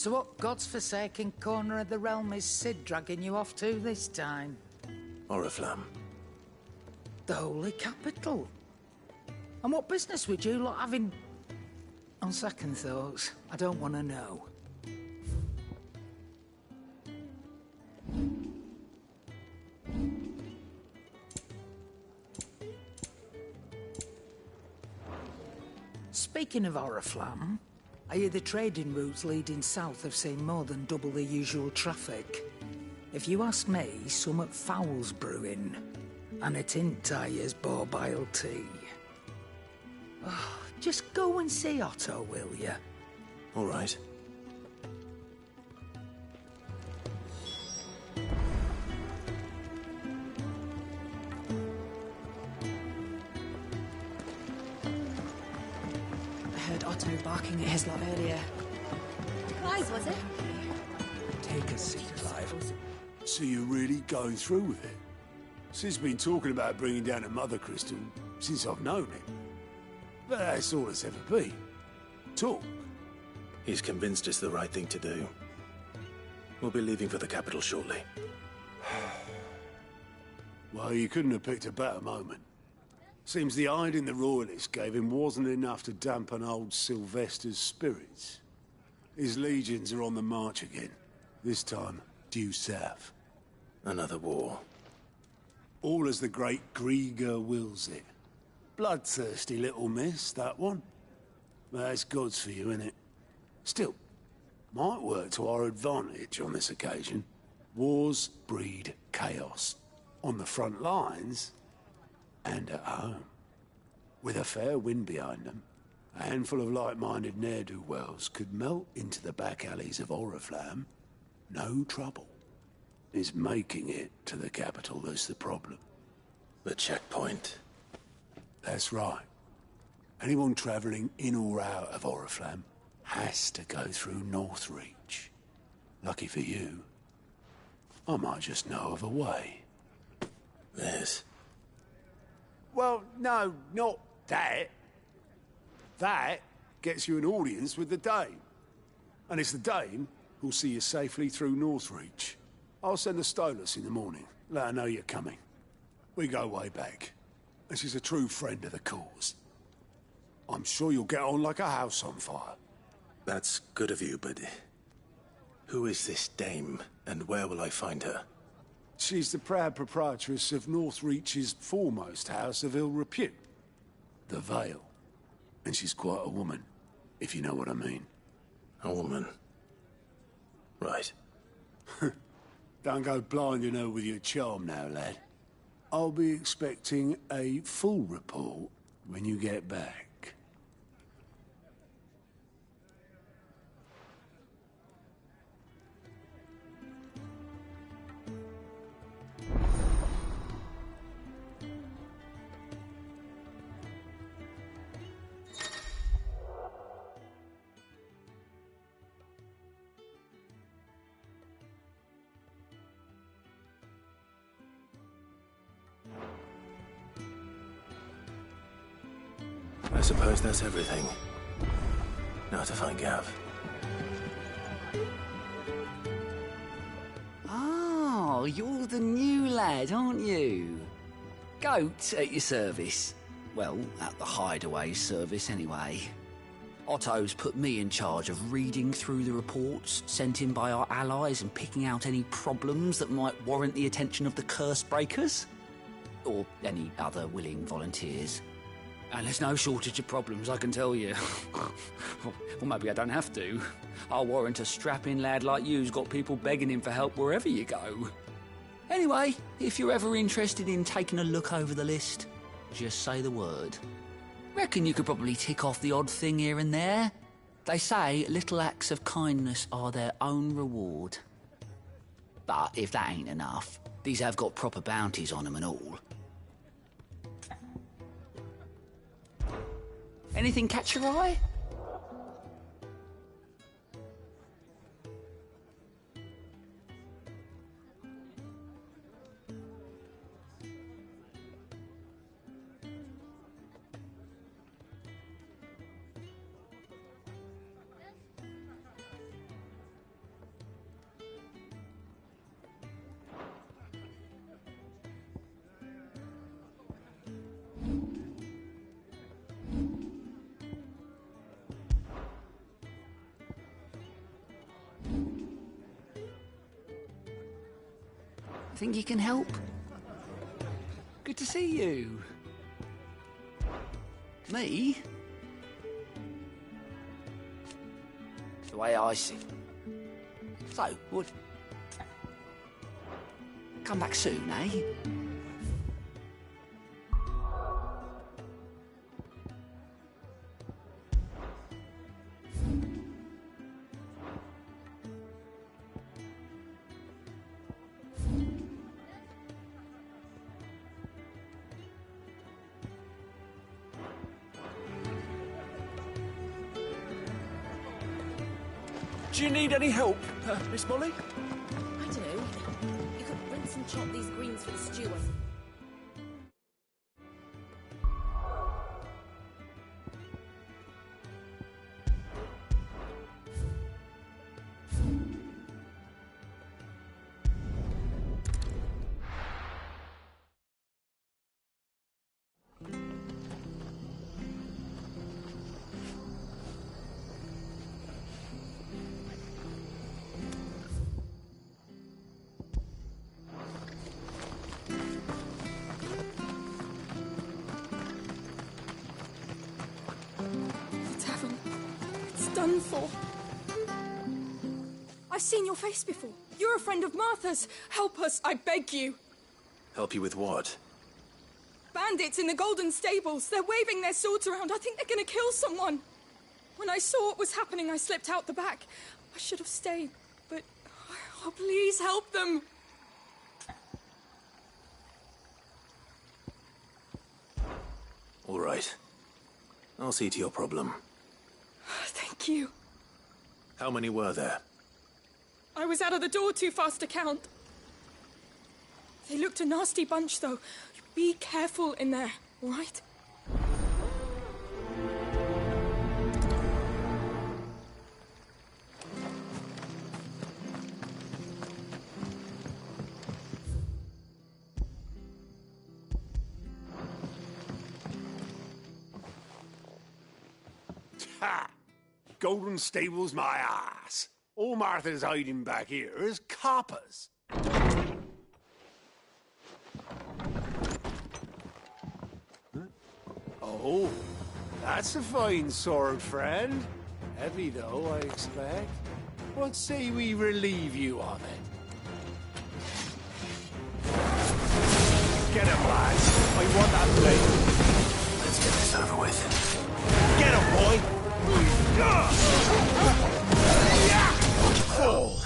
So what God's forsaken corner of the realm is Sid dragging you off to this time? Oriflamme. The holy capital. And what business would you lot have in... On second thoughts, I don't want to know. Speaking of Oriflamme, I hear the trading routes leading south have seen more than double the usual traffic. If you ask me, summat foul's brewing, and it ain't Tyre's borbile tea. Oh, just go and see Otto, will you? All right. I heard Otto barking at his lot earlier. Clive, was it? Take a seat, Clive. So you're really going through with it? Sid's been talking about bringing down a mother crystal since I've known him. But that's all it's ever been. Talk. He's convinced it's the right thing to do. We'll be leaving for the capital shortly. Well, you couldn't have picked a better moment. Seems the hiding the royalists gave him wasn't enough to dampen old Sylvester's spirits. His legions are on the march again. This time, due south. Another war. All as the great Grieger wills it. Bloodthirsty little miss, that one. That's God's for you, innit? Still, might work to our advantage on this occasion. Wars breed chaos. On the front lines, and at home. With a fair wind behind them, a handful of like-minded ne'er-do-wells could melt into the back alleys of Oriflamme. No trouble. It's making it to the capital that's the problem. The checkpoint. That's right. Anyone travelling in or out of Oriflamme has to go through Northreach. Lucky for you, I might just know of a way. This. Well, no, not that. That gets you an audience with the Dame. And it's the Dame who'll see you safely through Northreach. I'll send the Stolas in the morning. Let her know you're coming. We go way back. And she's a true friend of the cause. I'm sure you'll get on like a house on fire. That's good of you, but... who is this dame, and where will I find her? She's the proud proprietress of Northreach's foremost house of ill repute. The Vale. And she's quite a woman, if you know what I mean. A woman. Right. Don't go blinding her with your charm now, lad. I'll be expecting a full report when you get back. I suppose that's everything. Now to find Gav. Oh, you're the new lad, aren't you? Goat at your service. Well, at the hideaway service anyway. Otto's put me in charge of reading through the reports sent in by our allies and picking out any problems that might warrant the attention of the curse breakers. Or any other willing volunteers. And there's no shortage of problems, I can tell you. Well, maybe I don't have to. I'll warrant a strapping lad like you's got people begging him for help wherever you go. Anyway, if you're ever interested in taking a look over the list, just say the word. Reckon you could probably tick off the odd thing here and there. They say little acts of kindness are their own reward. But if that ain't enough, these have got proper bounties on them and all. Anything catch your eye? Think you can help? Good to see you. Me? The way I see it. So, what? Come back soon, eh? Do you need any help, Miss Molly? I don't know. You could rinse and chop these greens for the stew. Done for. I've seen your face before. You're a friend of Martha's. Help us, I beg you. Help you with what? Bandits in the Golden Stables. They're waving their swords around. I think they're going to kill someone. When I saw what was happening, I slipped out the back. I should have stayed, but... Oh, please help them. All right. I'll see to your problem. Thank you. How many were there? I was out of the door too fast to count. They looked a nasty bunch, though. Be careful in there, all right? Ha! Golden Stables my ass. All Martha's hiding back here is coppers. Huh? Oh, that's a fine sword, friend. Heavy, though, I expect. What say we relieve you of it? Get him, lads. I want that blade. Let's get this over with. Get him, boy! Fall.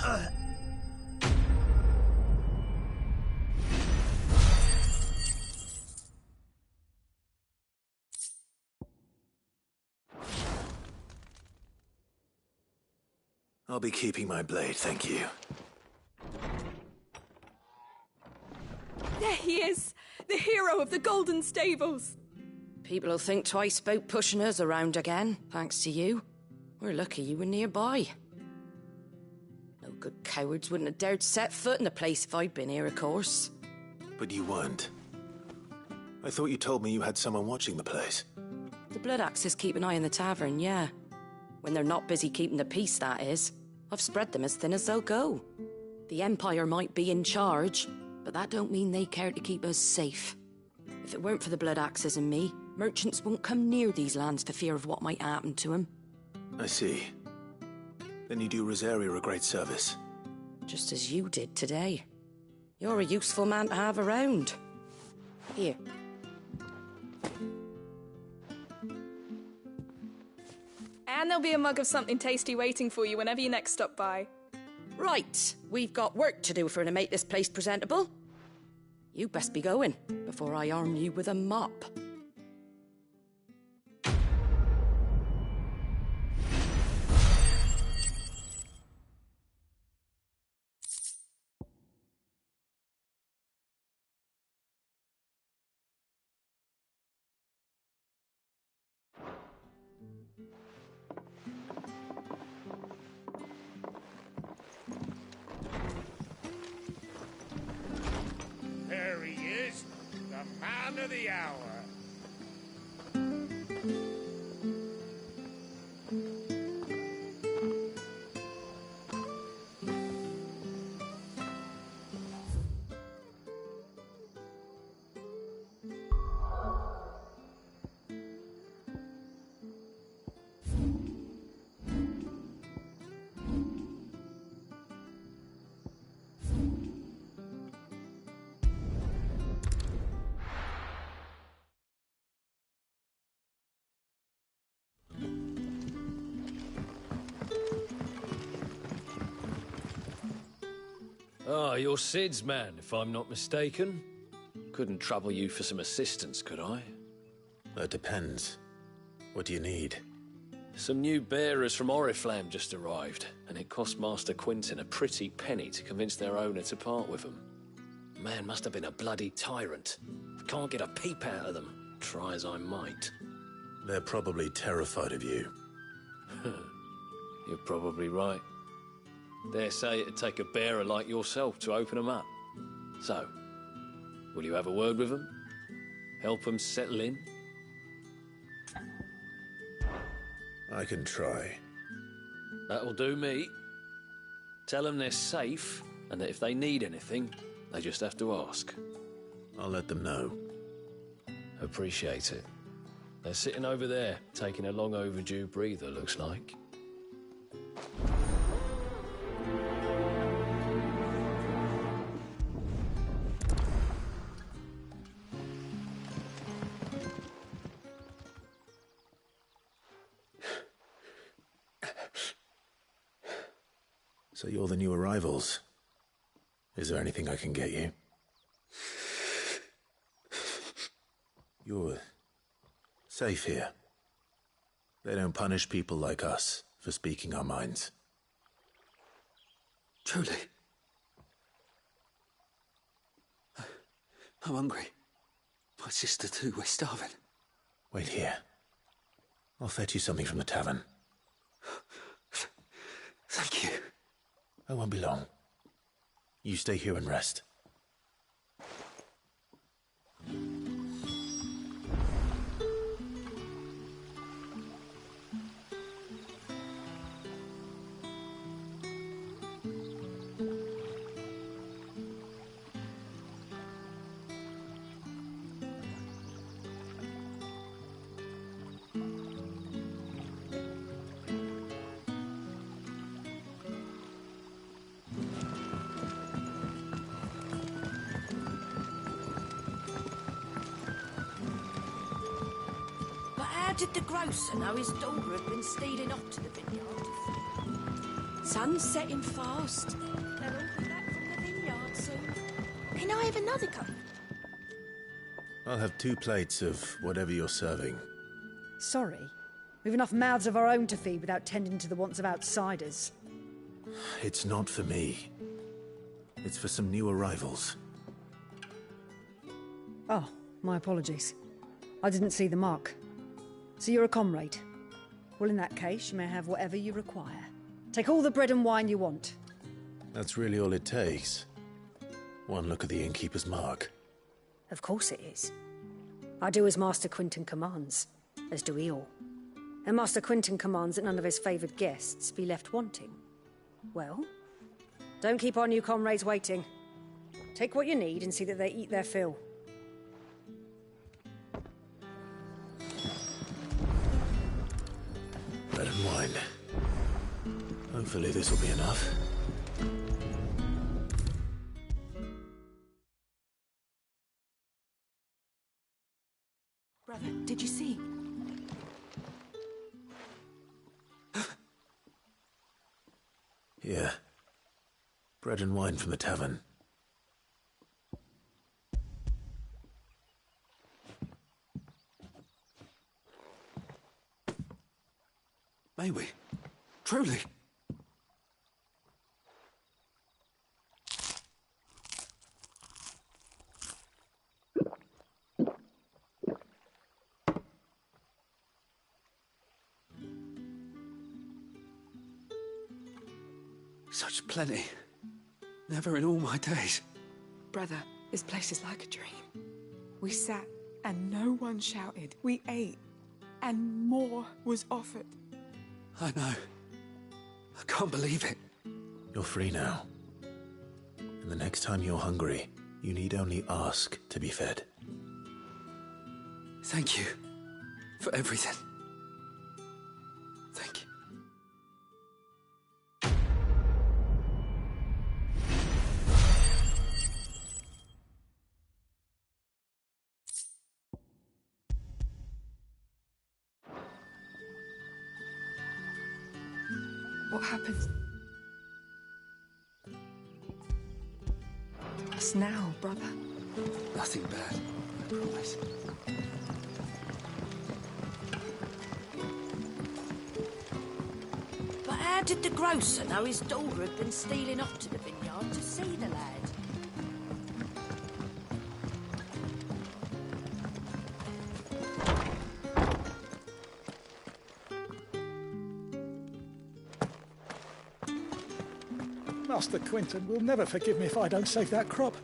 I'll be keeping my blade, thank you. There he is, the hero of the Golden Stables. People will think twice about pushing us around again, thanks to you. We're lucky you were nearby. No good cowards wouldn't have dared set foot in the place if I'd been here, of course. But you weren't. I thought you told me you had someone watching the place. The Blood Axes keep an eye on the tavern, yeah. When they're not busy keeping the peace, that is. I've spread them as thin as they'll go. The Empire might be in charge, but that don't mean they care to keep us safe. If it weren't for the Blood Axes and me, merchants won't come near these lands for fear of what might happen to them. I see. Then you do Rosaria a great service. Just as you did today. You're a useful man to have around. Here. And there'll be a mug of something tasty waiting for you whenever you next stop by. Right, we've got work to do to make this place presentable. You best be going, before I arm you with a mop. There he is, the man of the hour. Ah, you're Sid's man, if I'm not mistaken. Couldn't trouble you for some assistance, could I? That depends. What do you need? Some new bearers from Oriflamme just arrived, and it cost Master Quinton a pretty penny to convince their owner to part with them. Man must have been a bloody tyrant. I can't get a peep out of them, try as I might. They're probably terrified of you. You're probably right. Dare say it'd take a bearer like yourself to open them up. So, will you have a word with them? Help them settle in? I can try. That'll do me. Tell them they're safe, and that if they need anything, they just have to ask. I'll let them know. Appreciate it. They're sitting over there, taking a long overdue breather, looks like. So you're the new arrivals. Is there anything I can get you? You're safe here. They don't punish people like us for speaking our minds. Truly. I'm hungry. My sister too, we're starving. Wait here. I'll fetch you something from the tavern. Thank you. I won't be long. You stay here and rest. Did the grocer know his daughter had been stealing off to the vineyard? Sun's setting fast. They'll all be back from the vineyard soon. Can I have another cup? I'll have 2 plates of whatever you're serving. Sorry. We've enough mouths of our own to feed without tending to the wants of outsiders. It's not for me. It's for some new arrivals. Oh, my apologies. I didn't see the mark. So you're a comrade. Well, in that case, you may have whatever you require. Take all the bread and wine you want. That's really all it takes. One look at the innkeeper's mark. Of course it is. I do as Master Quinton commands, as do we all. And Master Quinton commands that none of his favoured guests be left wanting. Well, don't keep our new comrades waiting. Take what you need and see that they eat their fill. Bread and wine. Hopefully this will be enough. Brother, did you see? Here. Bread and wine from the tavern. May we? Truly? Such plenty. Never in all my days. Brother, this place is like a dream. We sat and no one shouted. We ate and more was offered. I know. I can't believe it. You're free now. And the next time you're hungry, you need only ask to be fed. Thank you for everything. Thank you. What happened? us now, brother? Nothing bad, I promise. But how did the grocer know his daughter had been stealing off to the vineyard to see the lad? Master Quinton will never forgive me if I don't save that crop.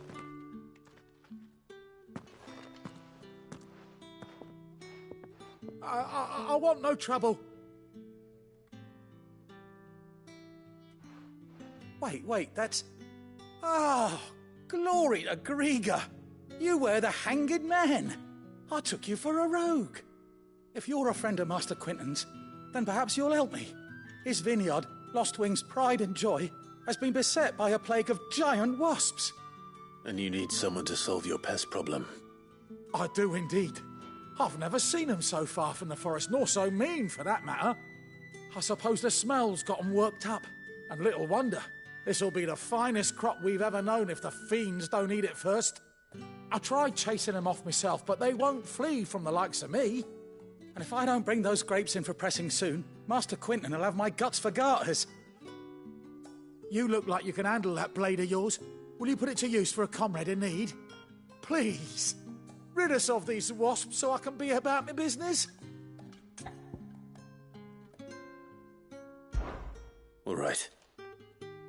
I want no trouble. Wait, that's... Ah, glory to Grieger. You were the hanged man. I took you for a rogue. If you're a friend of Master Quinton's, then perhaps you'll help me. His vineyard, Lostwing's pride and joy, has been beset by a plague of giant wasps. And you need someone to solve your pest problem. I do indeed. I've never seen them so far from the forest, nor so mean, for that matter. I suppose the smell's got them worked up. And little wonder. This'll be the finest crop we've ever known if the fiends don't eat it first. I tried chasing them off myself, but they won't flee from the likes of me. And if I don't bring those grapes in for pressing soon, Master Quinton will have my guts for garters. You look like you can handle that blade of yours. Will you put it to use for a comrade in need? Please, rid us of these wasps so I can be about my business. All right.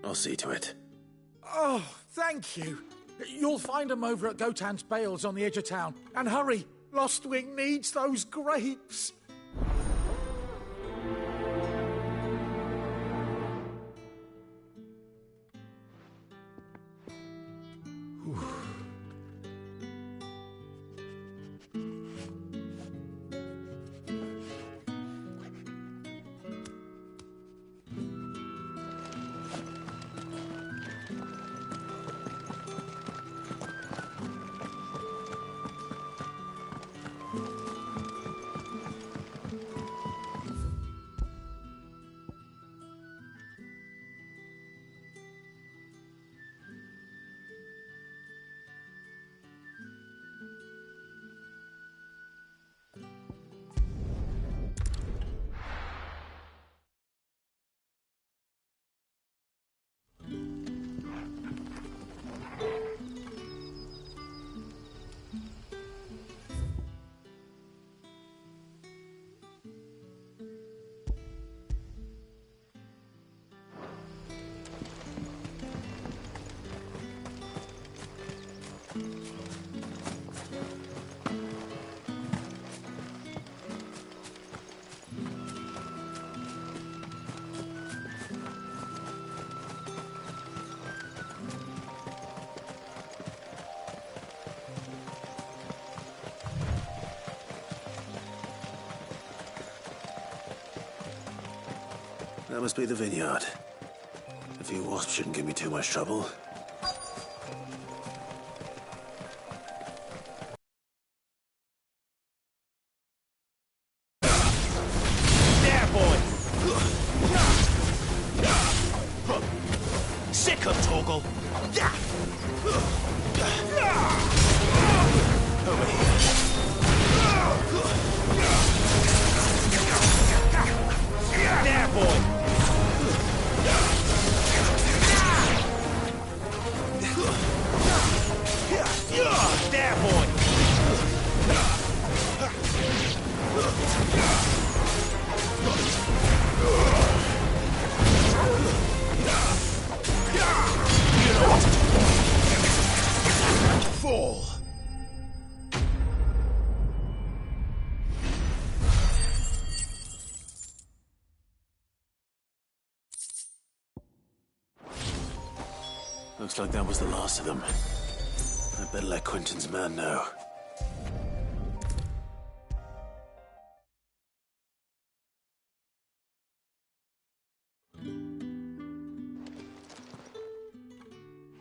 I'll see to it. Oh, thank you. You'll find them over at Gotan's Bales on the edge of town. And hurry, Lostwing needs those grapes. That must be the vineyard. A few wasps shouldn't give me too much trouble. There, boy! Sick of Torgal! Over here. There, boy! There, boy! Fall! Looks like that was the last of them. I'd better let Quinton's man know.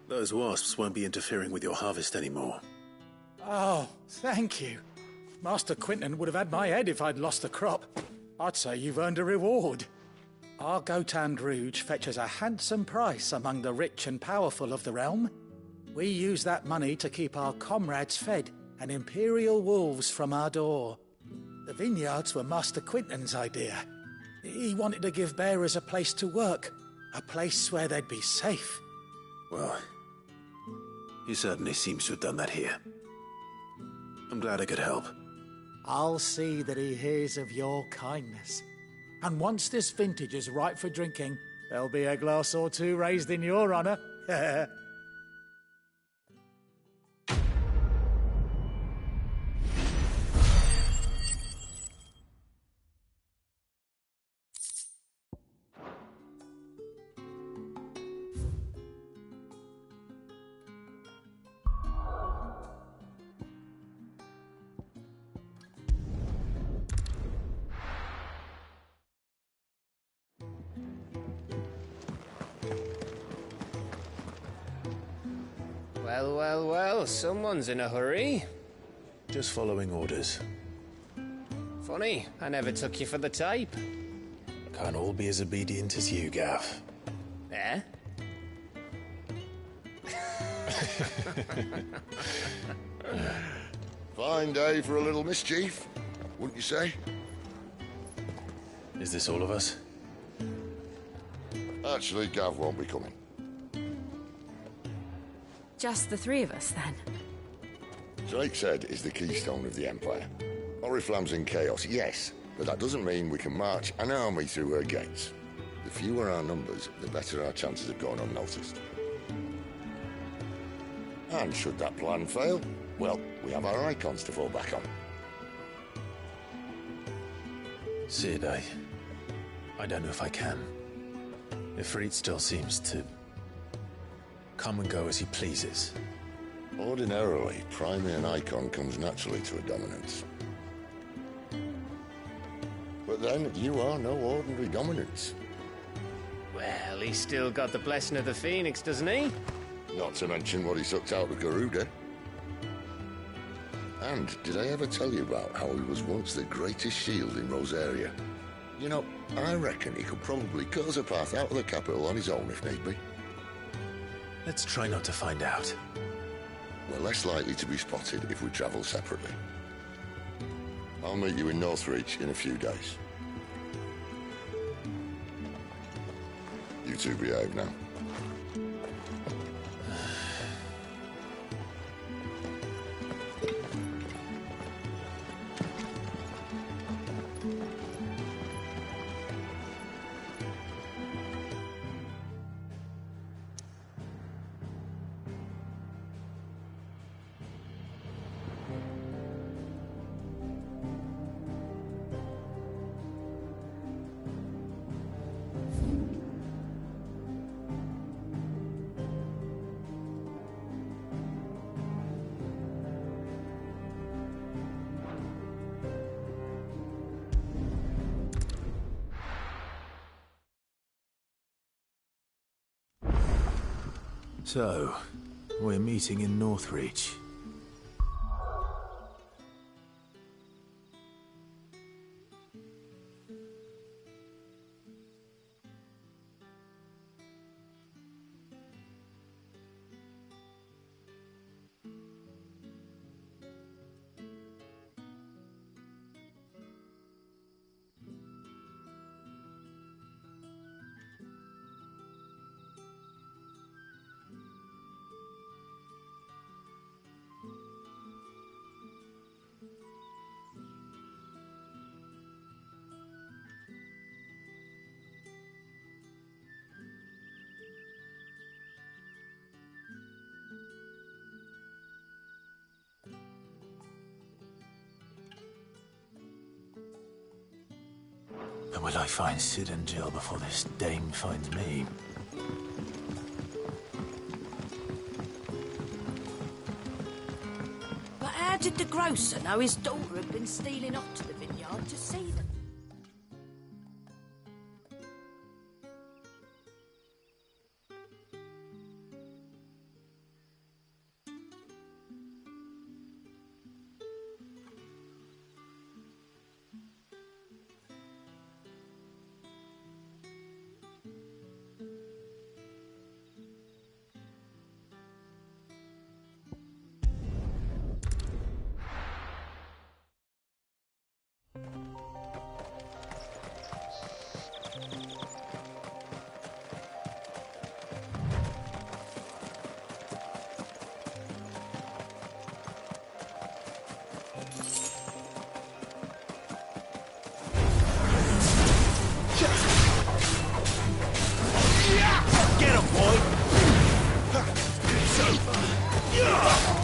Those wasps won't be interfering with your harvest anymore. Oh, thank you. Master Quinton would have had my head if I'd lost the crop. I'd say you've earned a reward. Our Gotan Rouge fetches a handsome price among the rich and powerful of the realm. We use that money to keep our comrades fed and Imperial wolves from our door. The vineyards were Master Quinton's idea. He wanted to give bearers a place to work, a place where they'd be safe. Well, he certainly seems to have done that here. I'm glad I could help. I'll see that he hears of your kindness. And once this vintage is ripe for drinking, there'll be a glass or two raised in your honor. Well, well, well, someone's in a hurry. Just following orders. Funny, I never took you for the type. Can't all be as obedient as you, Gav. Eh? Fine day for a little mischief, wouldn't you say? Is this all of us? Actually, Gav won't be coming. Just the three of us, then? Drakeshead is the keystone of the Empire. Oriflamme's in chaos, yes, but that doesn't mean we can march an army through her gates. The fewer our numbers, the better our chances of going unnoticed. And should that plan fail, well, we have our icons to fall back on. Sid, I don't know if I can. Ifrit still seems to come and go as he pleases. Ordinarily, priming an icon comes naturally to a dominance. But then, you are no ordinary dominance. Well, he's still got the blessing of the Phoenix, doesn't he? Not to mention what he sucked out of Garuda. And did I ever tell you about how he was once the greatest shield in Rosaria? You know, I reckon he could probably cut us a path out of the capital on his own if need be. Let's try not to find out. We're less likely to be spotted if we travel separately. I'll meet you in Northreach in a few days. You two behave now. So, we're meeting in Northreach. And will I find Sid and Jill before this dame finds me? But how did the grocer know his daughter had been stealing off to the vineyard to see them?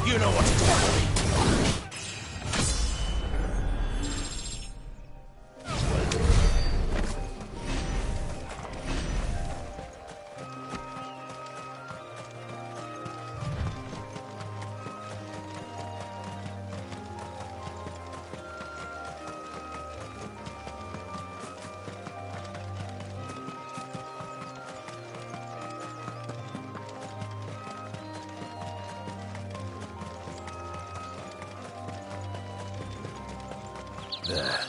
You know what to do. There.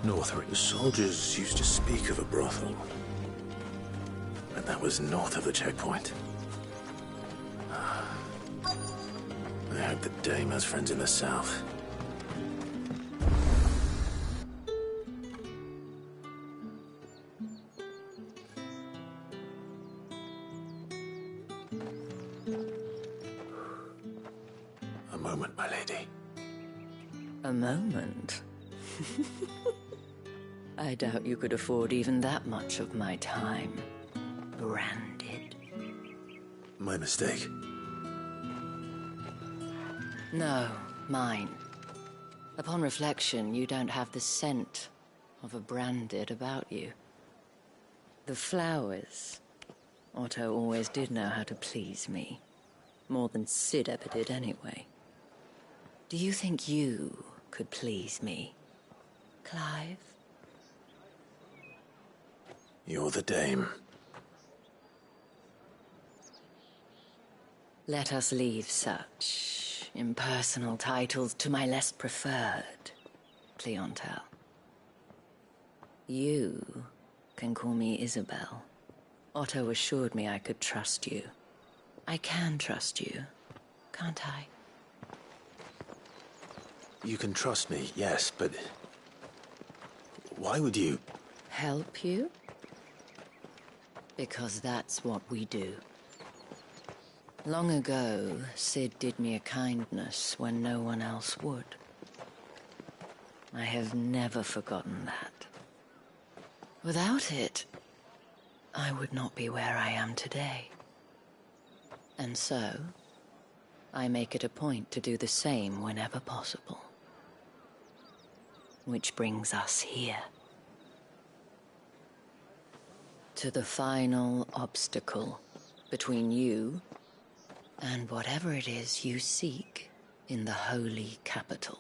Northward. The soldiers used to speak of a brothel. And that was north of the checkpoint. I hope the dame has friends in the south. A moment, my lady. A moment? I doubt you could afford even that much of my time. Branded. My mistake. No, mine. Upon reflection, you don't have the scent of a branded about you. The flowers. Otto always did know how to please me. More than Sid ever did anyway. Do you think you could please me, Clive? You're the dame. Let us leave such impersonal titles to my less preferred clientele. You can call me Isabel. Otto assured me I could trust you. I can trust you, can't I? You can trust me, yes, but... why would you... Help you? Because that's what we do. Long ago, Sid did me a kindness when no one else would. I have never forgotten that. Without it, I would not be where I am today. And so, I make it a point to do the same whenever possible. Which brings us here. To the final obstacle between you and whatever it is you seek in the holy capital.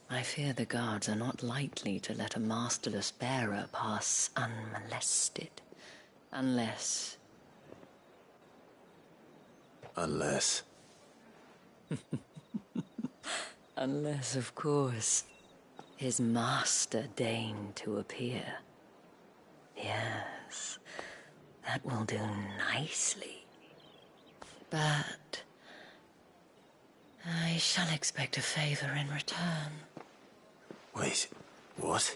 I fear the guards are not likely to let a masterless bearer pass unmolested, unless... Unless... Unless, of course, his master deigned to appear. Yes, that will do nicely. But I shall expect a favor in return. Wait, what?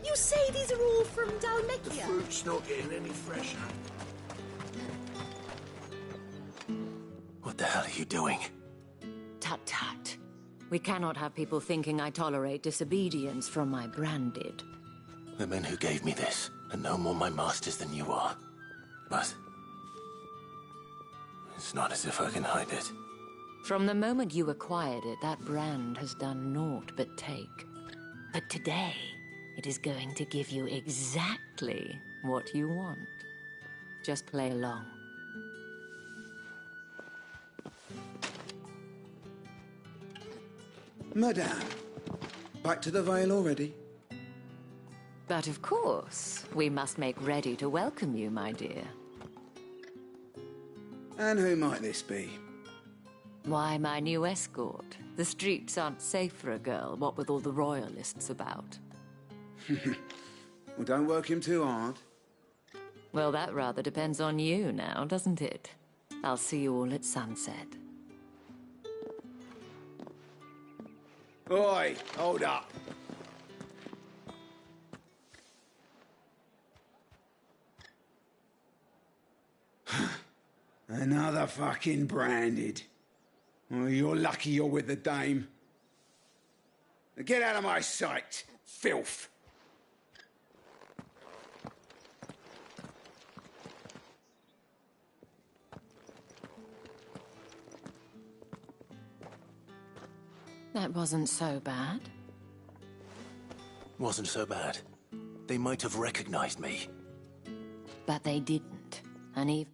You say these are all from Dalmekia? The fruit's not getting any fresher. What the hell are you doing? Tut-tut. We cannot have people thinking I tolerate disobedience from my branded. The men who gave me this are no more my masters than you are. But... it's not as if I can hide it. From the moment you acquired it, that brand has done naught but take. But today, it is going to give you exactly what you want. Just play along. Madame, back to the Vale already? But of course, we must make ready to welcome you, my dear. And who might this be? Why, my new escort. The streets aren't safe for a girl, what with all the royalists about. Well, don't work him too hard. Well, that rather depends on you now, doesn't it? I'll see you all at sunset. Oi, hold up. Another fucking branded. Well, you're lucky you're with the dame. Now get out of my sight, filth! That wasn't so bad. Wasn't so bad. They might have recognized me. But they didn't. And even...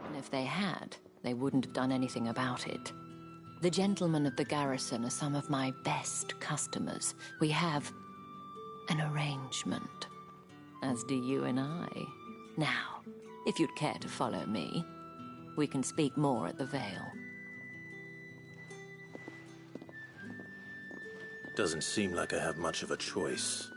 And if they had, they wouldn't have done anything about it. The gentlemen of the garrison are some of my best customers. We have an arrangement, as do you and I. Now, if you'd care to follow me, we can speak more at the Vale. Doesn't seem like I have much of a choice.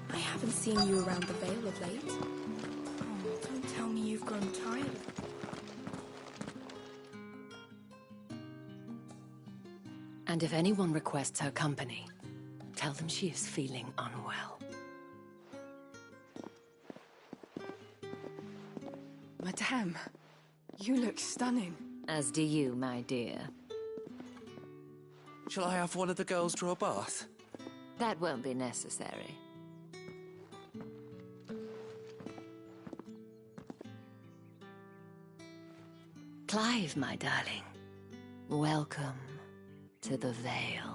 I haven't seen you around the Vale of late. Oh, don't tell me you've grown tired of it. And if anyone requests her company, tell them she is feeling unwell. Madame, you look stunning. As do you, my dear. Shall I have one of the girls draw a bath? That won't be necessary. Clive, my darling. Welcome to the Vale.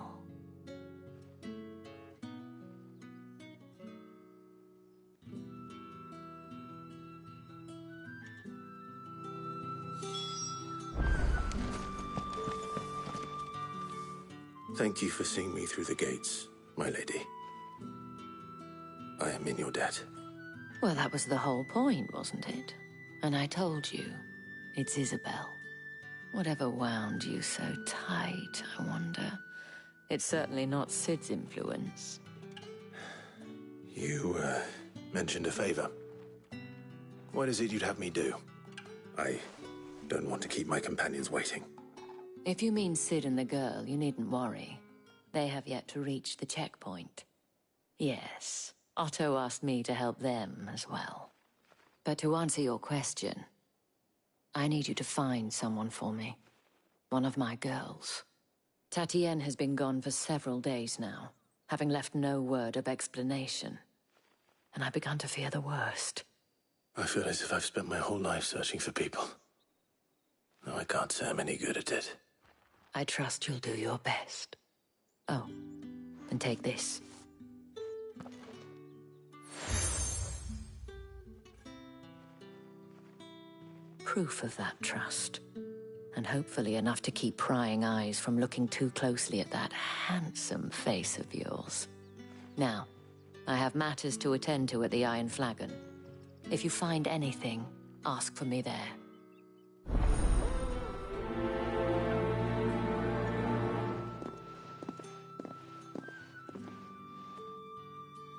Thank you for seeing me through the gates, my lady. I am in your debt. Well, that was the whole point, wasn't it? And I told you, it's Isabel. Whatever wound you so tight, I wonder. It's certainly not Sid's influence. You, mentioned a favor. What is it you'd have me do? I don't want to keep my companions waiting. If you mean Sid and the girl, you needn't worry. They have yet to reach the checkpoint. Yes, Otto asked me to help them as well. But to answer your question, I need you to find someone for me. One of my girls. Tatienne has been gone for several days now, having left no word of explanation. And I've begun to fear the worst. I feel as if I've spent my whole life searching for people. No, I can't say I'm any good at it. I trust you'll do your best. Oh, and take this. Proof of that trust. And hopefully enough to keep prying eyes from looking too closely at that handsome face of yours. Now, I have matters to attend to at the Iron Flagon. If you find anything, ask for me there.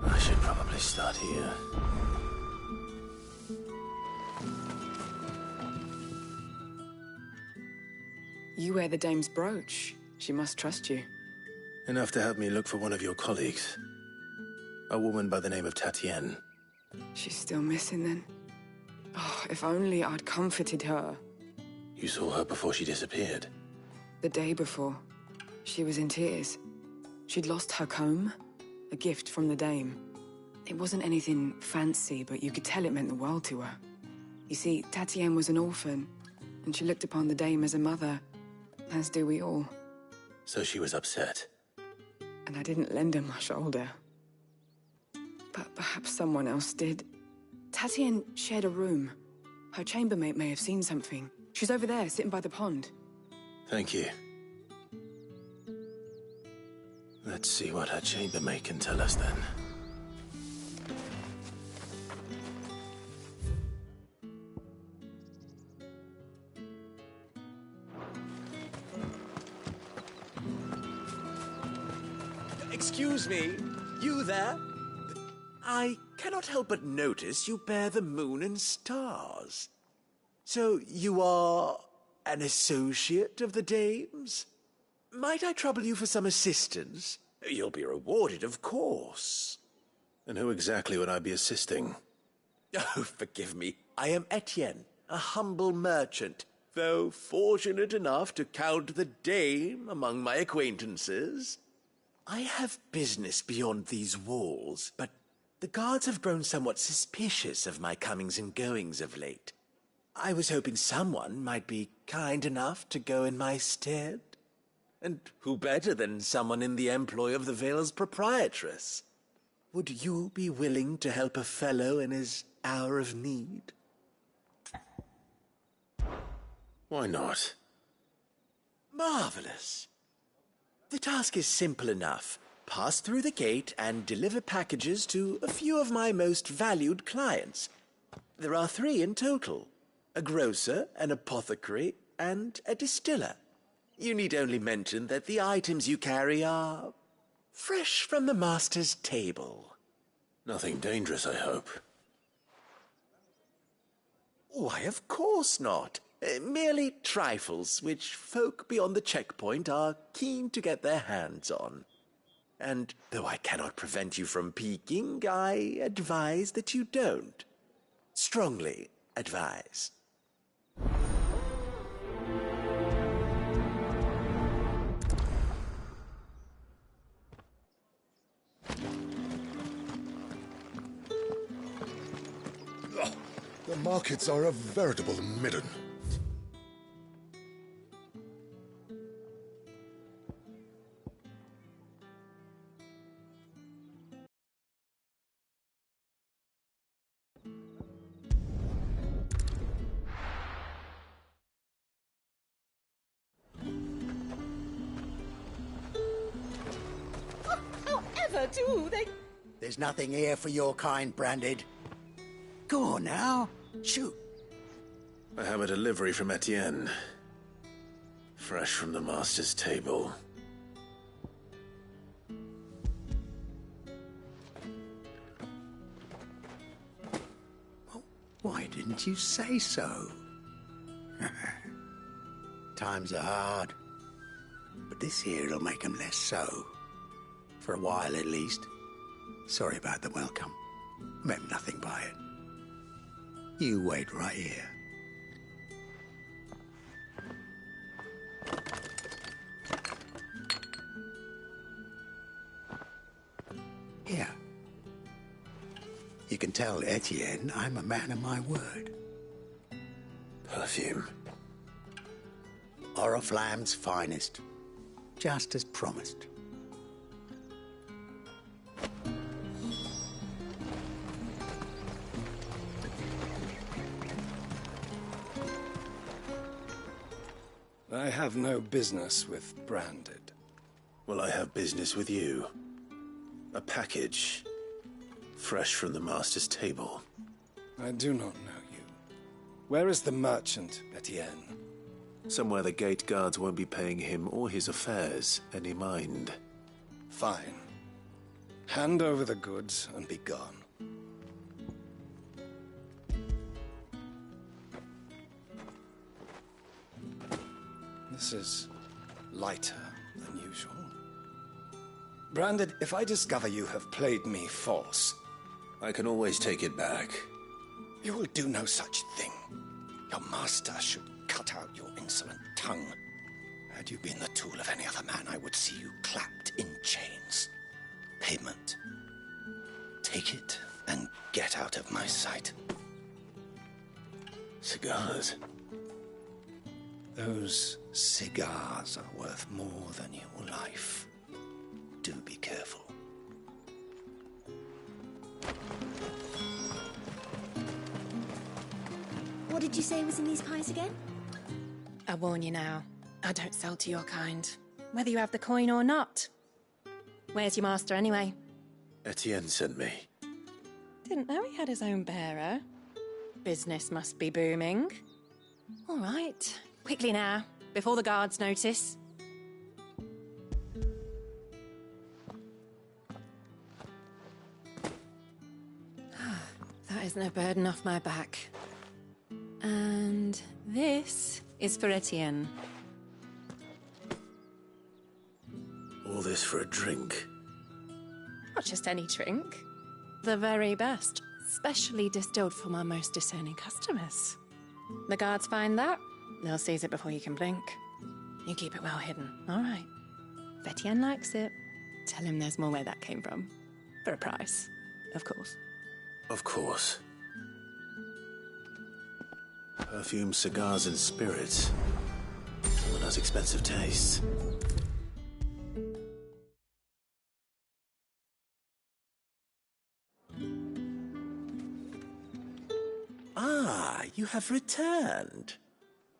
I should probably start here. You wear the dame's brooch. She must trust you. Enough to have me look for one of your colleagues. A woman by the name of Tatienne. She's still missing then. Oh, if only I'd comforted her. You saw her before she disappeared? The day before. She was in tears. She'd lost her comb, a gift from the dame. It wasn't anything fancy, but you could tell it meant the world to her. You see, Tatienne was an orphan, and she looked upon the dame as a mother, as do we all. So she was upset. And I didn't lend her my shoulder. But perhaps someone else did. Tatienne shared a room. Her chambermaid may have seen something. She's over there, sitting by the pond. Thank you. Let's see what her chambermaid can tell us then. Excuse me, you there? I cannot help but notice you bear the moon and stars. So you are an associate of the dame's? Might I trouble you for some assistance? You'll be rewarded, of course. And who exactly would I be assisting? Oh, forgive me. I am Etienne, a humble merchant, though fortunate enough to count the dame among my acquaintances. I have business beyond these walls, but the guards have grown somewhat suspicious of my comings and goings of late. I was hoping someone might be kind enough to go in my stead. And who better than someone in the employ of the Vale's proprietress? Would you be willing to help a fellow in his hour of need? Why not? Marvelous. The task is simple enough. Pass through the gate and deliver packages to a few of my most valued clients. There are 3 in total. A grocer, an apothecary, and a distiller. You need only mention that the items you carry are fresh from the master's table. Nothing dangerous, I hope. Why, of course not. Merely trifles which folk beyond the checkpoint are keen to get their hands on. And though I cannot prevent you from peeking, I advise that you don't. Strongly advise. The markets are a veritable midden. However do they... There's nothing here for your kind, Branded. Go on now. Shoot. I have a delivery from Etienne. Fresh from the master's table. Why didn't you say so? Times are hard. But this here'll make 'em less so. For a while, at least. Sorry about the welcome. Meant nothing by it. You wait right here. Here. You can tell Etienne I'm a man of my word. Perfume. Oriflamme's finest. Just as promised. I have no business with Branded. Well, I have business with you. A package. Fresh from the master's table. I do not know you. Where is the merchant, Etienne? Somewhere the gate guards won't be paying him or his affairs any mind. Fine. Hand over the goods and be gone. This is lighter than usual. Branded, if I discover you have played me false... I can always take it back. You will do no such thing. Your master should cut out your insolent tongue. Had you been the tool of any other man, I would see you clapped in chains. Payment. Take it and get out of my sight. Cigars. Those cigars are worth more than your life. Do be careful. What did you say was in these pies again? I warn you now, I don't sell to your kind, whether you have the coin or not. Where's your master anyway? Etienne sent me. Didn't know he had his own bearer. Business must be booming. All right, quickly now, before the guards notice. That is no burden off my back. And this is for Etienne. All this for a drink? Not just any drink. The very best, specially distilled for my most discerning customers. The guards find that, they'll seize it before you can blink. You keep it well hidden, all right. If Etienne likes it, tell him there's more where that came from. For a price, of course. Of course. Perfume, cigars, and spirits. Someone has expensive tastes. Ah, you have returned.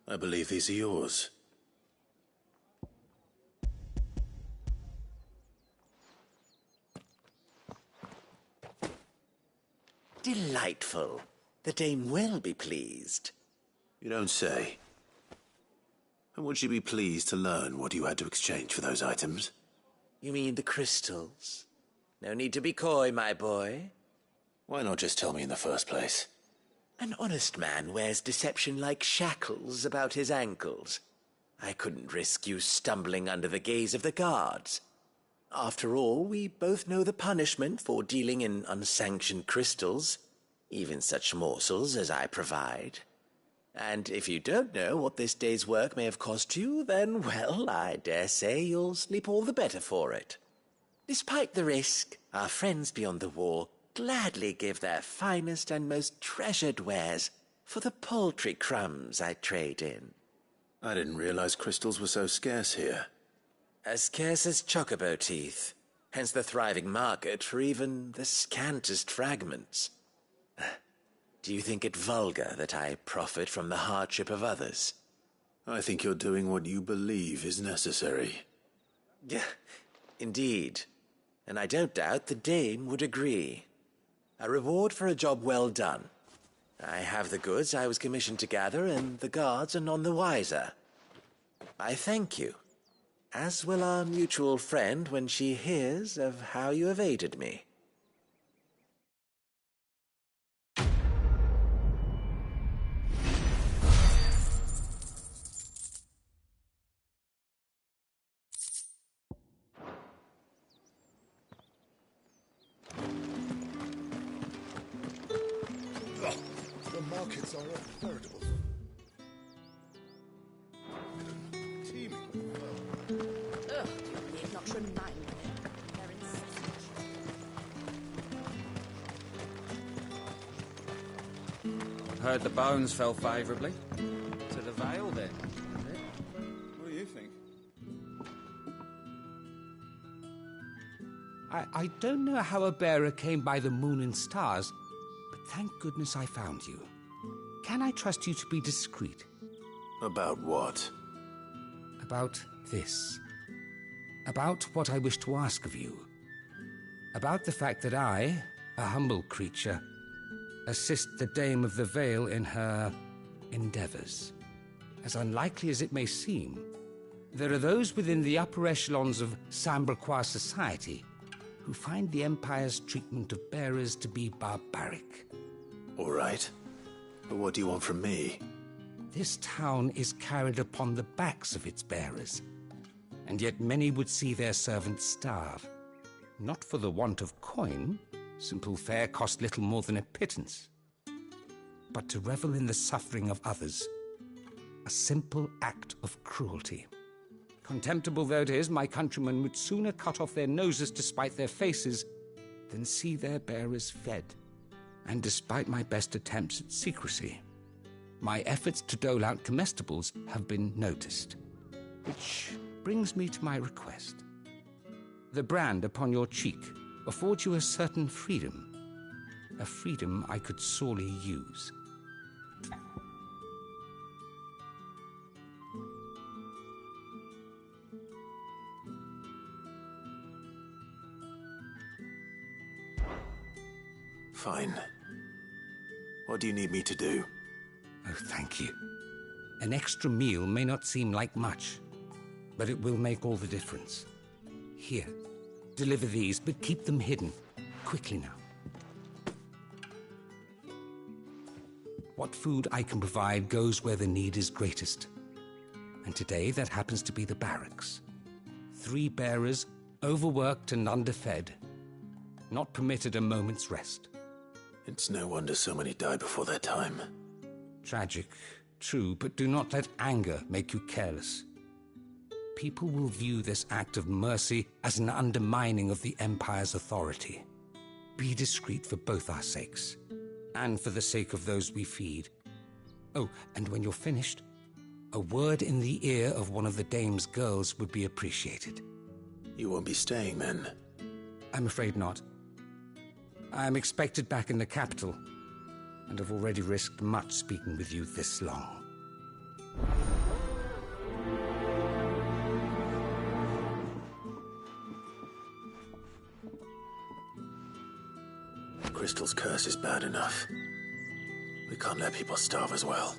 I believe these are yours. Delightful. The dame will be pleased. You don't say. And would she be pleased to learn what you had to exchange for those items? You mean the crystals? No need to be coy, my boy. Why not just tell me in the first place? An honest man wears deception like shackles about his ankles. I couldn't risk you stumbling under the gaze of the guards. After all, we both know the punishment for dealing in unsanctioned crystals, even such morsels as I provide. And if you don't know what this day's work may have cost you, then, well, I dare say you'll sleep all the better for it. Despite the risk, our friends beyond the wall gladly give their finest and most treasured wares for the paltry crumbs I trade in. I didn't realize crystals were so scarce here. As scarce as chocobo teeth, hence the thriving market for even the scantest fragments. Do you think it vulgar that I profit from the hardship of others? I think you're doing what you believe is necessary. Indeed, and I don't doubt the dame would agree. A reward for a job well done. I have the goods I was commissioned to gather, and the guards are none the wiser. I thank you, as will our mutual friend when she hears of how you have aided me. Markets are a veritable teeming. Ugh, you need not remind me. They're incessant. I've heard the bones fell favourably. To the Vale, then. What do you think? I don't know how a bearer came by the moon and stars, but thank goodness I found you. Can I trust you to be discreet? About what? About this. About what I wish to ask of you. About the fact that I, a humble creature, assist the Dame of the Vale in her endeavours. As unlikely as it may seem, there are those within the upper echelons of Samberquois society who find the Empire's treatment of bearers to be barbaric. All right. But what do you want from me? This town is carried upon the backs of its bearers, and yet many would see their servants starve. Not for the want of coin, simple fare cost little more than a pittance, but to revel in the suffering of others, a simple act of cruelty. Contemptible though it is, my countrymen would sooner cut off their noses to spite their faces than see their bearers fed. And despite my best attempts at secrecy, my efforts to dole out comestibles have been noticed. Which brings me to my request. The brand upon your cheek affords you a certain freedom, a freedom I could sorely use. Fine. What do you need me to do? Oh, thank you. An extra meal may not seem like much, but it will make all the difference. Here, deliver these, but keep them hidden. Quickly now. What food I can provide goes where the need is greatest. And today, that happens to be the barracks. 3 bearers, overworked and underfed, not permitted a moment's rest. It's no wonder so many die before their time. Tragic, true, but do not let anger make you careless. People will view this act of mercy as an undermining of the Empire's authority. Be discreet for both our sakes, and for the sake of those we feed. Oh, and when you're finished, a word in the ear of one of the Dame's girls would be appreciated. You won't be staying then? I'm afraid not. I am expected back in the capital, and have already risked much speaking with you this long. Crystal's curse is bad enough. We can't let people starve as well.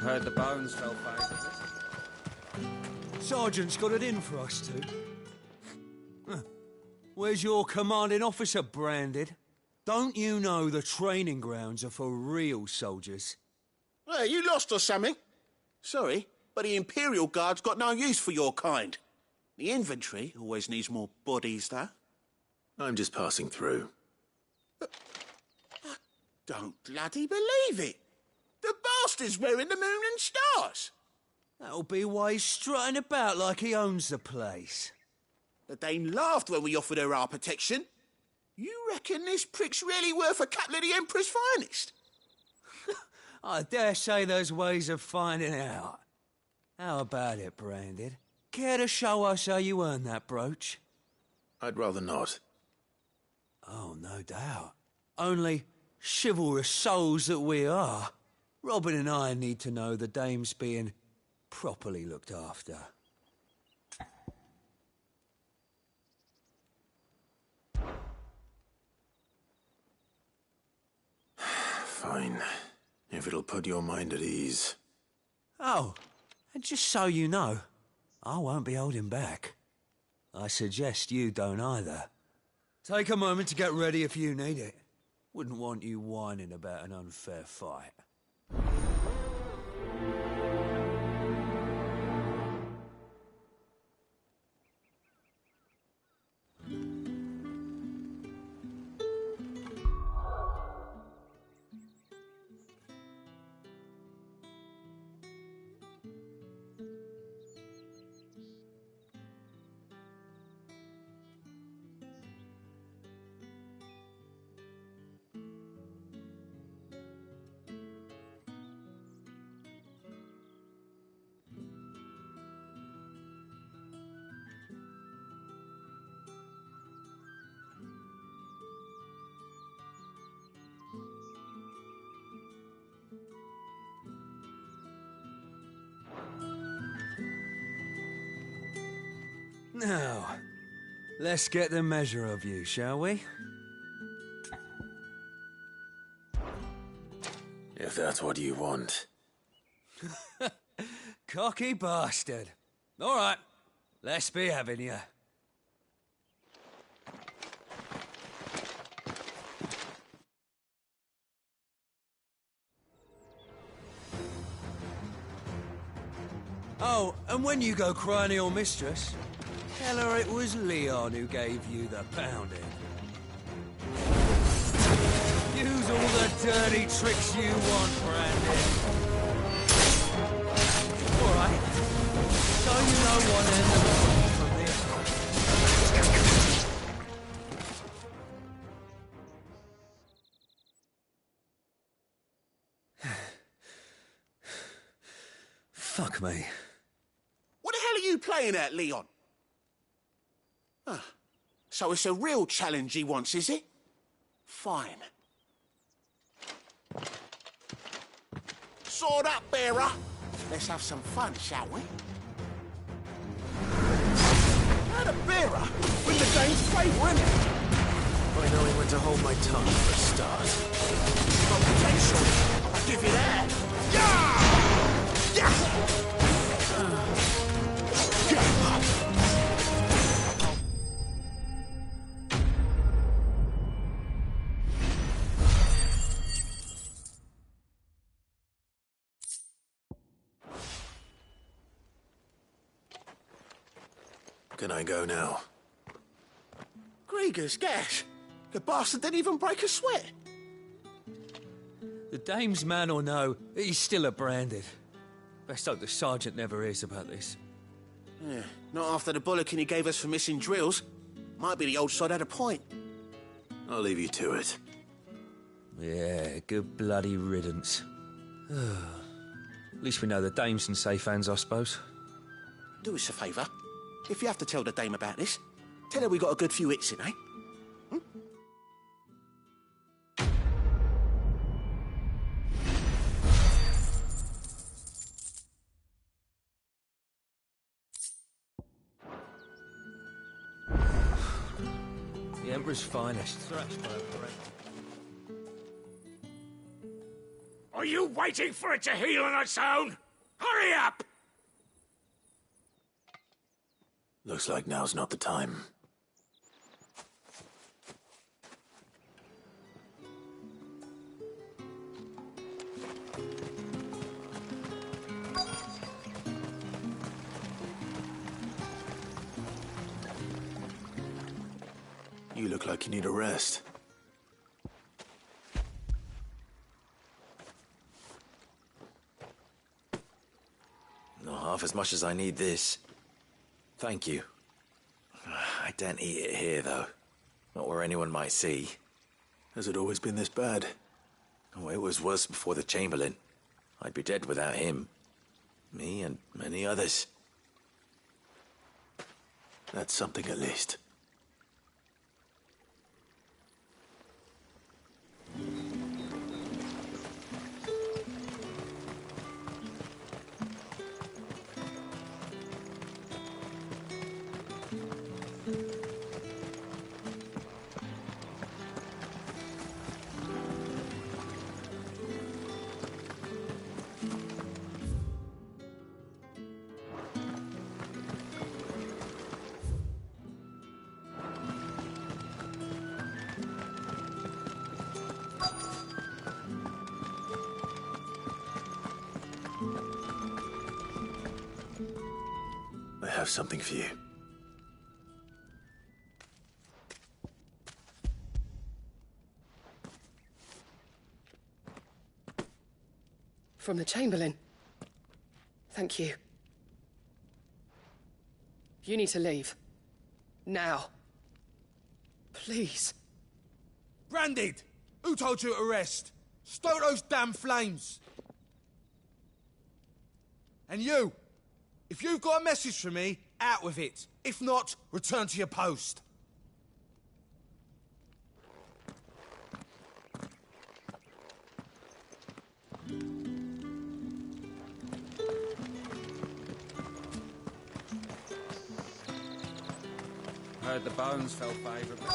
Heard the bones fell favourably. Sergeant's got it in for us two. Where's your commanding officer branded? Don't you know the training grounds are for real soldiers? Hey, you lost or something? Sorry, but the Imperial Guard's got no use for your kind. The inventory always needs more bodies, though. I'm just passing through. I don't bloody believe it. The bastard's wearing the moon and stars. That'll be why he's strutting about like he owns the place. The Dane laughed when we offered her our protection. You reckon this prick's really worth a couple of the Emperor's finest? I dare say there's ways of finding out. How about it, Branded? Care to show us how you earned that brooch? I'd rather not. Oh, no doubt. Only chivalrous souls that we are, Robin and I need to know the dame's being properly looked after. Fine. If it'll put your mind at ease. Oh, and just so you know, I won't be holding back. I suggest you don't either. Take a moment to get ready if you need it. Wouldn't want you whining about an unfair fight. Now, let's get the measure of you, shall we? If that's what you want. Cocky bastard. All right, let's be having you. Oh, and when you go crying to your mistress, tell her it was Leon who gave you the pounding. Use all the dirty tricks you want, Brandon. All right. So you know one end of the money from the other. Fuck me. What the hell are you playing at, Leon? So it's a real challenge he wants, is it? Fine. Sword up, bearer. Let's have some fun, shall we? How the bearer? Win the game's favour, innit? I know when to hold my tongue for a start. You've got potential. I'll give you that. Yeah! Yeah! Can I go now? Grieger's gas. The bastard didn't even break a sweat. The dame's man or no, he's still a Branded. Best hope the sergeant never hears about this. Yeah, not after the bollocking he gave us for missing drills. Might be the old sod had a point. I'll leave you to it. Yeah, good bloody riddance. At least we know the dame's in safe hands, I suppose. Do us a favour. If you have to tell the dame about this, tell her we got a good few hits in, eh? The Emperor's finest. Are you waiting for it to heal on its own? Hurry up! Looks like now's not the time. You look like you need a rest. Not half as much as I need this. Thank you. I don't eat it here, though. Not where anyone might see. Has it always been this bad? Oh, it was worse before the Chamberlain. I'd be dead without him. Me and many others. That's something at least. I have something for you. From the Chamberlain. Thank you. You need to leave. Now. Please. Branded! Who told you to rest? Stoke those damn flames! And you! If you've got a message for me, out with it. If not, return to your post. Heard the bones fell favourably.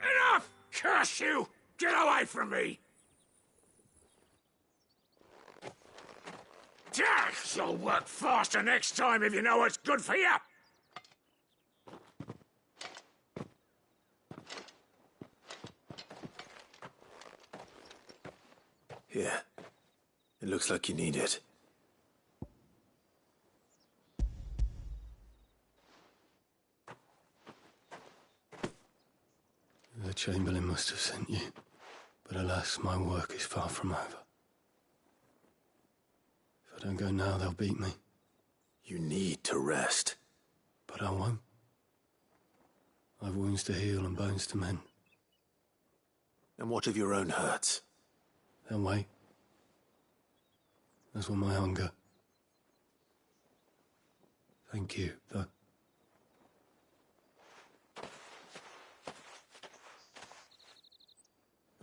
Enough! Curse you! Get away from me! You'll work faster next time if you know what's good for you! Here. It looks like you need it. The Chamberlain must have sent you, but alas, my work is far from over. If I don't go now, they'll beat me. You need to rest. But I won't. I've wounds to heal and bones to mend. And what of your own hurts? They'll wait. As will my hunger. Thank you, though.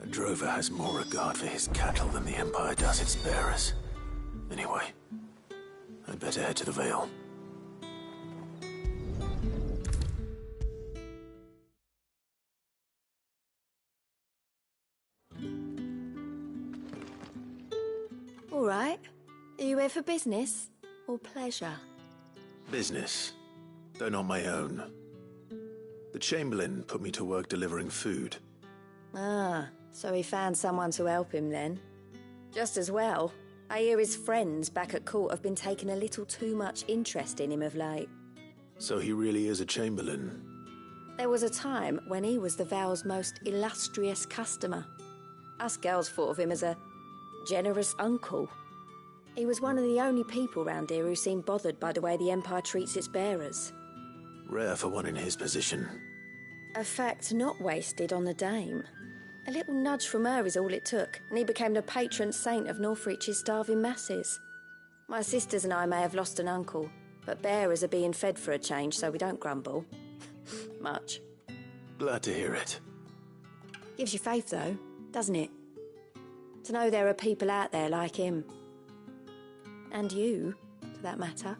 A drover has more regard for his cattle than the Empire does its bearers. Anyway, I'd better head to the Vale. All right. Are you here for business or pleasure? Business, though not my own. The Chamberlain put me to work delivering food. Ah, so he found someone to help him then. Just as well. I hear his friends back at court have been taking a little too much interest in him of late. So he really is a Chamberlain. There was a time when he was the Vale's most illustrious customer. Us girls thought of him as a generous uncle. He was one of the only people round here who seemed bothered by the way the Empire treats its bearers. Rare for one in his position. A fact not wasted on the Dame. A little nudge from her is all it took, and he became the patron saint of Northreach's starving masses. My sisters and I may have lost an uncle, but bearers are being fed for a change, so we don't grumble. Much. Glad to hear it. Gives you faith, though, doesn't it? To know there are people out there like him. And you, for that matter.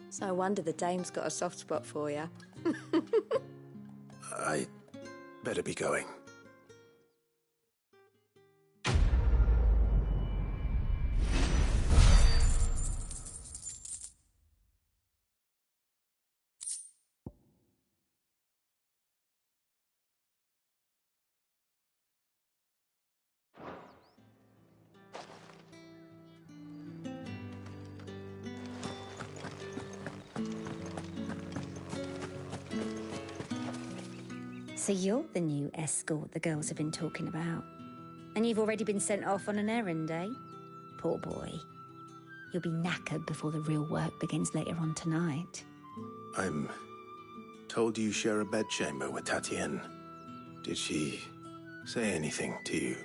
It's no wonder the Dame's got a soft spot for you. I better be going. So you're the new escort the girls have been talking about. And you've already been sent off on an errand, eh? Poor boy. You'll be knackered before the real work begins later on tonight. I'm told you share a bedchamber with Tatienne. Did she say anything to you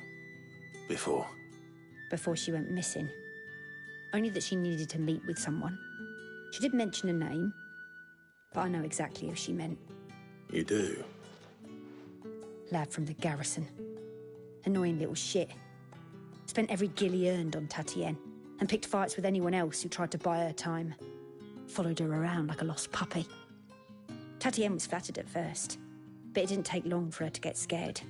before? Before she went missing. Only that she needed to meet with someone. She did mention a name, but I know exactly who she meant. You do? Lad from the garrison. Annoying little shit. Spent every guil he earned on Tatienne, and picked fights with anyone else who tried to buy her time. Followed her around like a lost puppy. Tatienne was flattered at first, but it didn't take long for her to get scared.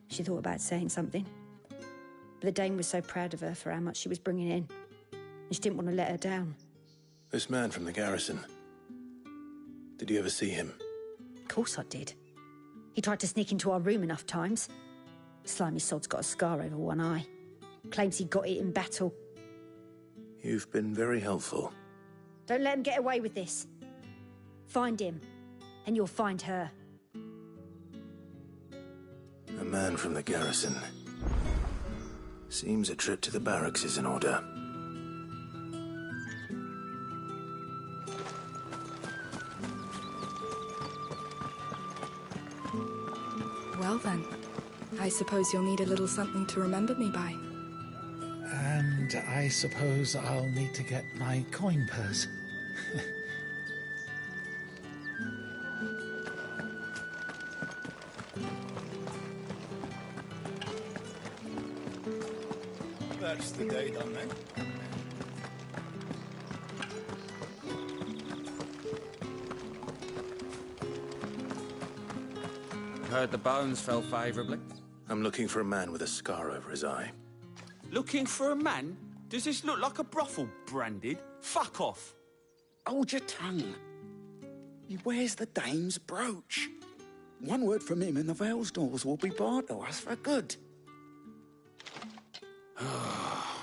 She thought about saying something. But the Dame was so proud of her for how much she was bringing in, and she didn't want to let her down. This man from the garrison. Did you ever see him? Of course I did. He tried to sneak into our room enough times. Slimy sod's got a scar over one eye. Claims he got it in battle. You've been very helpful. Don't let him get away with this. Find him, and you'll find her. A man from the garrison. Seems a trip to the barracks is in order. Well then, I suppose you'll need a little something to remember me by. And I suppose I'll need to get my coin purse. That's the day done then. Heard the bones fell favourably. I'm looking for a man with a scar over his eye. Looking for a man? Does this look like a brothel, Branded? Fuck off. Hold your tongue. He wears the Dame's brooch. One word from him and the Vale's doors will be barred to us for good.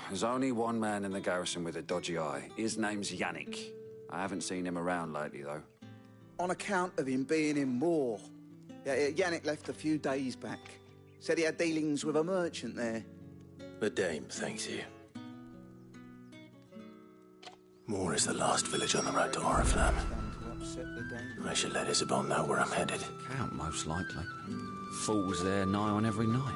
There's only one man in the garrison with a dodgy eye. His name's Yannick. I haven't seen him around lately, though. On account of him being in Moor. Yeah, Yannick left a few days back. Said he had dealings with a merchant there. The Dame thanks you. Moor is the last village on the road to Oriflamme. I should let Isabel know where I'm headed. Count, most likely. Fool was there nigh on every night.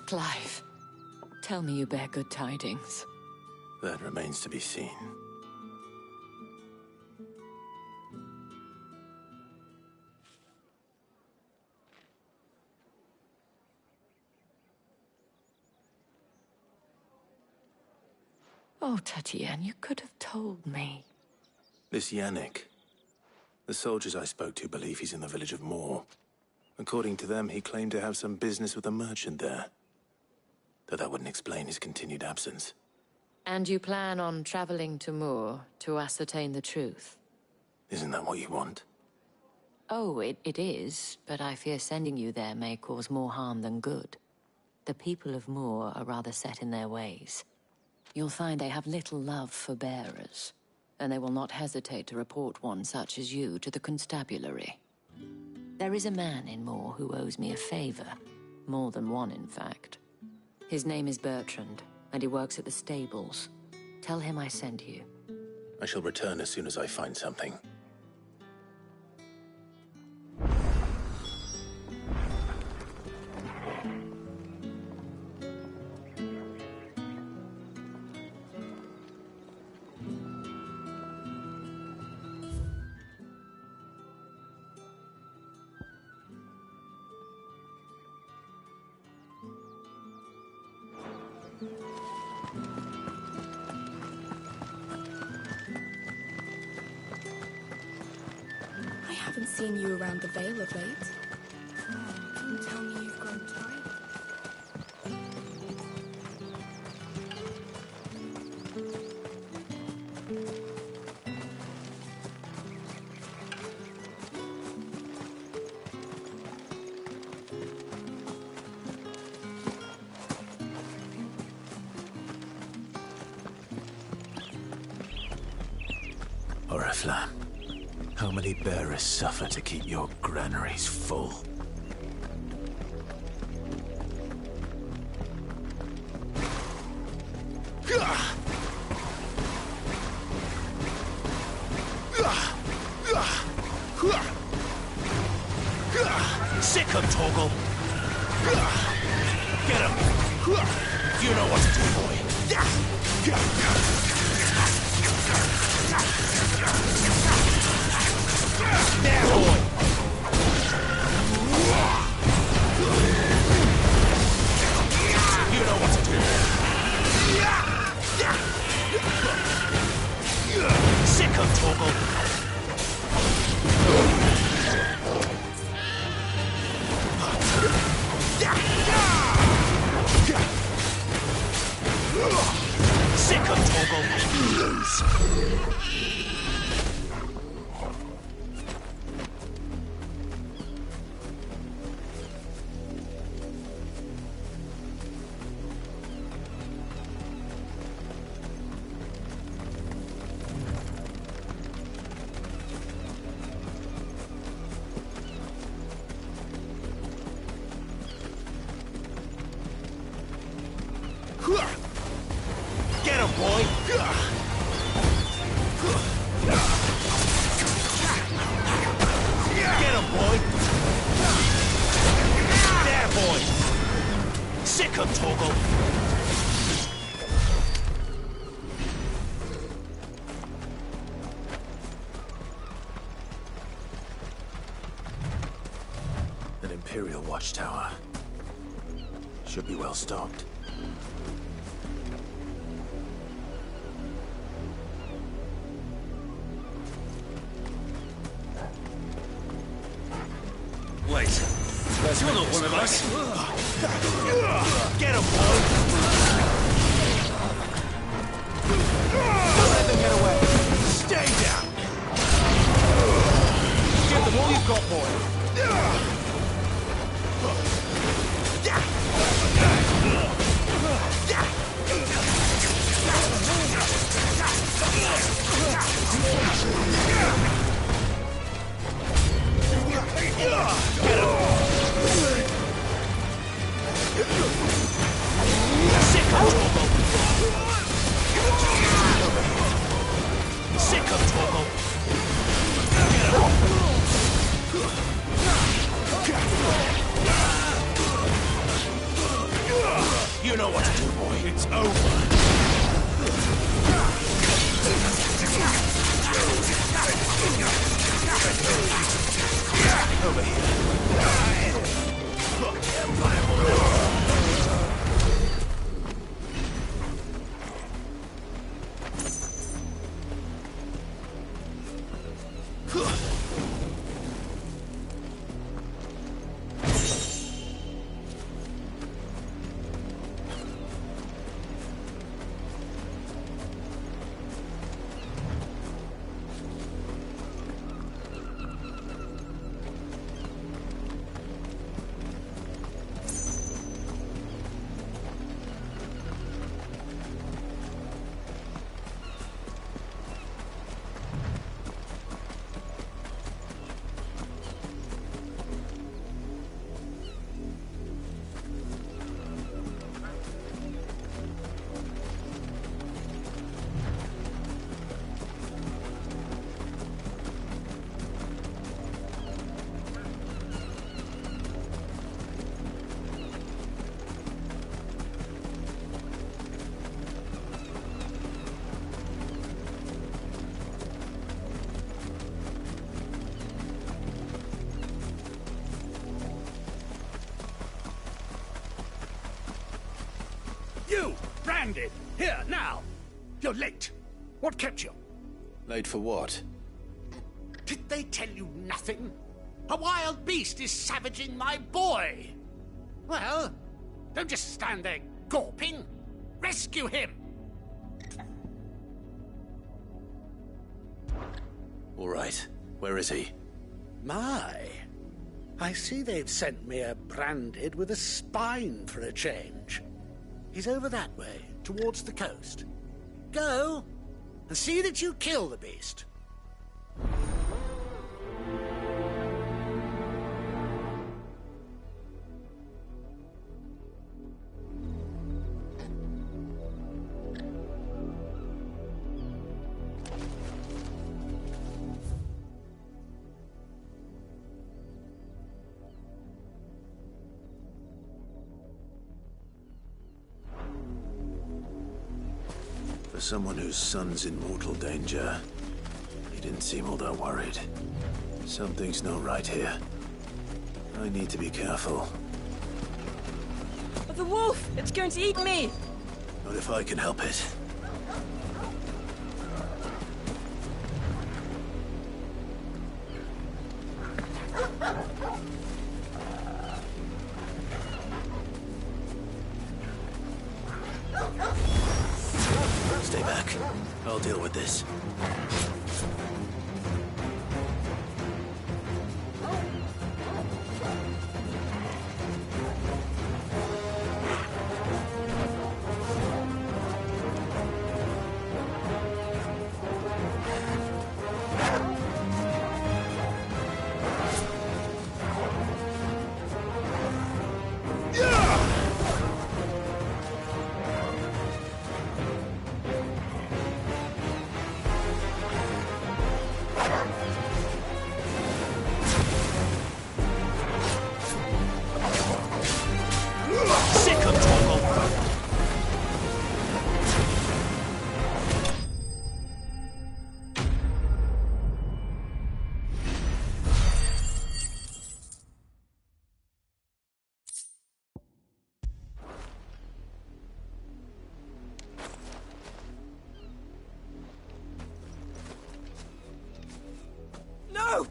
Clive, tell me you bear good tidings. That remains to be seen. Oh, Tatienne, you could have told me. This Yannick. The soldiers I spoke to believe he's in the village of Moor. According to them, he claimed to have some business with a merchant there. Though that wouldn't explain his continued absence. And you plan on traveling to Moor to ascertain the truth? Isn't that what you want? Oh, it is, but I fear sending you there may cause more harm than good. The people of Moor are rather set in their ways. You'll find they have little love for bearers, and they will not hesitate to report one such as you to the constabulary. There is a man in Moore who owes me a favor. More than one, in fact. His name is Bertrand, and he works at the stables. Tell him I sent you. I shall return as soon as I find something. I haven't seen you around the Vale of late. Oh, don't tell me you've grown tired. Oriflamme, how many bearers suffer to keep your granaries full? Sick him, Torgal! Get him! You know what to do, boy! There, boy! You know what to do! Sick him, Torgal! Sick of Torgal! Get him, boy! Get him, boy! There, boy! Sick him, Torgal! An Imperial watchtower. Should be well stocked. Wait, you're not one of us! Get him, boy! Don't let them get away! Stay down! Give them all you've got, boy! Get him! You! Branded! Here, now! You're late. What kept you? Late for what? Did they tell you nothing? A wild beast is savaging my boy! Well, don't just stand there gawping. Rescue him! All right. Where is he? My. I see they've sent me a branded with a spine for a change. He's over that way, towards the coast. Go, and see that you kill the beast. For someone whose son's in mortal danger, he didn't seem all that worried. Something's not right here. I need to be careful. The wolf! It's going to eat me! Not if I can help it. Stay back. I'll deal with this. No!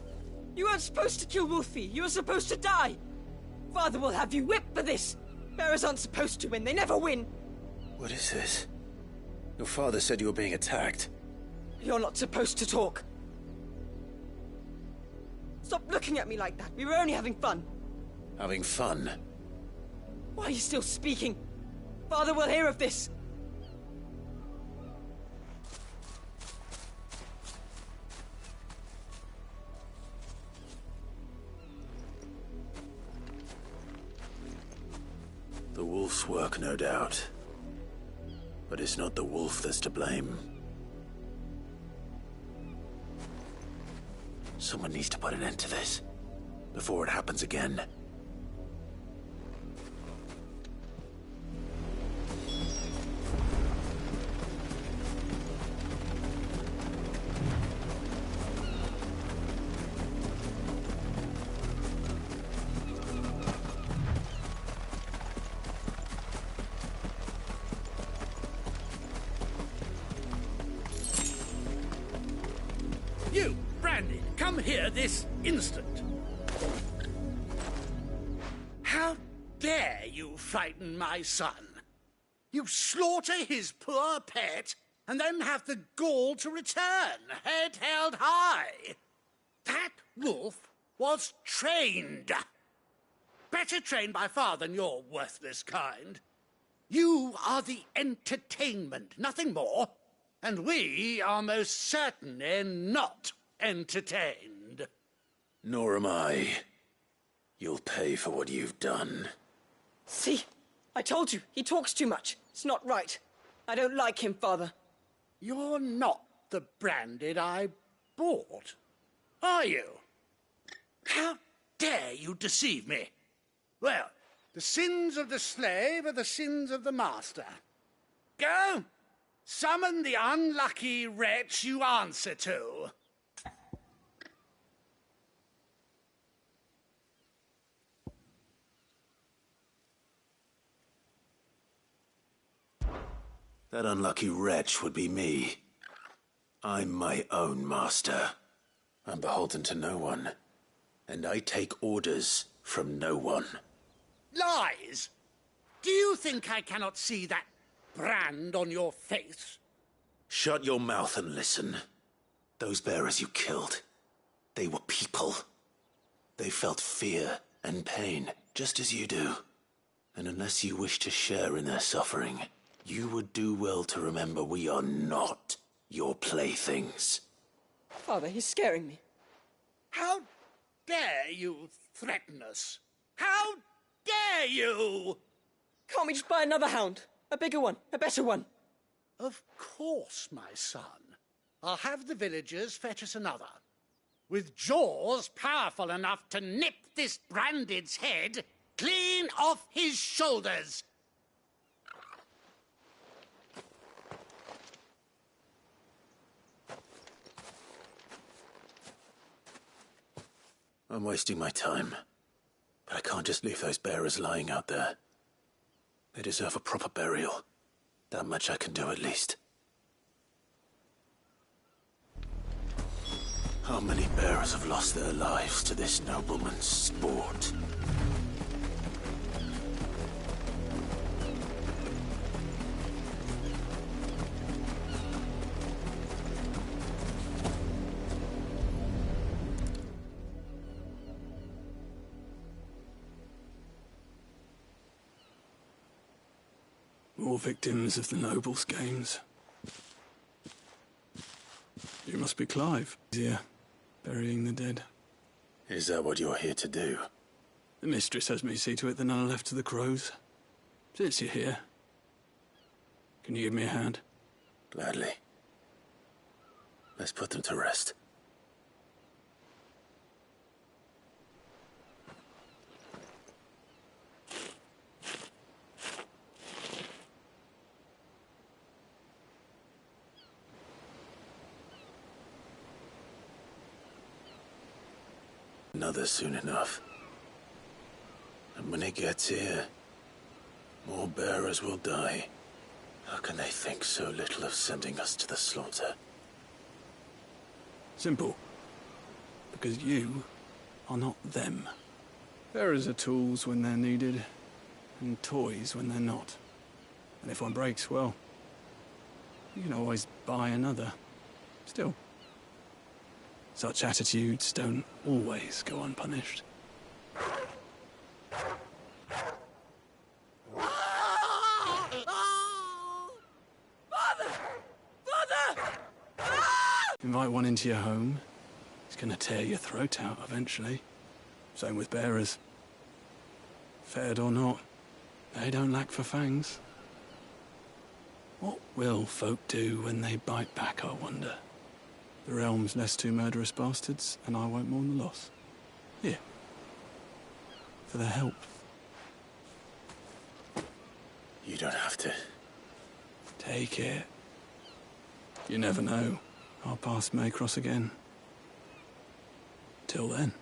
You weren't supposed to kill Wolfie. You were supposed to die. Father will have you whipped for this. Bearers aren't supposed to win. They never win. What is this? Your father said you were being attacked. You're not supposed to talk. Stop looking at me like that. We were only having fun. Having fun? Why are you still speaking? Father will hear of this. The wolf's work, no doubt. But it's not the wolf that's to blame. Someone needs to put an end to this, before it happens again. You, Brandy, come here this instant. How dare you frighten my son? You slaughter his poor pet and then have the gall to return, head held high. That wolf was trained. Better trained by far than your worthless kind. You are the entertainment, nothing more. And we are most certainly not entertained. Nor am I. You'll pay for what you've done. See? I told you, he talks too much. It's not right. I don't like him, Father. You're not the Branded I bought, are you? How dare you deceive me? Well, the sins of the slave are the sins of the master. Go! Summon the unlucky wretch you answer to. That unlucky wretch would be me. I'm my own master. I'm beholden to no one. And I take orders from no one. Lies! Do you think I cannot see that brand on your face? Shut your mouth and listen. Those bearers you killed, they were people. They felt fear and pain, just as you do. And unless you wish to share in their suffering, you would do well to remember we are not your playthings. Father, he's scaring me. How dare you threaten us? How dare you? Can't we just buy another hound? A bigger one, a better one. Of course, my son. I'll have the villagers fetch us another. With jaws powerful enough to nip this Branded's head clean off his shoulders. I'm wasting my time. But I can't just leave those bearers lying out there. They deserve a proper burial. That much I can do at least. How many bearers have lost their lives to this nobleman's sport? More victims of the nobles' games. You must be Clive. Here, burying the dead. Is that what you're here to do? The mistress has me see to it that none are left to the crows. Since you're here, can you give me a hand? Gladly. Let's put them to rest. Another soon enough. And when it gets here, more bearers will die. How can they think so little of sending us to the slaughter? Simple. Because you are not them. Bearers are tools when they're needed, and toys when they're not. And if one breaks, well, you can always buy another. Still, such attitudes don't always go unpunished. Father! Father! Invite one into your home, he's gonna tear your throat out eventually. Same with bearers. Fed or not, they don't lack for fangs. What will folk do when they bite back, I wonder? The realm's less two murderous bastards, and I won't mourn the loss. Here. For their help. You don't have to. Take it. You never know. Our paths may cross again. Till then.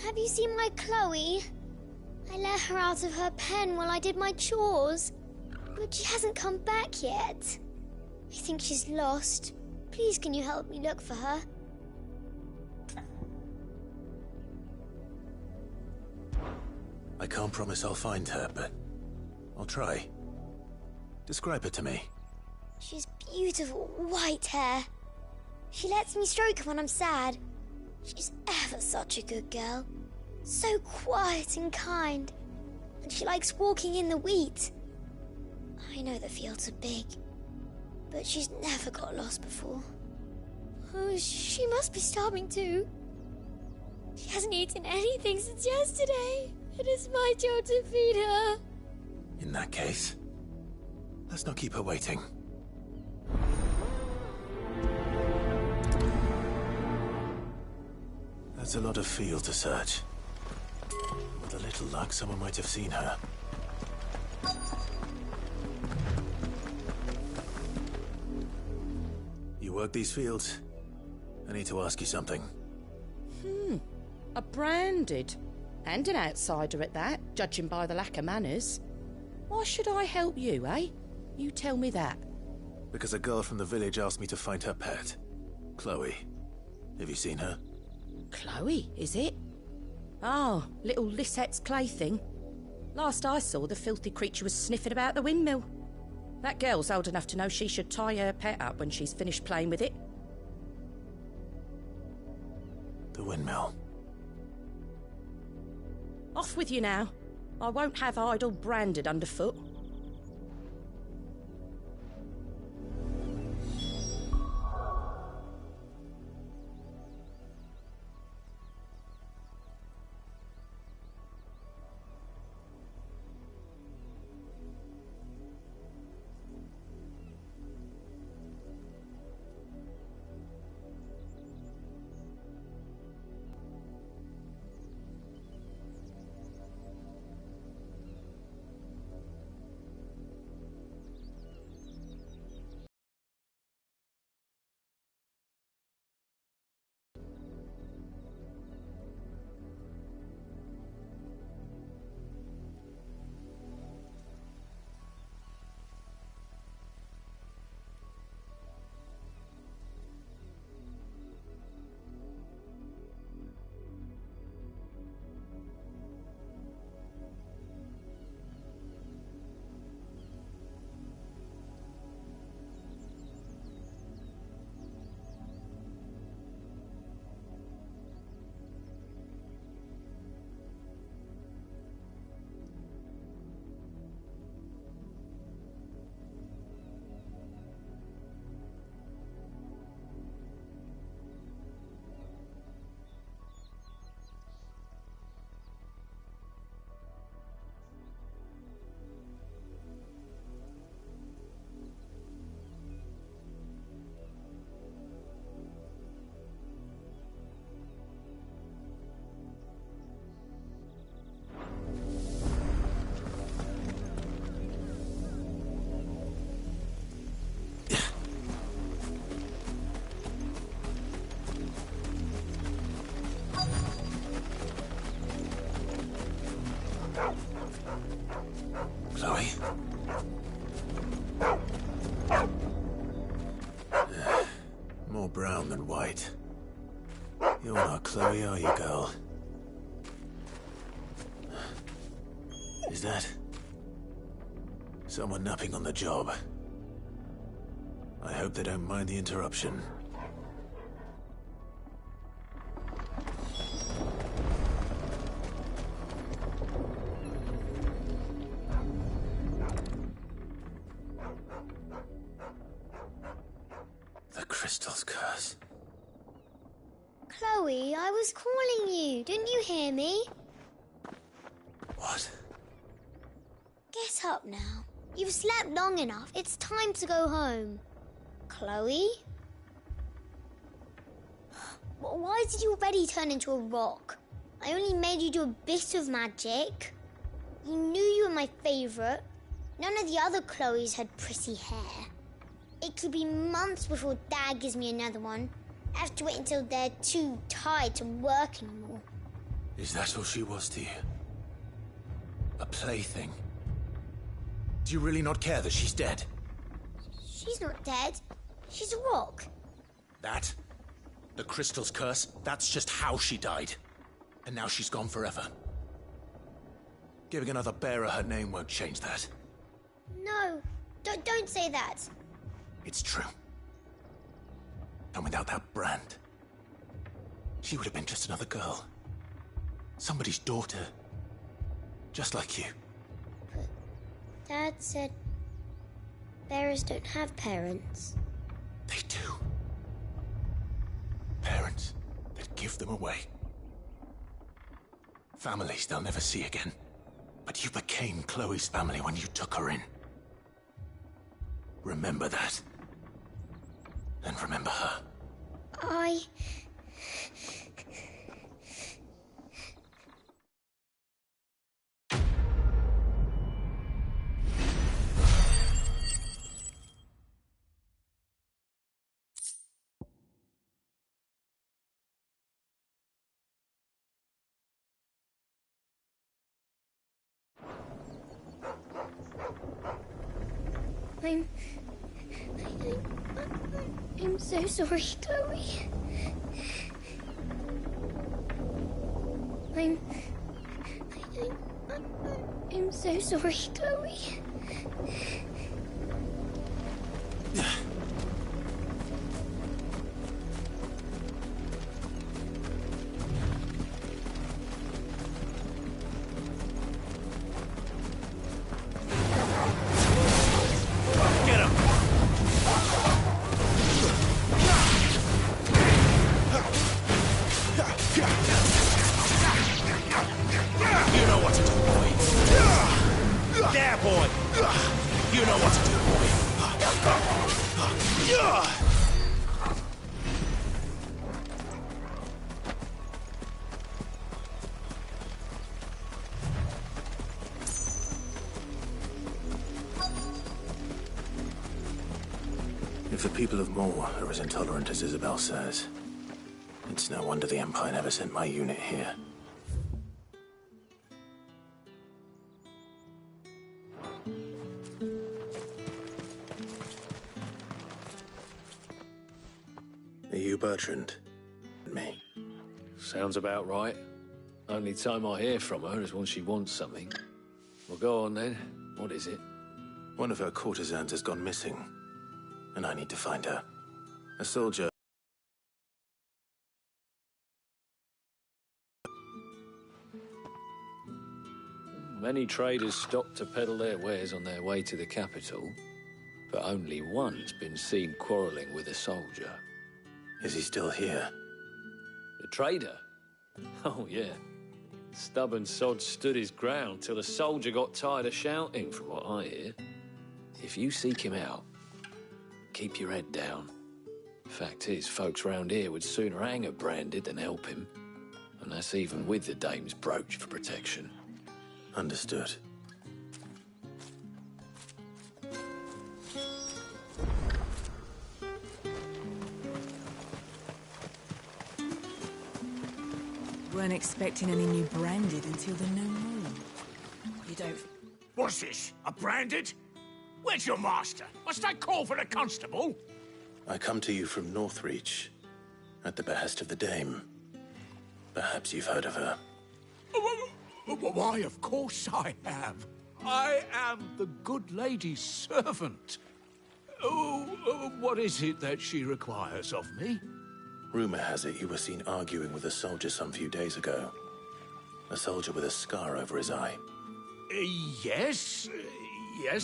Have you seen my Chloe? I let her out of her pen while I did my chores. But she hasn't come back yet. I think she's lost. Please, can you help me look for her? I can't promise I'll find her, but I'll try. Describe her to me. She's beautiful white hair. She lets me stroke her when I'm sad. She's ever such a good girl. So quiet and kind. And she likes walking in the wheat. I know the fields are big, but she's never got lost before. Oh, she must be starving too. She hasn't eaten anything since yesterday. It is my job to feed her. In that case, let's not keep her waiting. That's a lot of field to search. With a little luck, someone might have seen her. You work these fields? I need to ask you something. A branded. And an outsider at that, judging by the lack of manners. Why should I help you, eh? You tell me that. Because a girl from the village asked me to find her pet. Chloe. Have you seen her? Chloe, is it? Oh, little Lisette's plaything. Last I saw, the filthy creature was sniffing about the windmill. That girl's old enough to know she should tie her pet up when she's finished playing with it. The windmill. Off with you now. I won't have idle branded underfoot. Chloe? More brown than white. You're not Chloe, are you, girl? Is that someone napping on the job? I hope they don't mind the interruption. The crystal's curse. Chloe, I was calling you. Didn't you hear me? What? Get up now. You've slept long enough. It's time to go home. Chloe? Why did you already turn into a rock? I only made you do a bit of magic. You knew you were my favourite. None of the other Chloes had pretty hair. It could be months before Dad gives me another one. I have to wait until they're too tired to work anymore. Is that all she was to you? A plaything? Do you really not care that she's dead? She's not dead. She's a rock. That? The crystal's curse? That's just how she died. And now she's gone forever. Giving another bearer her name won't change that. No, don't say that. It's true. And without that brand, she would have been just another girl. Somebody's daughter. Just like you. But Dad said bearers don't have parents. They do. Parents that give them away. Families they'll never see again. But you became Chloe's family when you took her in. Remember that. And remember her. I'm so sorry, Chloe. I'm so sorry, Chloe. If the people of Moor are as intolerant as Isabel says, it's no wonder the Empire never sent my unit here. Are you Bertrand? Me? Sounds about right. Only time I hear from her is when she wants something. Well, go on then. What is it? One of her courtesans has gone missing, and I need to find her. A soldier. Many traders stop to peddle their wares on their way to the capital, but only one's been seen quarrelling with a soldier. Is he still here? The trader? Oh, yeah. Stubborn sod stood his ground till the soldier got tired of shouting, from what I hear. If you seek him out, keep your head down. Fact is, folks round here would sooner hang a branded than help him. And that's even with the dame's brooch for protection. Understood. Weren't expecting any new branded until the new moon. You don't... What's this? A branded? Where's your master? Must I call for the constable? I come to you from Northreach, at the behest of the Dame. Perhaps you've heard of her. Why, of course I have. I am the good lady's servant. What is it that she requires of me? Rumor has it you were seen arguing with a soldier some few days ago. A soldier with a scar over his eye. Yes,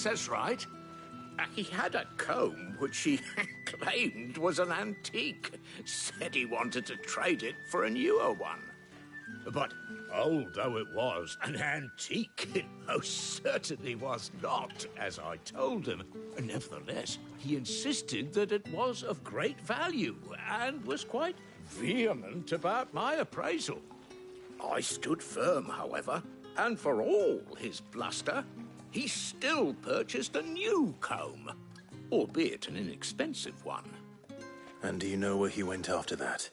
that's right. He had a comb which he claimed was an antique. Said he wanted to trade it for a newer one. But old though it was, an antique it most certainly was not, as I told him. Nevertheless, he insisted that it was of great value and was quite vehement about my appraisal. I stood firm, however, and for all his bluster, he still purchased a new comb, albeit an inexpensive one. And do you know where he went after that?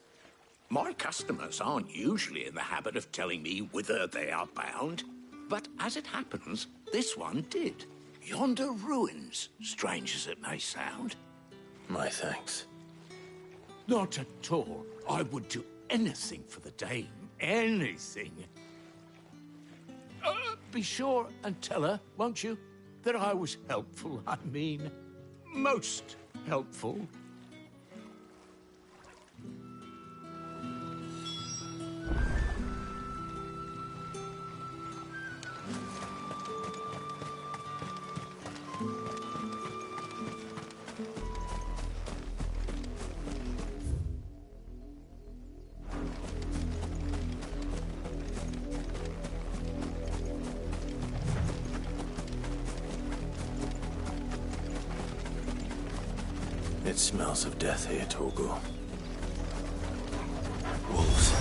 My customers aren't usually in the habit of telling me whither they are bound, but as it happens, this one did. Yonder ruins, strange as it may sound. My thanks. Not at all. I would do anything for the dame. Anything. Be sure and tell her, won't you, that I was helpful. I mean, most helpful. It smells of death here, Torgor. Wolves.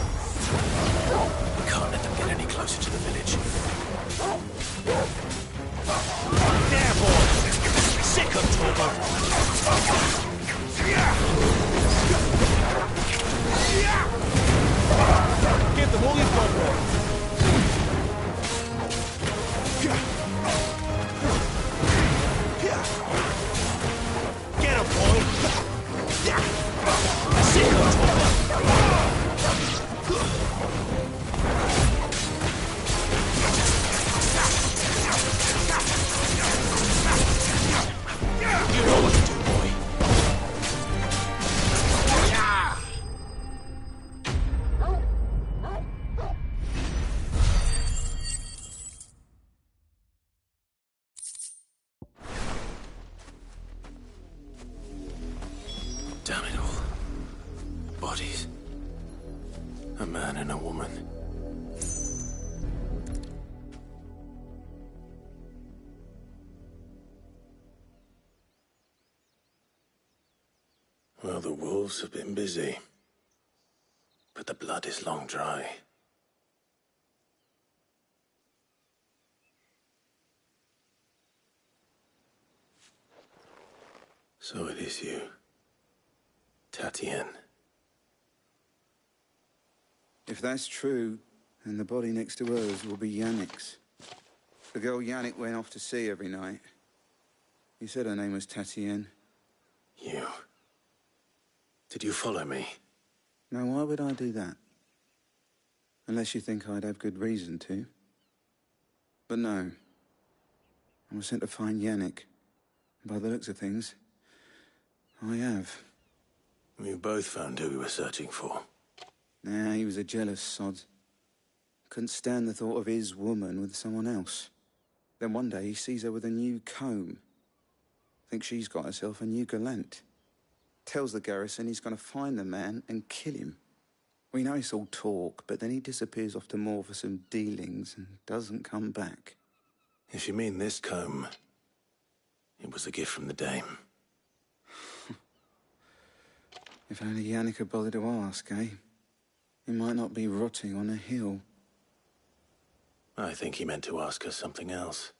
We can't let them get any closer to the village. There, boys! Sick of Torgor! Give them all you've got, boy! Get him, boy! Sick of Torgor! You know what to do, boy. Damn it all. Bodies. A man and a woman. Well, the wolves have been busy. But the blood is long dry. So it is you, Tatien. If that's true, then the body next to hers will be Yannick's. The girl Yannick went off to sea every night. You said her name was Tatien. You. Did you follow me? Now, why would I do that? Unless you think I'd have good reason to. But no. I was sent to find Yannick. By the looks of things, I have. We both found who we were searching for. Nah, he was a jealous sod. Couldn't stand the thought of his woman with someone else. Then one day he sees her with a new comb. Thinks she's got herself a new gallant. Tells the garrison he's going to find the man and kill him. We know it's all talk, but then he disappears off to Moor for some dealings and doesn't come back. If you mean this comb, it was a gift from the dame. If only Yannick had bothered to ask, eh? He might not be rotting on a hill. I think he meant to ask us something else.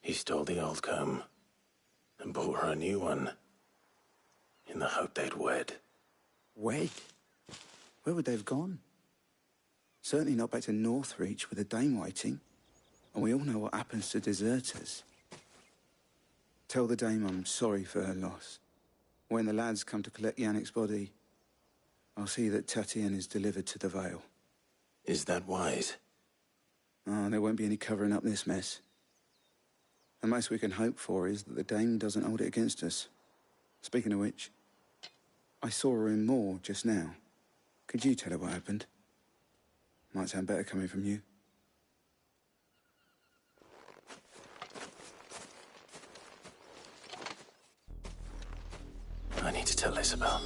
He stole the old comb and bought her a new one in the hope they'd wed. Wed? Where would they have gone? Certainly not back to Northreach with a dame waiting. And we all know what happens to deserters. Tell the dame I'm sorry for her loss. When the lads come to collect Yannick's body, I'll see that Tatien is delivered to the Vale. Is that wise? Oh, there won't be any covering up this mess. The most we can hope for is that the dame doesn't hold it against us. Speaking of which, I saw her in Moor just now. Could you tell her what happened? Might sound better coming from you. I need to tell Isabel.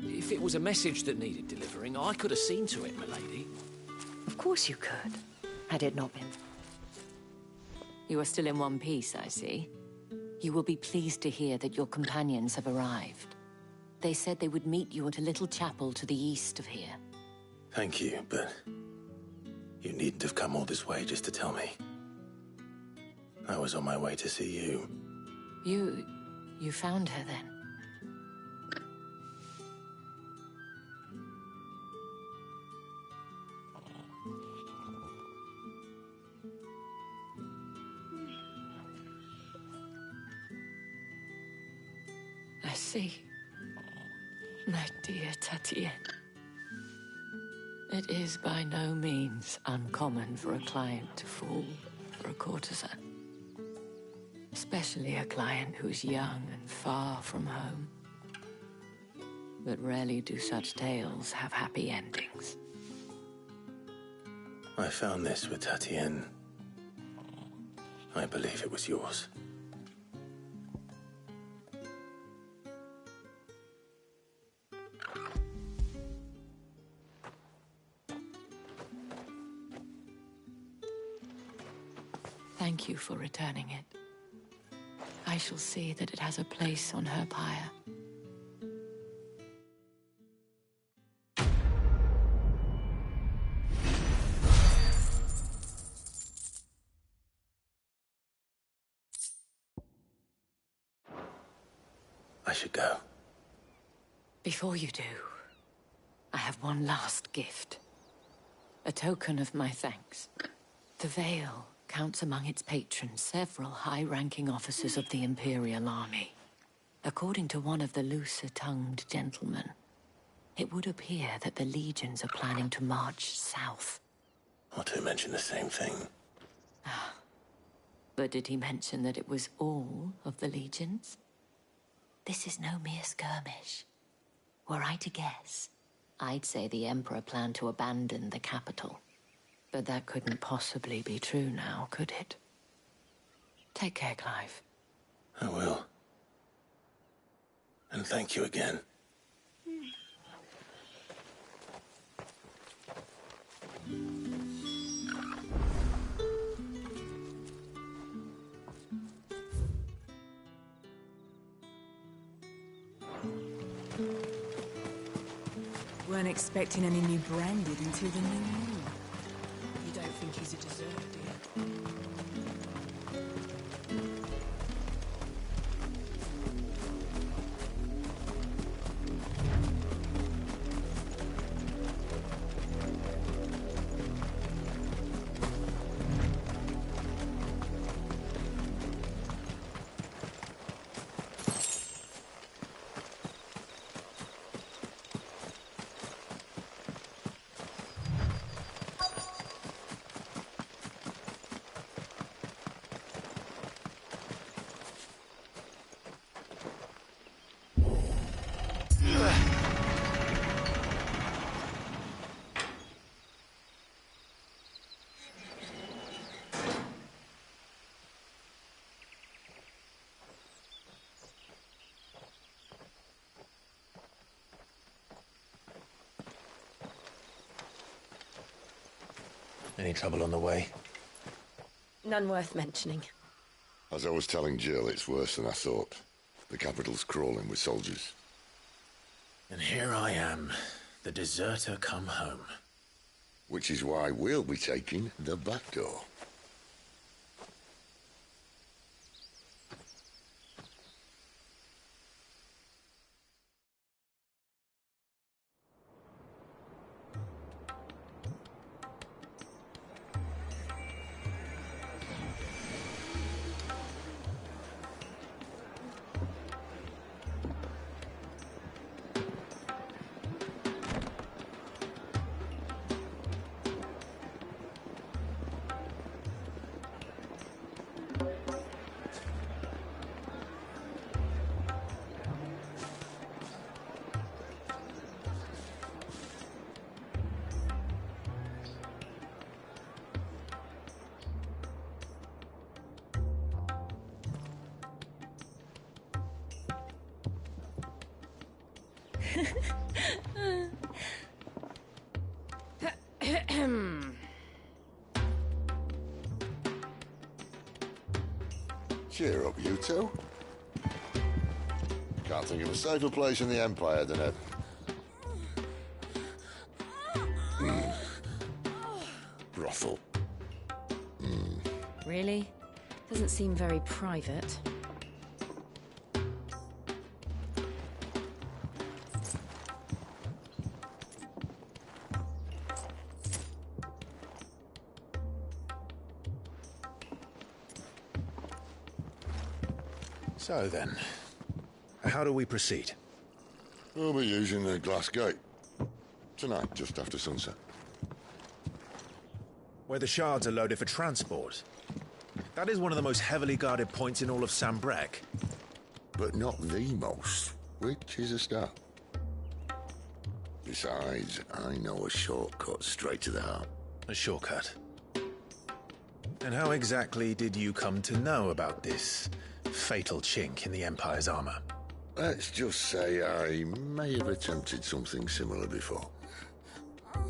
If it was a message that needed delivering, I could have seen to it, milady. Of course you could, had it not been. You are still in one piece, I see. You will be pleased to hear that your companions have arrived. They said they would meet you at a little chapel to the east of here. Thank you, but you needn't have come all this way just to tell me. I was on my way to see you. You found her then? see. My dear Tatienne. It is by no means uncommon for a client to fall for a courtesan. Especially a client who's young and far from home. But rarely do such tales have happy endings. I found this with Tatienne. I believe it was yours. Thank you for returning it. I shall see that it has a place on her pyre. I should go. Before you do, I have one last gift. A token of my thanks. The Vale counts among its patrons several high-ranking officers of the Imperial Army. According to one of the looser-tongued gentlemen, it would appear that the legions are planning to march south. Or to mention the same thing. But did he mention that it was all of the legions? This is no mere skirmish. Were I to guess, I'd say the Emperor planned to abandon the capital. But that couldn't possibly be true now, could it? Take care, Clive. I will. And thank you again. Weren't expecting any new branded until the new moon. You don't think he's a deserter, do you? Any trouble on the way? None worth mentioning. As I was telling Jill, it's worse than I thought. The capital's crawling with soldiers. And here I am, the deserter come home. Which is why we'll be taking the back door. Cheer up, you two. Can't think of a safer place in the Empire than a... brothel. Really? Doesn't seem very private. So then, How do we proceed? We'll be using the glass gate. Tonight, just after sunset. Where the shards are loaded for transport. That is one of the most heavily guarded points in all of Sambrec. But not the most, which is a start. Besides, I know a shortcut straight to the heart. A shortcut? And how exactly did you come to know about this fatal chink in the Empire's armor? Let's just say I may have attempted something similar before.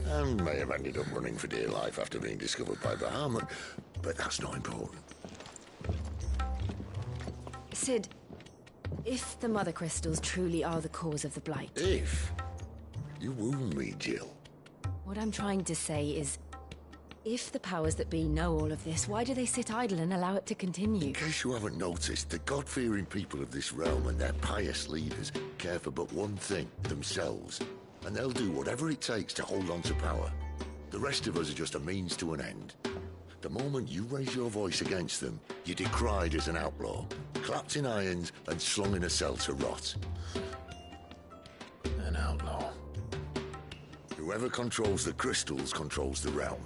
And may have ended up running for dear life after being discovered by Bahamut, but that's not important. Sid, if the Mother Crystals truly are the cause of the Blight... If? You wound me, Jill. What I'm trying to say is, if the powers that be know all of this, why do they sit idle and allow it to continue? In case you haven't noticed, the God-fearing people of this realm and their pious leaders care for but one thing, themselves. And they'll do whatever it takes to hold on to power. The rest of us are just a means to an end. The moment you raise your voice against them, you're decried as an outlaw, clapped in irons and slung in a cell to rot. An outlaw. Whoever controls the crystals controls the realm.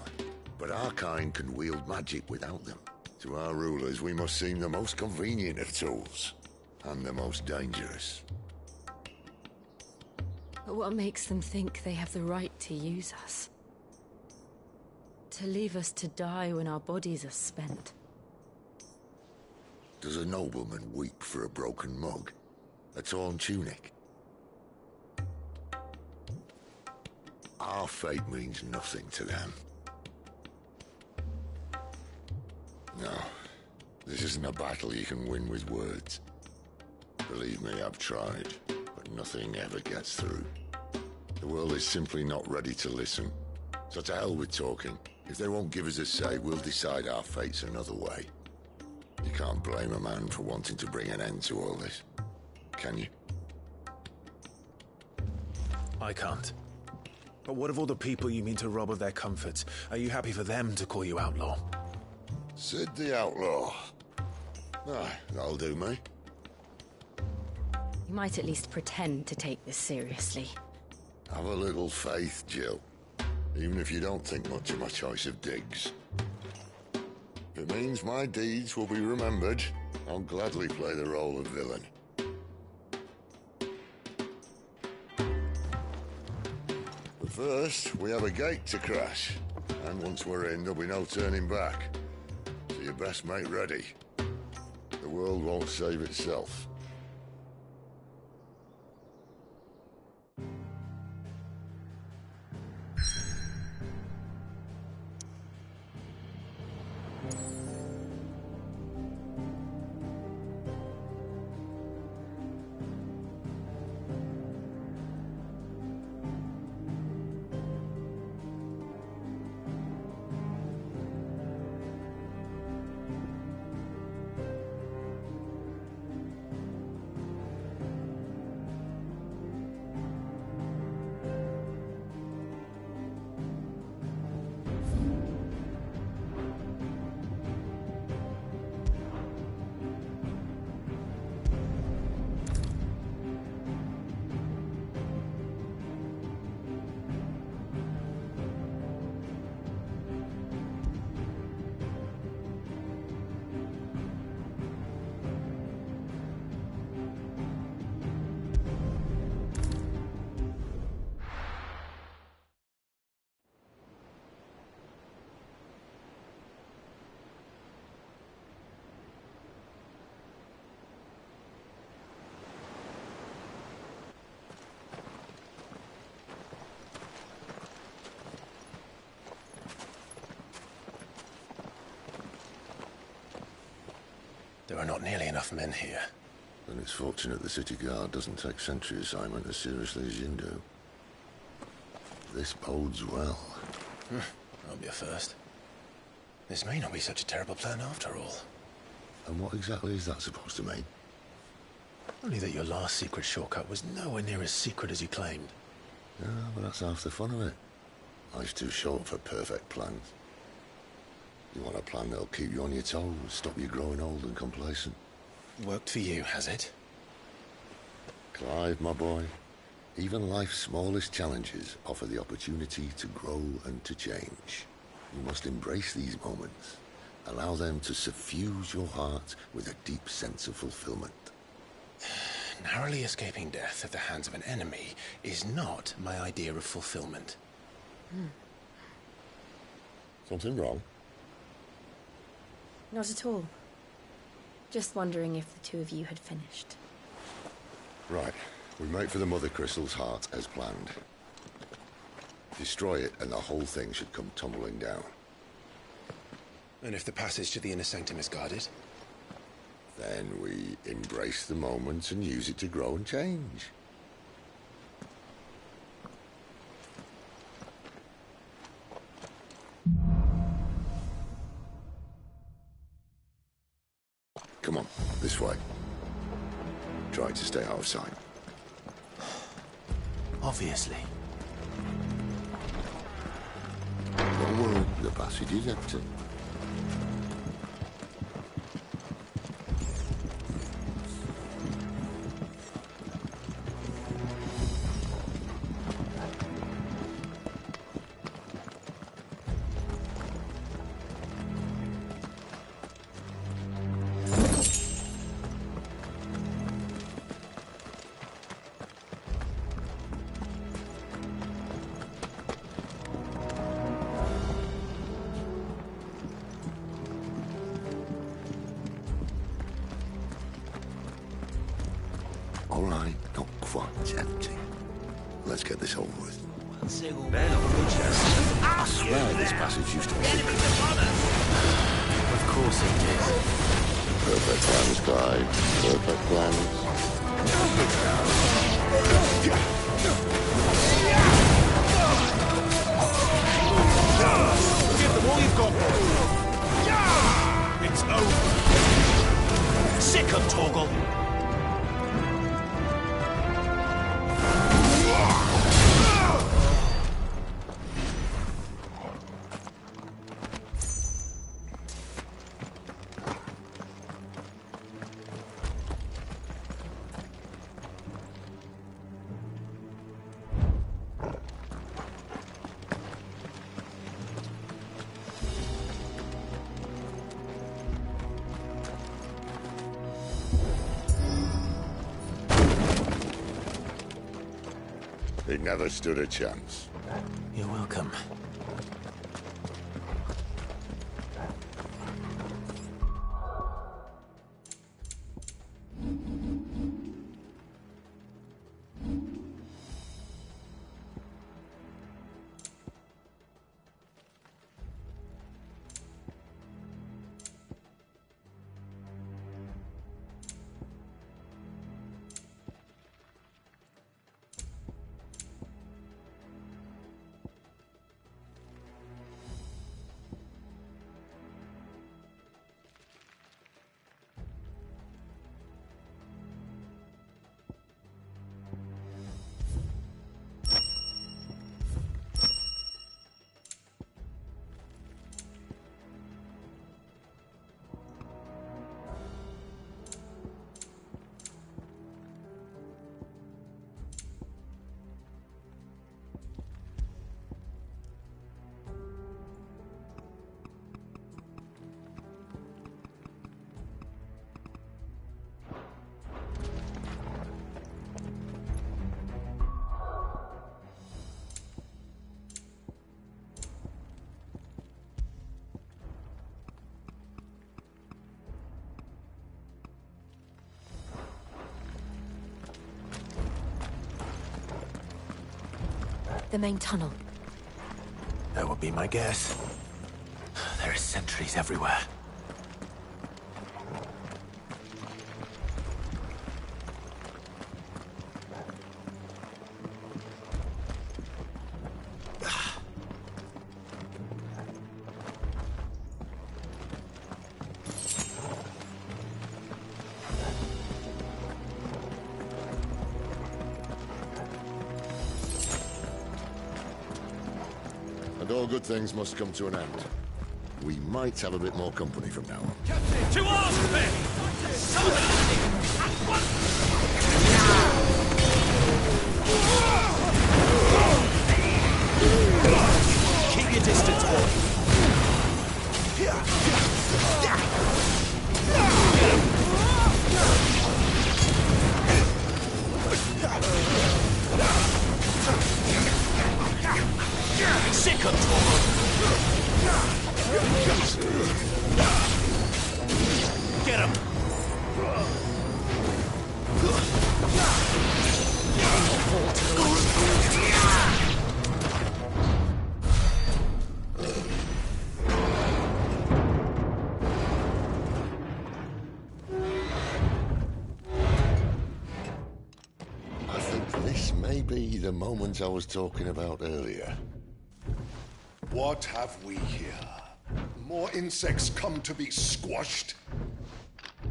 But our kind can wield magic without them. To our rulers, we must seem the most convenient of tools. And the most dangerous. But what makes them think they have the right to use us? To leave us to die when our bodies are spent? Does a nobleman weep for a broken mug? A torn tunic? Our fate means nothing to them. No, this isn't a battle you can win with words. Believe me, I've tried, but nothing ever gets through. The world is simply not ready to listen. So to hell with talking. If they won't give us a say, we'll decide our fates another way. You can't blame a man for wanting to bring an end to all this, can you? I can't. But what of all the people you mean to rob of their comforts? Are you happy for them to call you outlaw? Sid the Outlaw. Aye, that'll do me. You might at least pretend to take this seriously. Have a little faith, Jill. Even if you don't think much of my choice of digs. If it means my deeds will be remembered, I'll gladly play the role of villain. But first, we have a gate to crash. And once we're in, there'll be no turning back. So you best make ready. The world won't save itself. There are not nearly enough men here. Then it's fortunate the city guard doesn't take sentry assignment as seriously as you do. This bodes well. That'll be a first. This may not be such a terrible plan after all. And what exactly is that supposed to mean? Only that your last secret shortcut was nowhere near as secret as you claimed. Yeah, but that's half the fun of it. Life's too short for perfect plans. You want a plan that'll keep you on your toes, stop you growing old and complacent. Worked for you, has it? Clive, my boy, even life's smallest challenges offer the opportunity to grow and to change. You must embrace these moments. Allow them to suffuse your heart with a deep sense of fulfillment. Narrowly escaping death at the hands of an enemy is not my idea of fulfillment. Something wrong? Not at all. Just wondering if the two of you had finished. Right. We make for the Mother Crystal's heart as planned. Destroy it and the whole thing should come tumbling down. And if the passage to the inner sanctum is guarded? Then we embrace the moment and use it to grow and change. Come on, this way. Try to stay out of sight. Obviously. Don't worry, the passage is empty. All right, not quite empty. Let's get this over with. I swear this passage used to be. Of course it did. Perfect plans, Clive. Perfect plans. Give them all you've got. It's over. Sick of Torgal. He never stood a chance. You're welcome. The main tunnel. That would be my guess. There are sentries everywhere. And all good things must come to an end. We might have a bit more company from now on. Captain, to arms, men! Summon at once! Sick of Get him! I think this may be the moment I was talking about earlier. What have we here? More insects come to be squashed?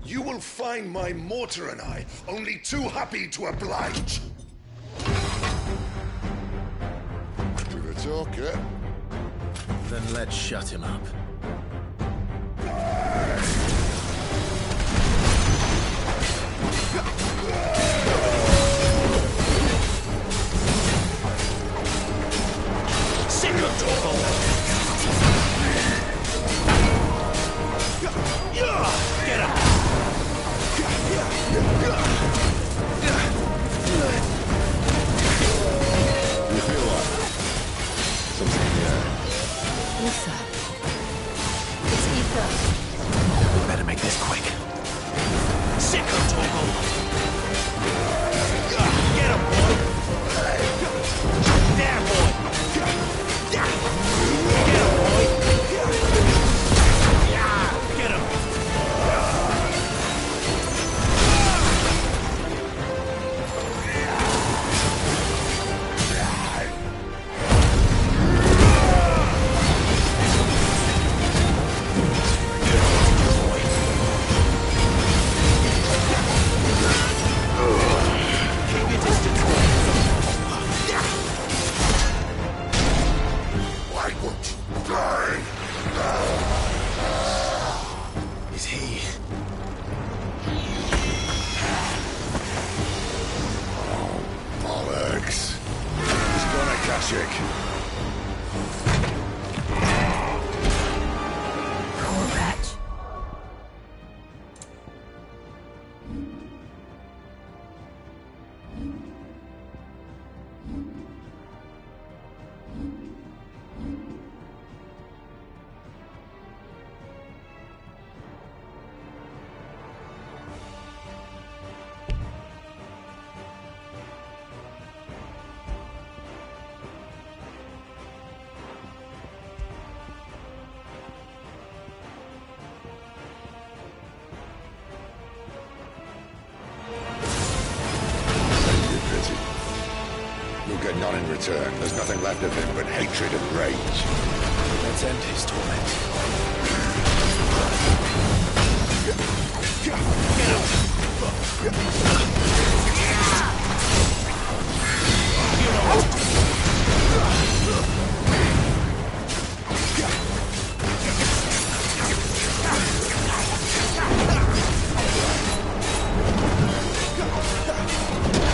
You will find my mortar and I only too happy to oblige. With a talker. Then let's shut him up. Sick of trouble! Get him! You feel like something Ether. It's ether. We better make this quick. Sick of trouble! Get him, boy! There, boy! Get him, boy! Get him! Is he? bollocks. He's gonna catch it. Poor wretch. You'll get none in return. There's nothing left of him but hatred and rage. Let's end his torment.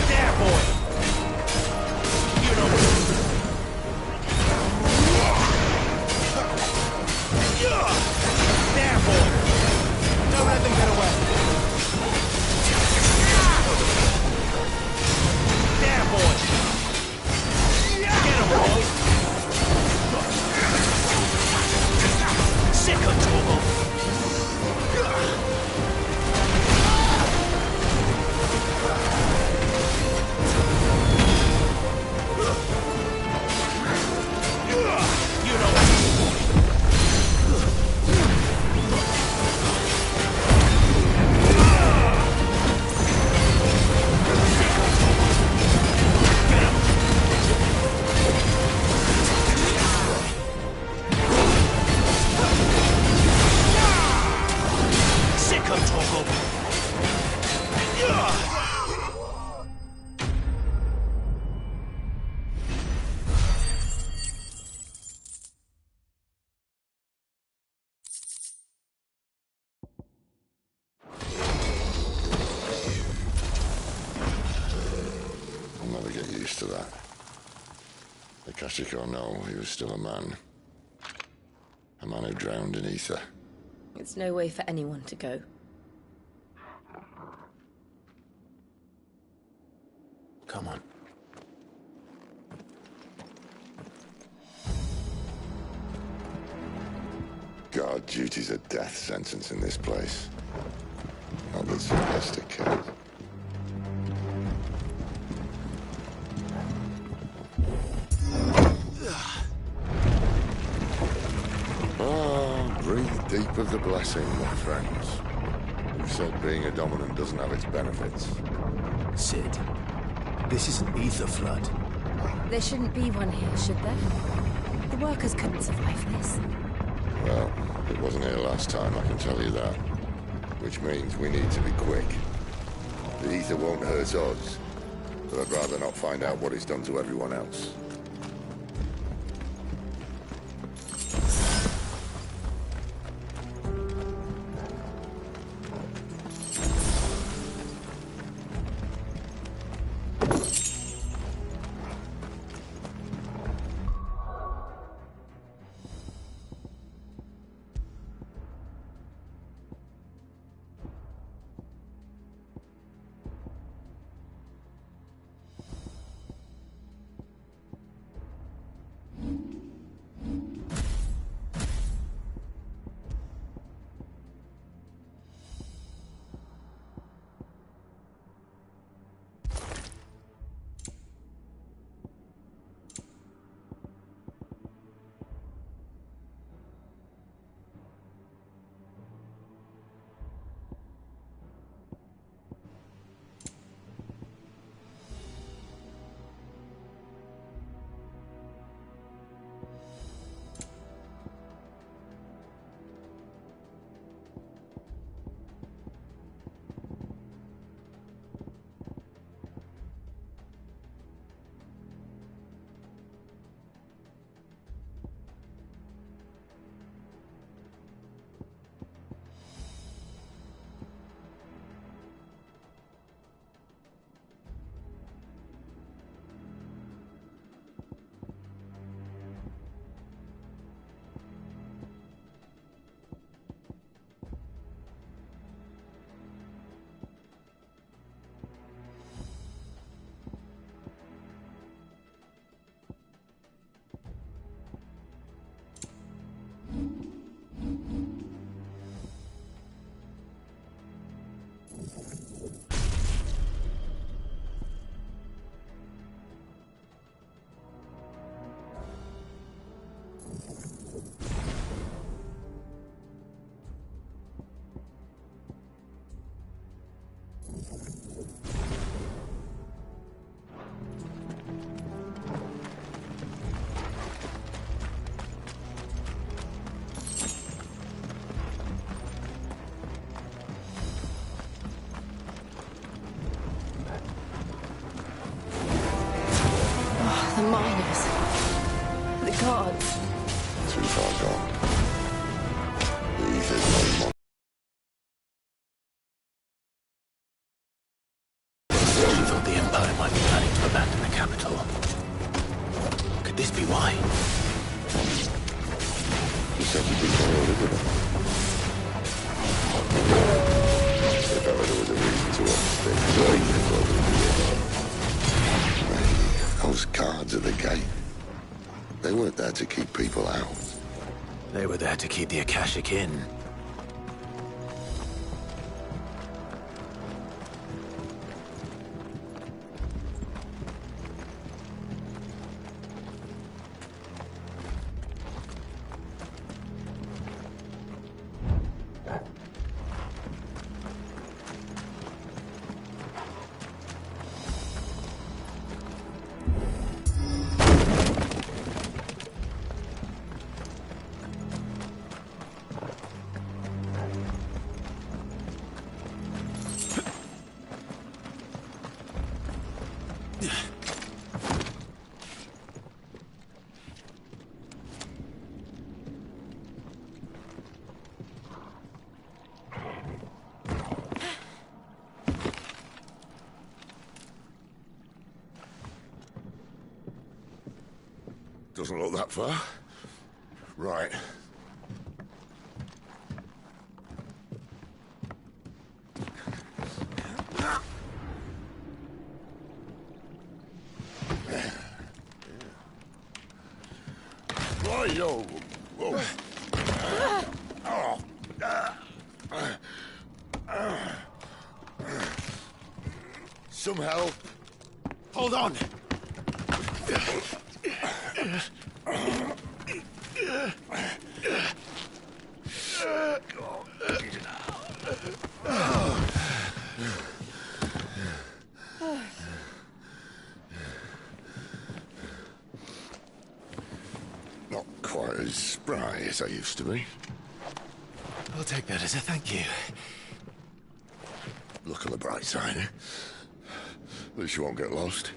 There, boy! You know there, boy! Don't let them get away! There, boy! Get him, boy! Sick of trouble! You know sick of trouble! I'll never get used to that. Akashic or no, he was still a man. A man who drowned in ether. It's no way for anyone to go. Come on. Guard duty's a death sentence in this place. Not that Sylvester cares. Breathe deep of the blessing, my friends. Who said being a dominant doesn't have its benefits? Sid, this is an ether flood. There shouldn't be one here, should there? The workers couldn't survive this. Well, it wasn't here last time, I can tell you that. Which means we need to be quick. The ether won't hurt us, but I'd rather not find out what it's done to everyone else. The miners. The guards. Too far gone. The ether's no more. You thought the Empire might be planning to abandon the capital. Could this be why? You said you'd be more liberal. If ever there was a reason to upstick, those guards at the gate. They weren't there to keep people out. They were there to keep the Akashic in. Doesn't look that far. Right. Yo. Whoa. Some help. Hold on. Not quite as spry as I used to be. I'll take that as a thank you. Look on the bright side, eh? At least you won't get lost.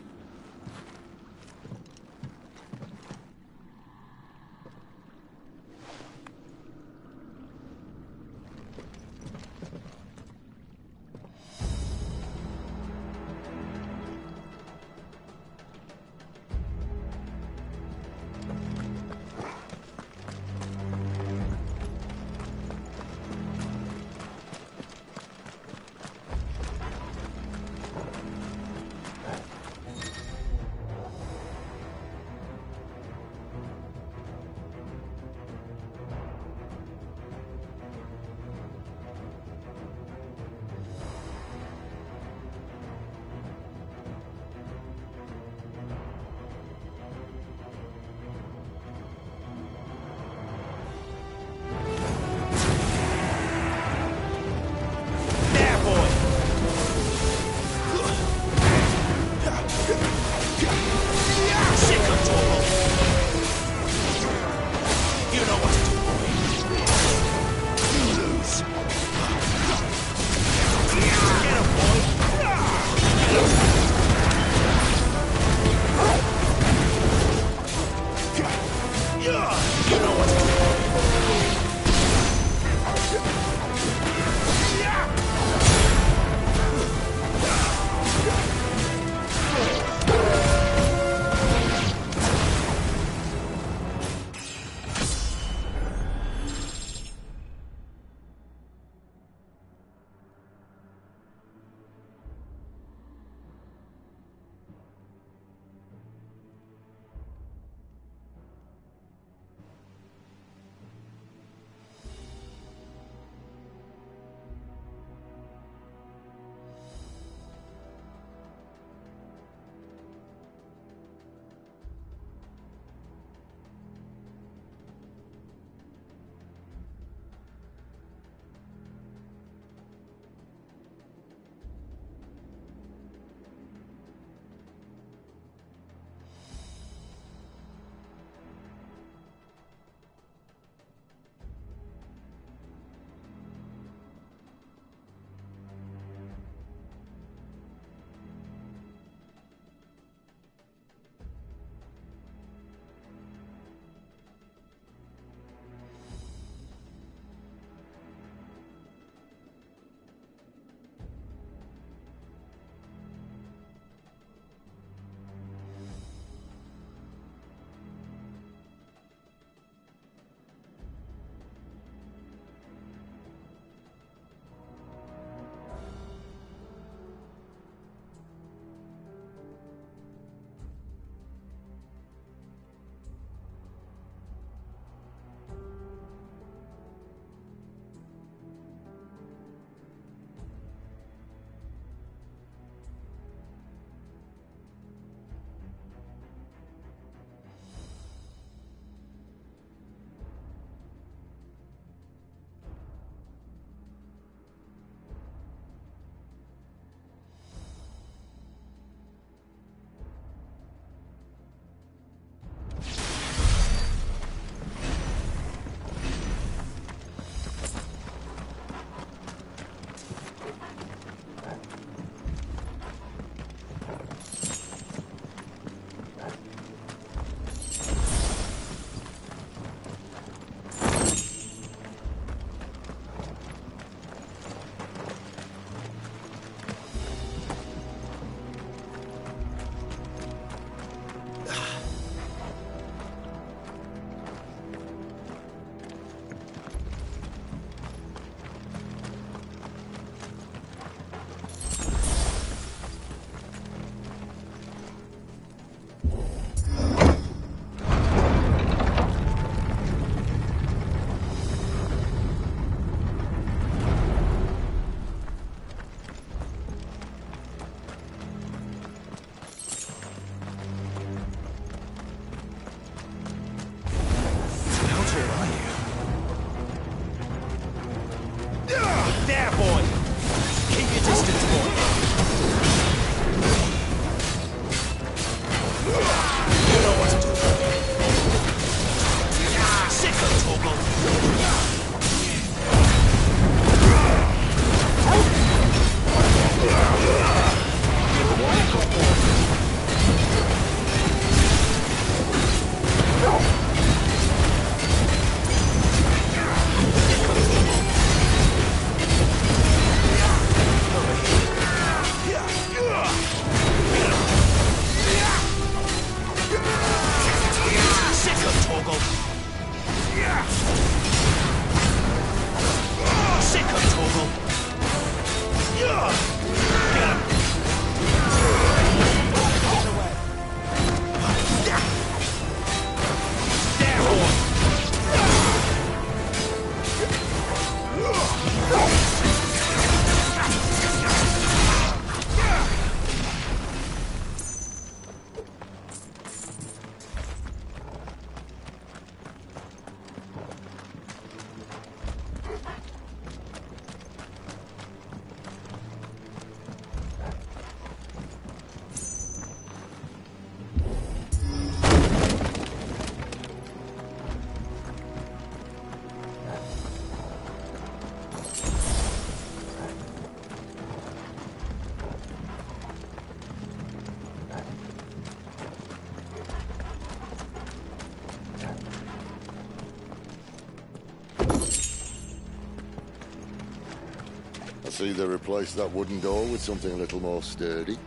Let's either replace that wooden door with something a little more sturdy.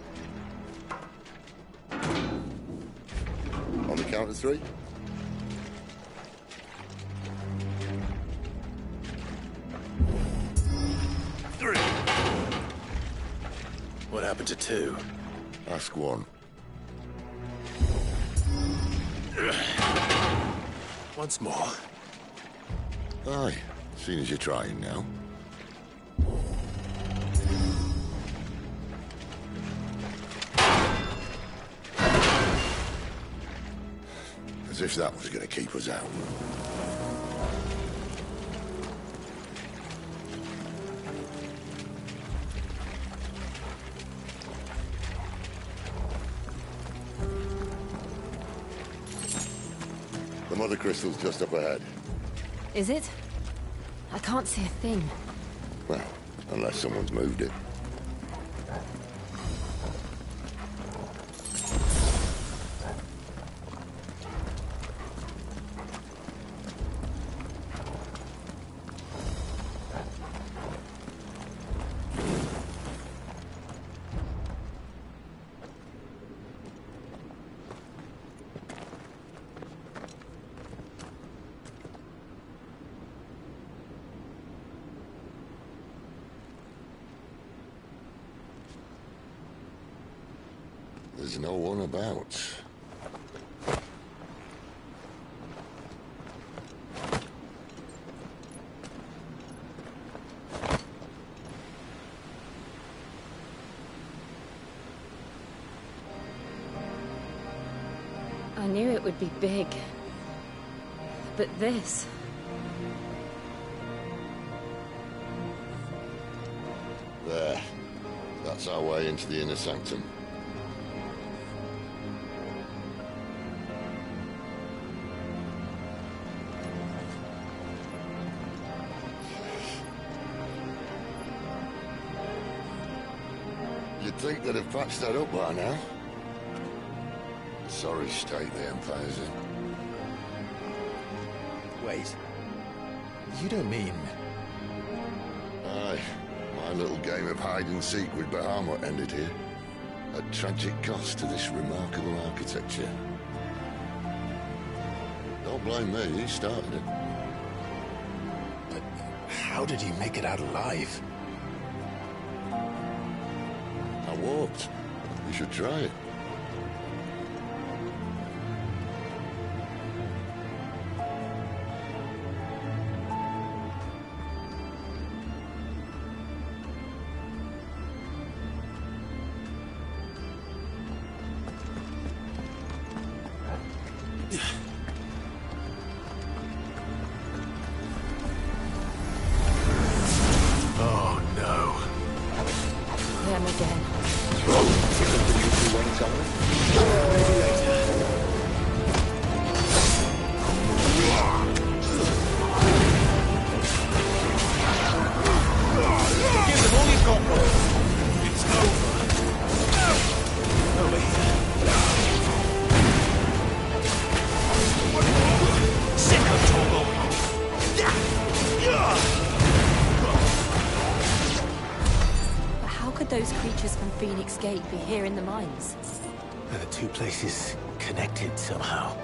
On the count of 3. 3. What happened to 2? Ask 1. Once more. Aye, seeing as you're trying now. As if that was going to keep us out. The mother crystal's just up ahead. Is it? I can't see a thing. Well, unless someone's moved it. There's no one about. I knew it would be big. But this... There. That's our way into the inner sanctum. You'd think they'd have patched that up by now. Sorry state the Empire's in. Wait. You don't mean... Aye. My little game of hide-and-seek with Bahamut ended here. At tragic cost to this remarkable architecture. Don't blame me, he started it. But how did he make it out alive? I walked. You should try it. Oh no. Them again. Maybe later. Give them all you've got, bro. It's over. Over here. Sick of Toggle. But how could those creatures from Phoenix Gate be here in the mines? Are the two places connected somehow?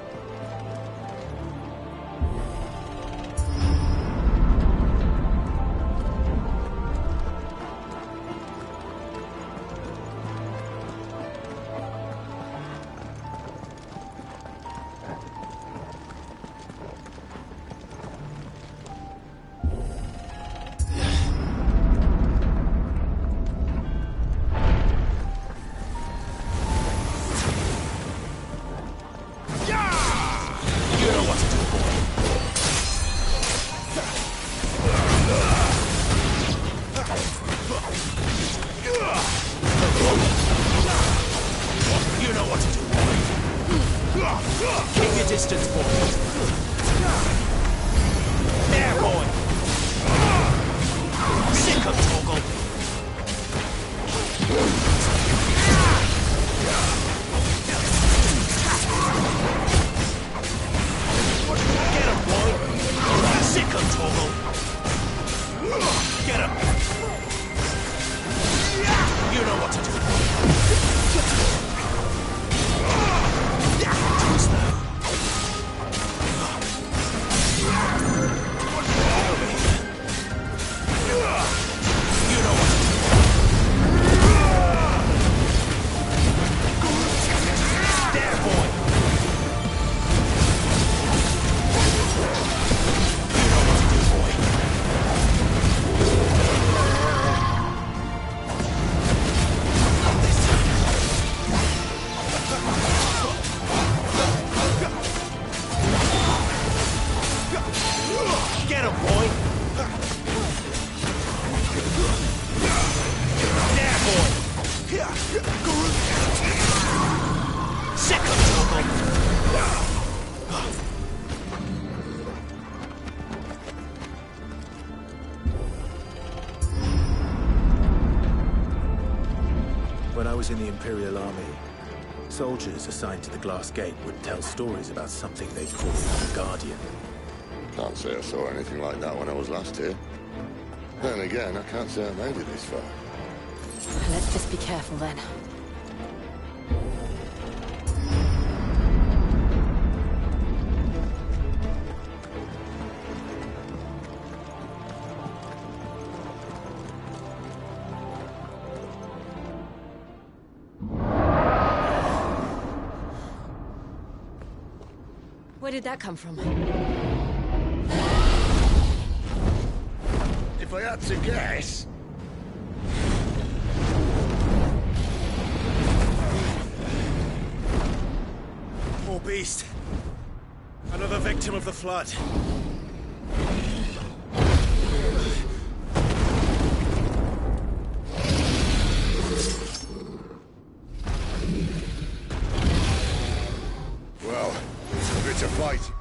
You know what to do, boy. Keep your distance, boy. There, boy. Sick of Toggle. Get him, boy. Sick of Toggle. Get him. When I was in the Imperial Army, soldiers assigned to the Glass Gate would tell stories about something they called the Guardian. Can't say I saw anything like that when I was last here. Then again, I can't say I made it this far. Let's just be careful then. Where did that come from? If I had to guess... Poor beast. Another victim of the flood. Well, a bit of fight.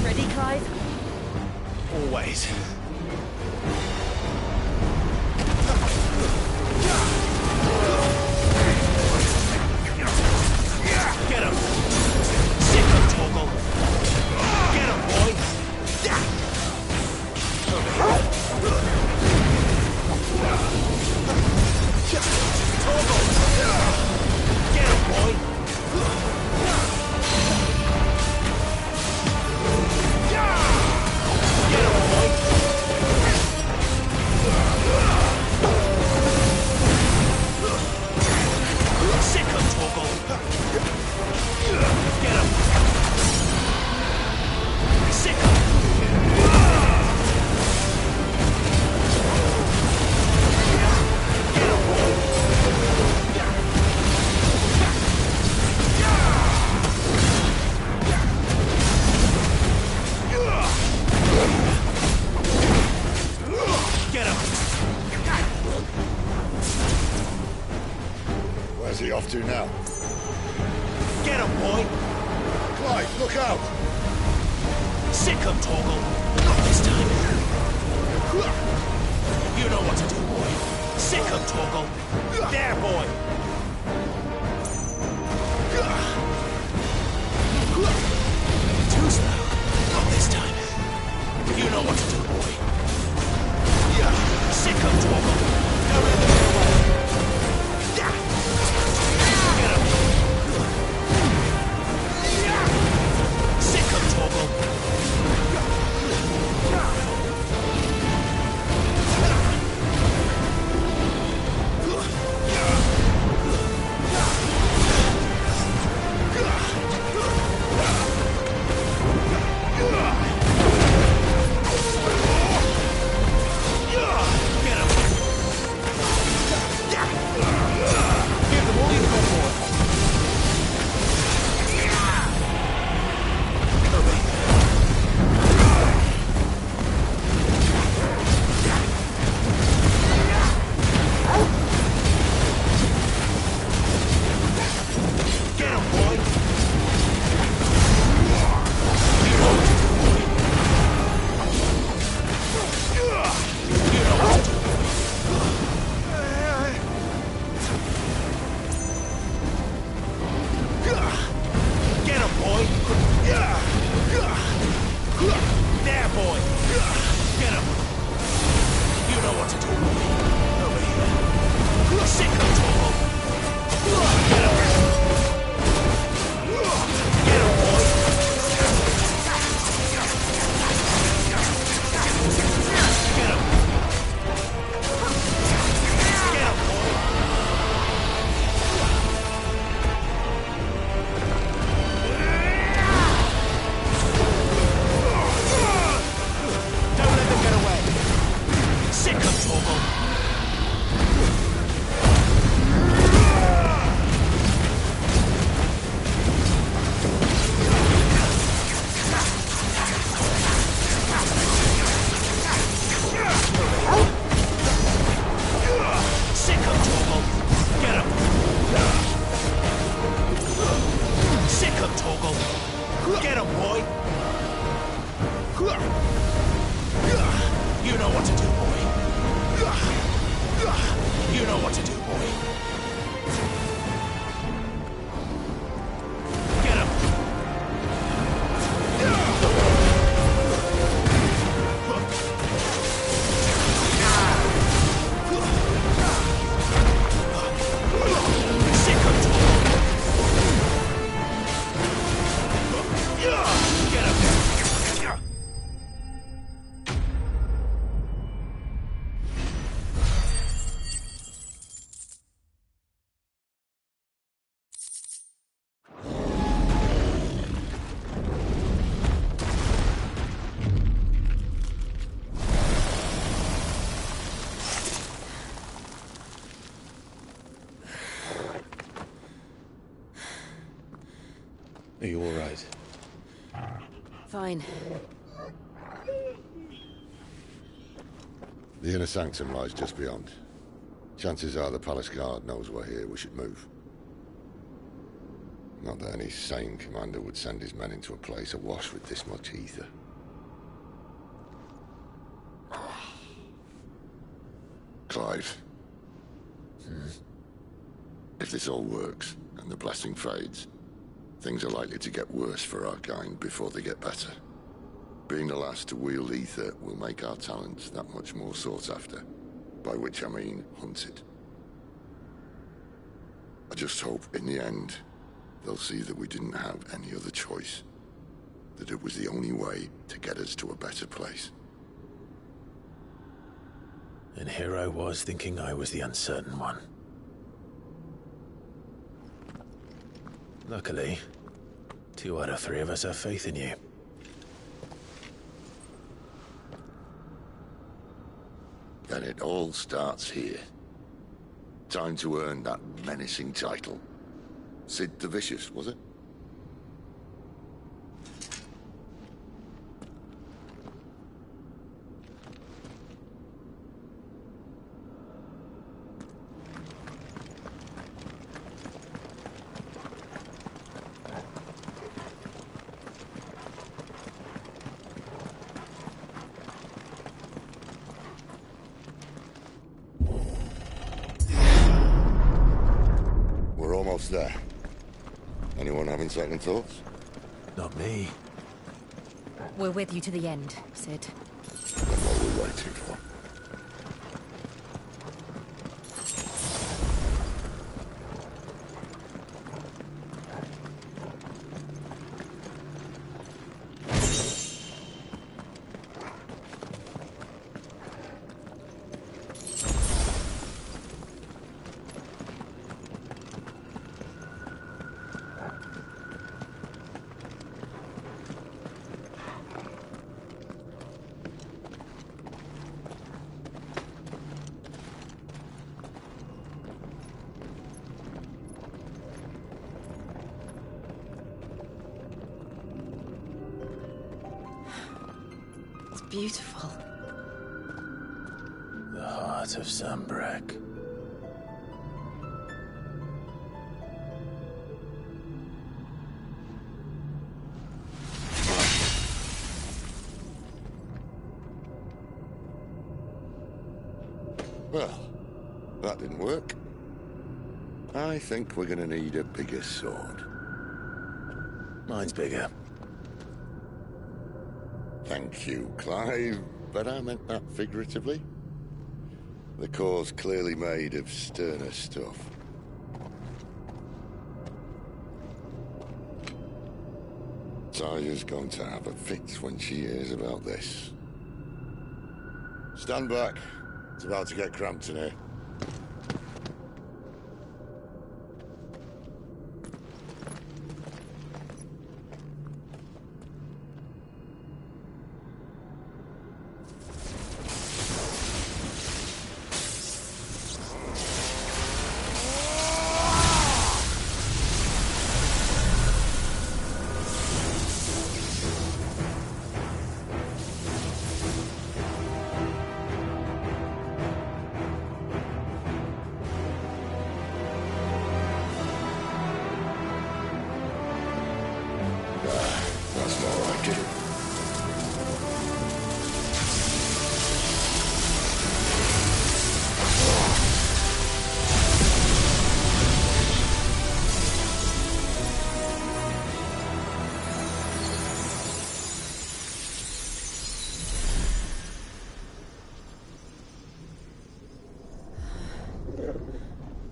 Ready, Clive? Always. Where's he off to now? Get him, boy! Clive, look out! Sick him, Torgal! Not this time! You know what to do, boy! Sick him, Torgal! There, boy! Too slow. Not this time. You know what to do, boy. Sick him, Torgal! Hurry the hell away! Get him! Sick him, Torgal! Are you all right? Fine. The inner sanctum lies just beyond. Chances are the palace guard knows we're here. We should move. Not that any sane commander would send his men into a place awash with this much ether. Clive. If this all works, and the blessing fades, things are likely to get worse for our kind before they get better. Being the last to wield ether will make our talents that much more sought after, by which I mean hunted. I just hope, in the end, they'll see that we didn't have any other choice, that it was the only way to get us to a better place. And here I was thinking I was the uncertain one. Luckily, 2 out of 3 of us have faith in you. Then it all starts here. Time to earn that menacing title. Sid the Vicious, was it? What's there? Anyone having second thoughts? Not me. We're with you to the end, Sid. Then what are we waiting for? It's beautiful. The heart of Sambrek. Well, that didn't work. I think we're gonna need a bigger sword. Mine's bigger. Thank you, Clive, but I meant that figuratively. The core's clearly made of sterner stuff. Taya's going to have a fit when she hears about this. Stand back. It's about to get cramped in here. That's more like it.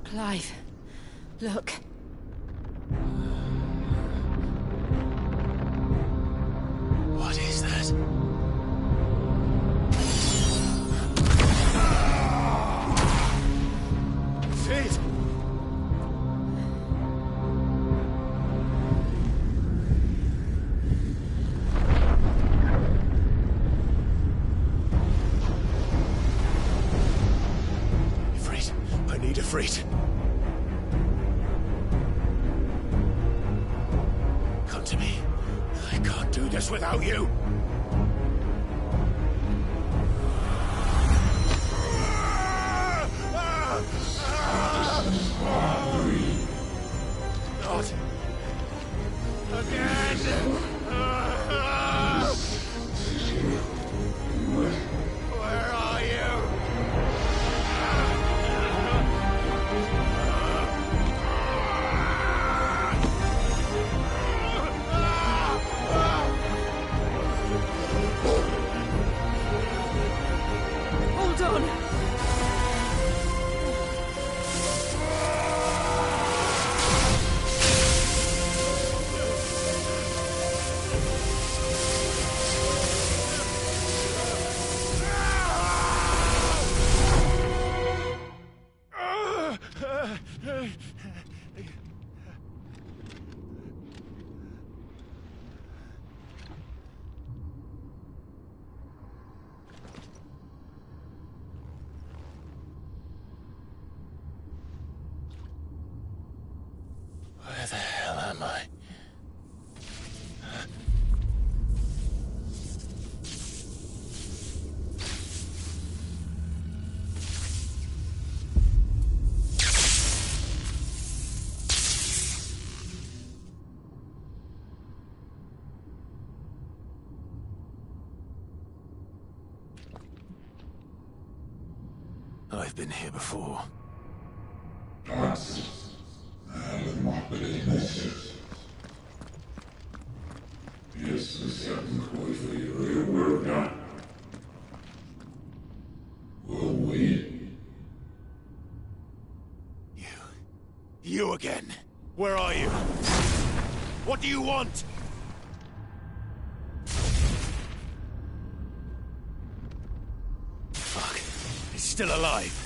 Clive, look. What is that? Sid! Ifrit, I need Ifrit. Come to me. I can't do this without you. Not again. Where are you? Hold on. Where the hell am I? I've been here before. Darkness and the You again. Where are you? What do you want? Fuck. He's still alive.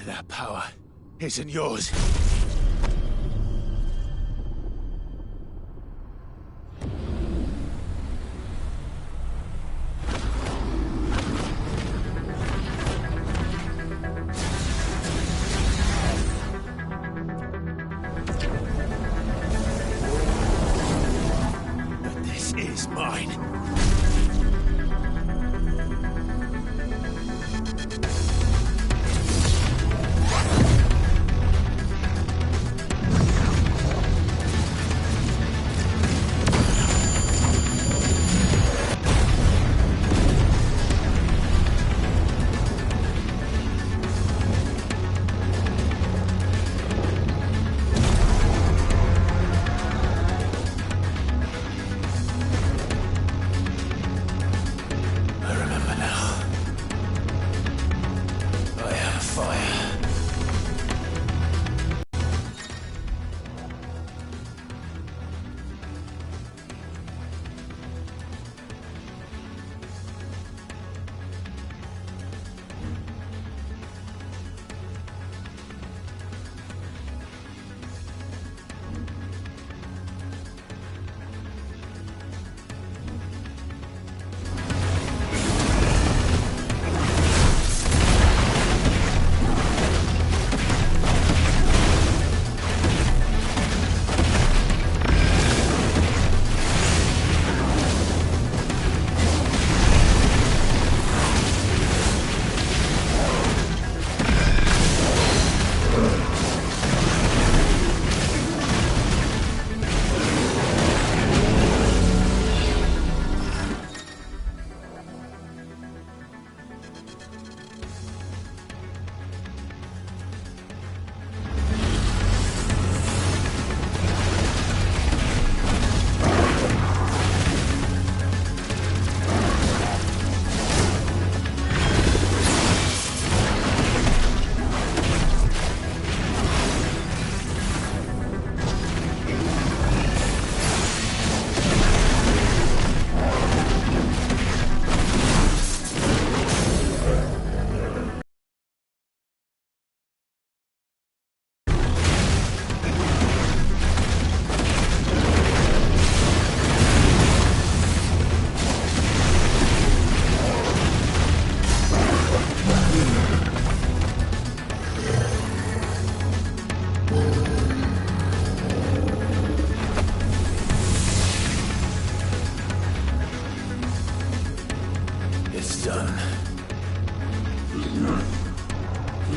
That power isn't yours. But this is mine.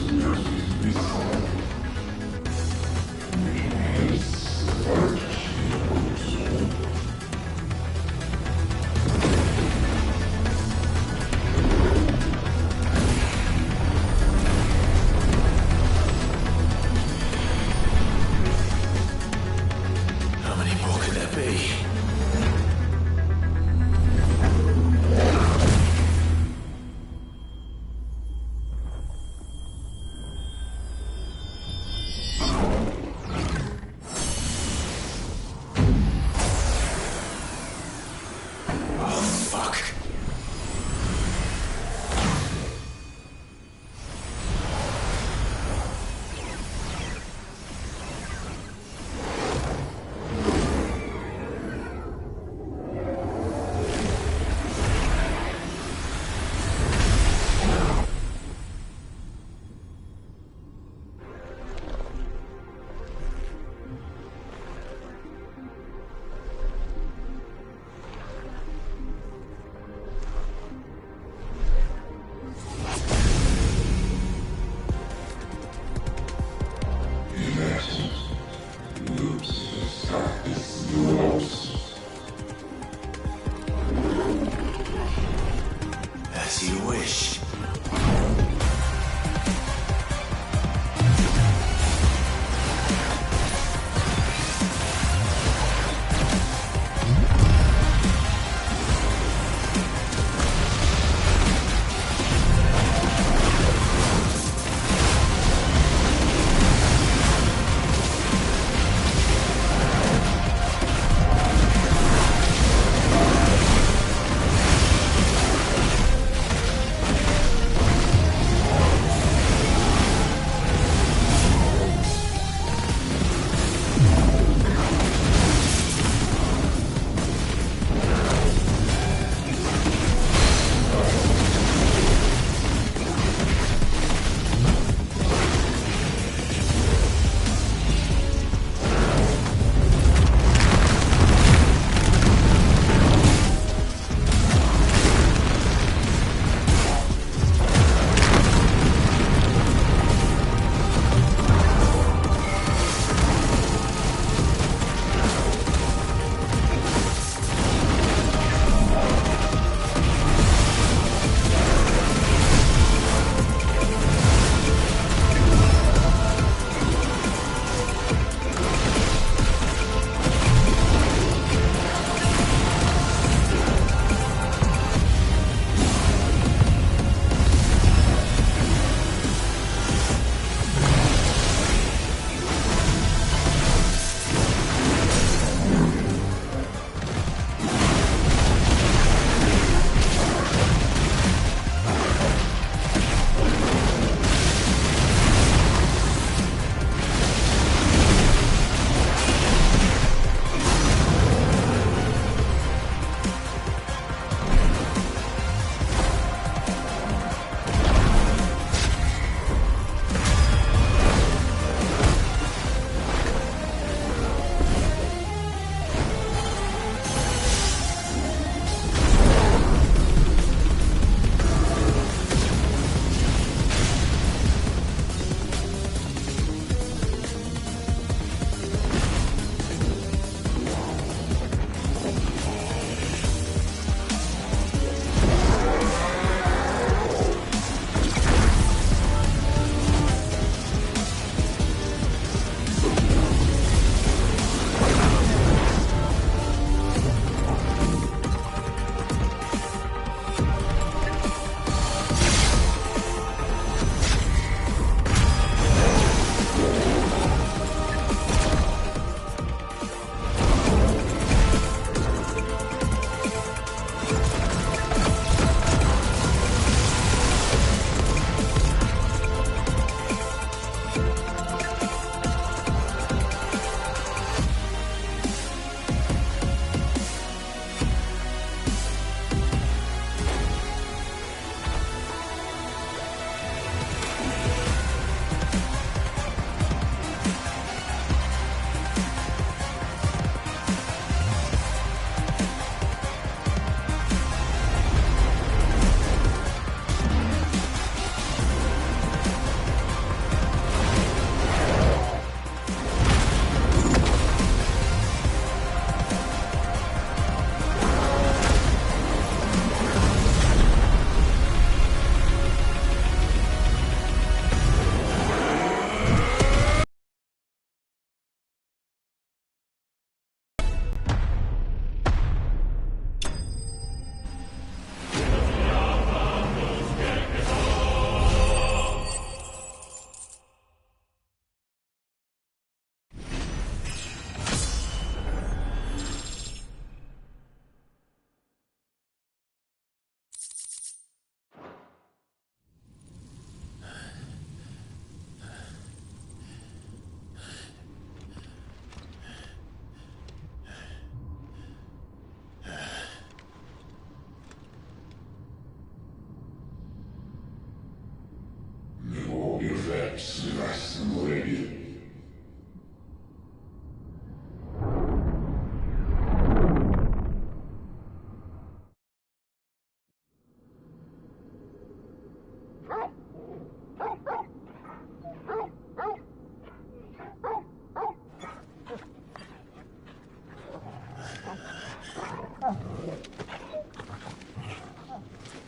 How many more could there be?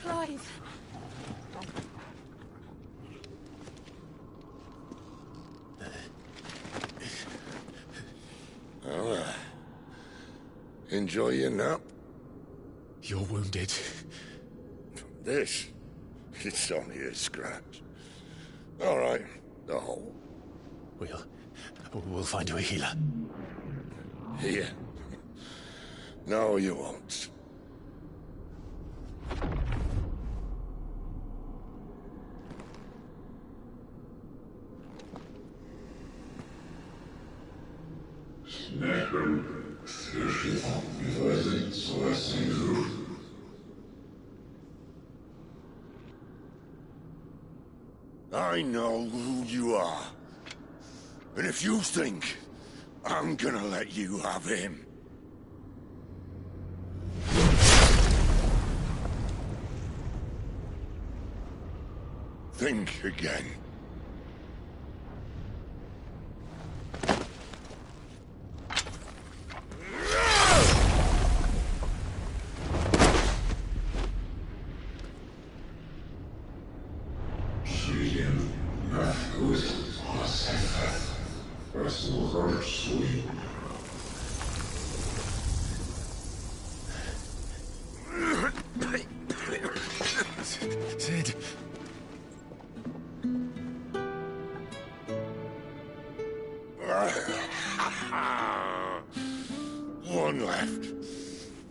Clive. Well, enjoy your nap. You're wounded. This? It's only a scratch. All right, the hole. We'll find you a healer. Here. No, you won't. I know who you are. And if you think I'm gonna let you have him... think again. Sid. One left.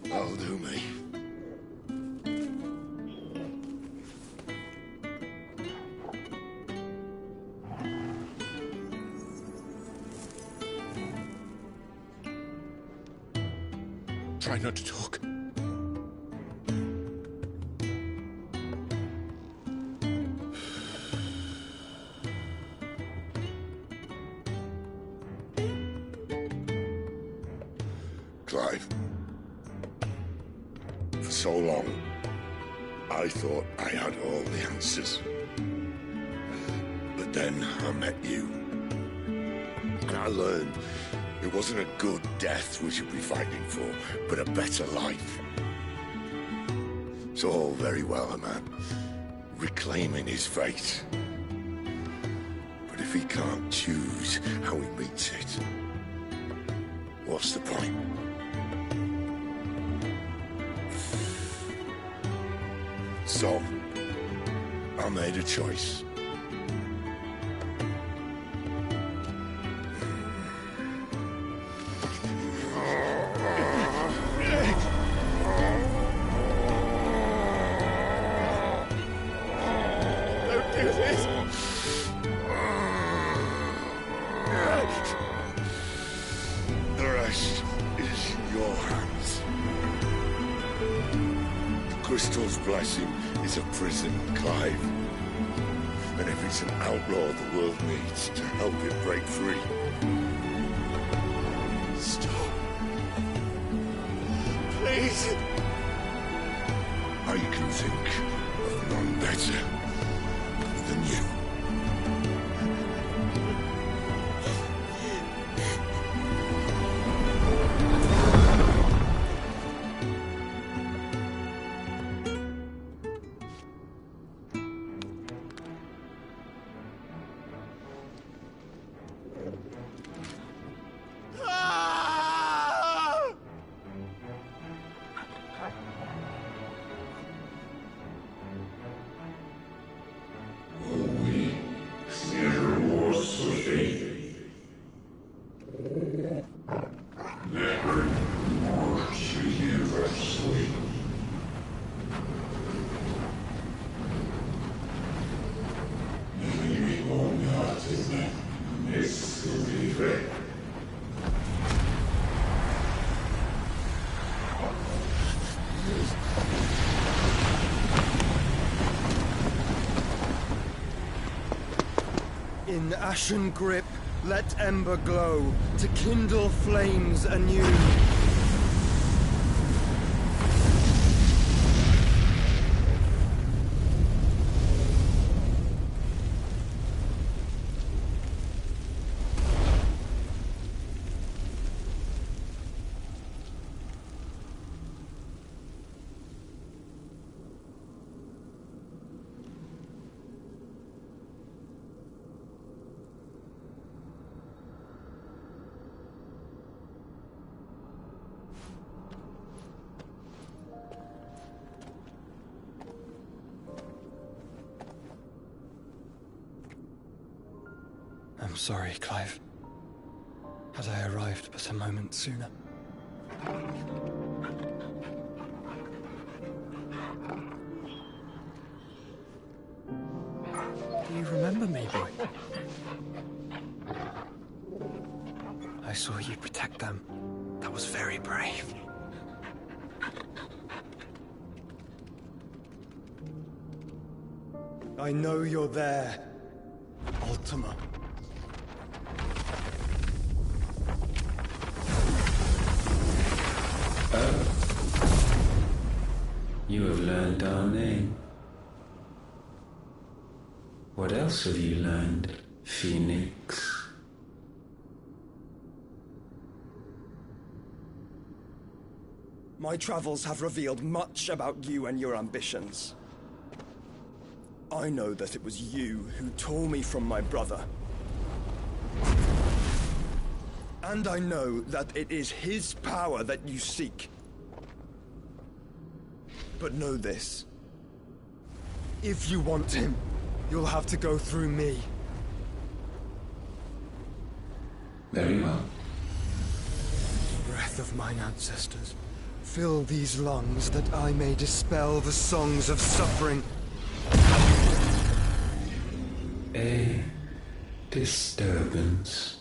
That'll do me. Try not to talk. Clive. For so long, I thought I had all the answers. But then I met you. And I learned it wasn't a good death we should be fighting for, but a better life. It's all very well, a man reclaiming his fate. But if he can't choose how he meets it, what's the point? So, I made a choice. Don't do this! The rest is in your hands. The Crystal's blessing is a prison, Clive. And if it's an outlaw the world needs to help it break free... Stop. Please. I can think of none better than you. We In ashen grip, let ember glow, to kindle flames anew. I'm sorry, Clive. Had I arrived but a moment sooner. Do you remember me, boy? I saw you protect them. That was very brave. I know you're there, Ultima. You have learned our name. What else have you learned, Phoenix? My travels have revealed much about you and your ambitions. I know that it was you who tore me from my brother. And I know that it is his power that you seek. But know this. If you want him, you'll have to go through me. Very well. Breath of mine ancestors, fill these lungs that I may dispel the songs of suffering. A disturbance.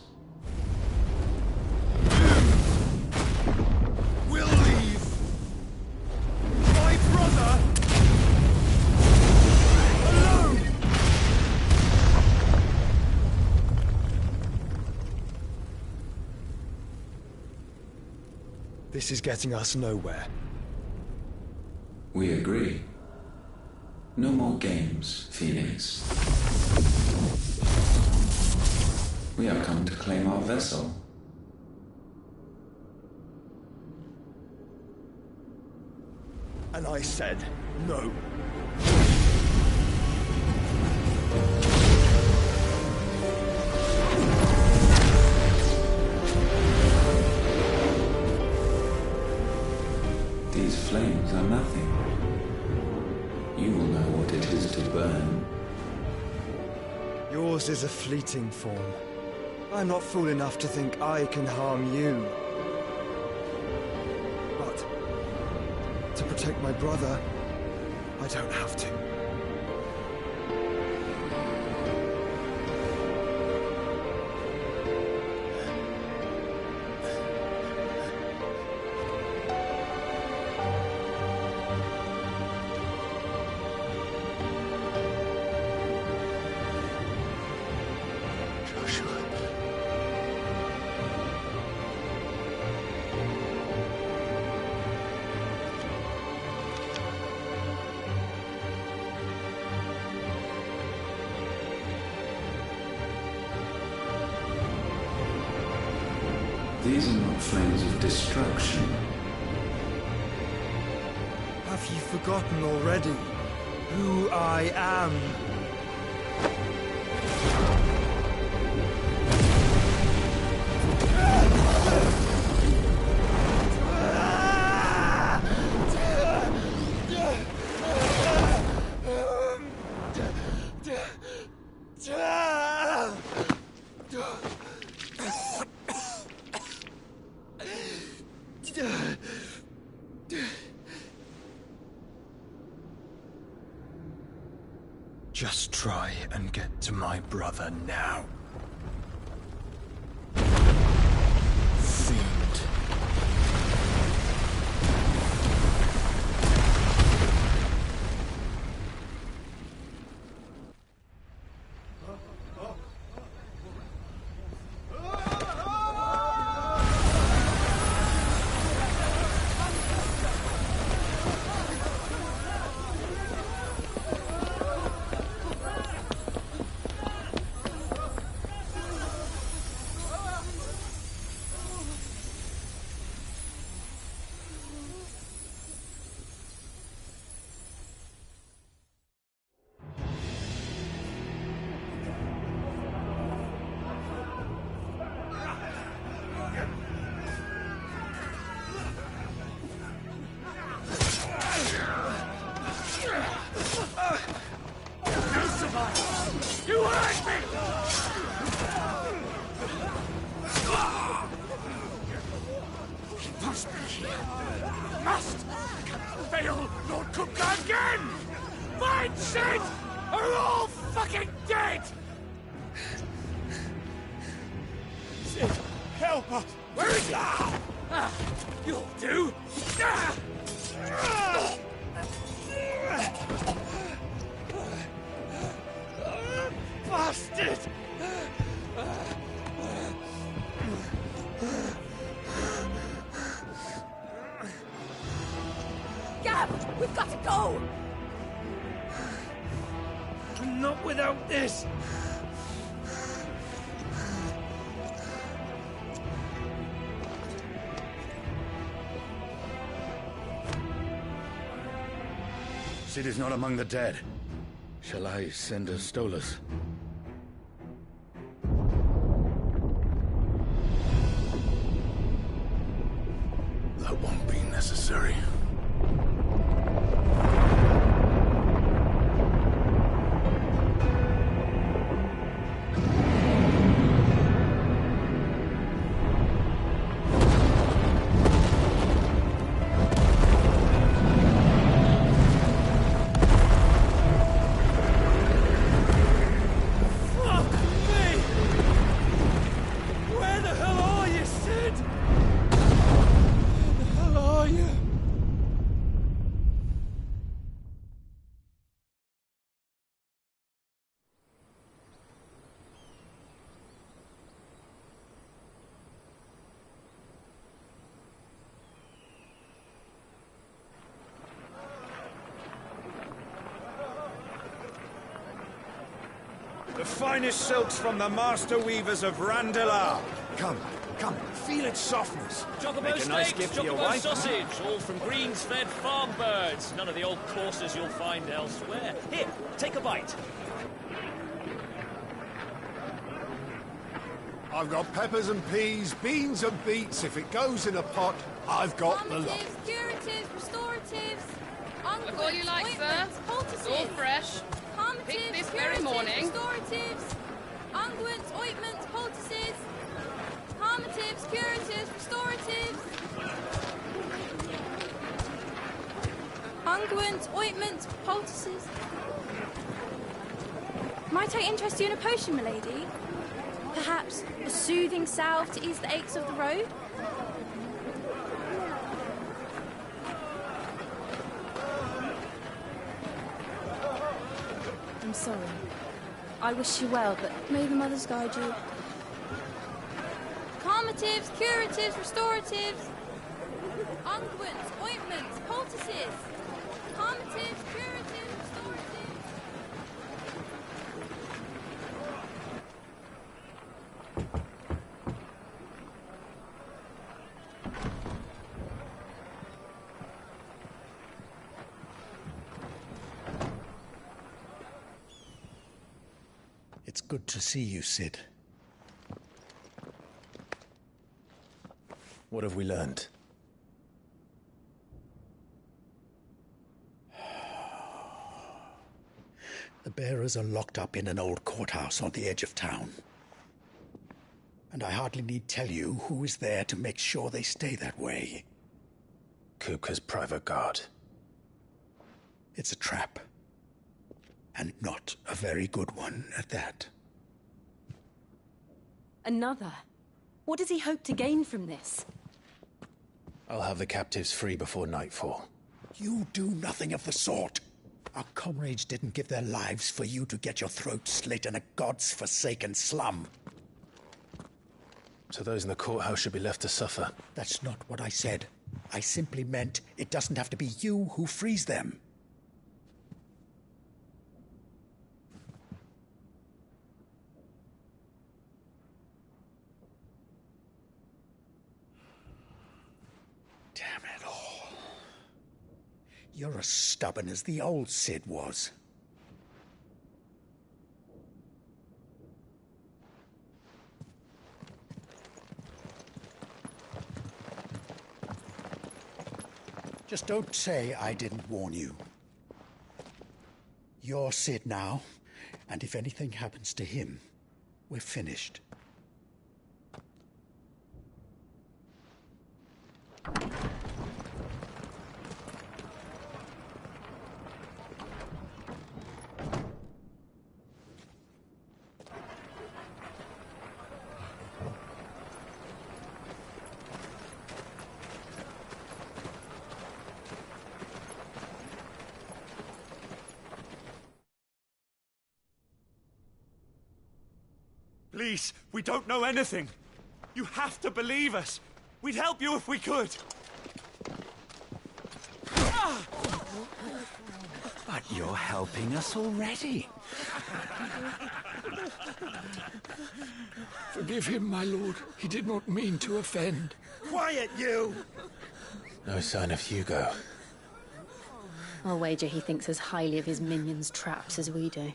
We'll leave. My brother alone. This is getting us nowhere. We agree. No more games, Phoenix. We have come to claim our vessel. And I said no. These flames are nothing. You will know what it is to burn. Yours is a fleeting form. I'm not fool enough to think I can harm you. But to protect my brother, I don't have to. These are not flames of destruction. Have you forgotten already who I am? Just try and get to my brother now. Fiend. Sid, help us! Where is he? You'll do. Bastard! Gav, we've got to go! Not without this! Sid is not among the dead. Shall I send a Stolas? That won't be necessary. The finest silks from the master weavers of Randalar. Come, feel its softness. Chocobo Make a nice steaks, gift for your chocobo wife. sausage, all from greens-fed farm birds. None of the old courses you'll find elsewhere. Here, take a bite. I've got peppers and peas, beans and beets. If it goes in a pot, I've got the lot. Curatives, restoratives, Look all you like, sir. It's all fresh. Picked this very morning. Restoratives, unguents, ointments, poultices, harmatives, curatives, restoratives, unguents, ointments, poultices. Might I interest you in a potion, milady? Perhaps a soothing salve to ease the aches of the road? I'm sorry. I wish you well, but may the mothers guide you. Calmatives, curatives, restoratives, unguents, ointments, poultices, calmatives, curatives, restoratives. It's good to see you, Sid. What have we learned? The bearers are locked up in an old courthouse on the edge of town. And I hardly need tell you who is there to make sure they stay that way. Kupka's private guard. It's a trap. And not a very good one at that. Another? What does he hope to gain from this? I'll have the captives free before nightfall. You do nothing of the sort. Our comrades didn't give their lives for you to get your throat slit in a god's forsaken slum. So those in the courthouse should be left to suffer? That's not what I said. I simply meant it doesn't have to be you who frees them. Damn it all. You're as stubborn as the old Sid was. Just don't say I didn't warn you. You're Sid now, and if anything happens to him, we're finished. Please, we don't know anything. You have to believe us. We'd help you if we could. But you're helping us already. Forgive him, my lord. He did not mean to offend. Quiet, you! No sign of Hugo. I'll wager he thinks as highly of his minions' traps as we do.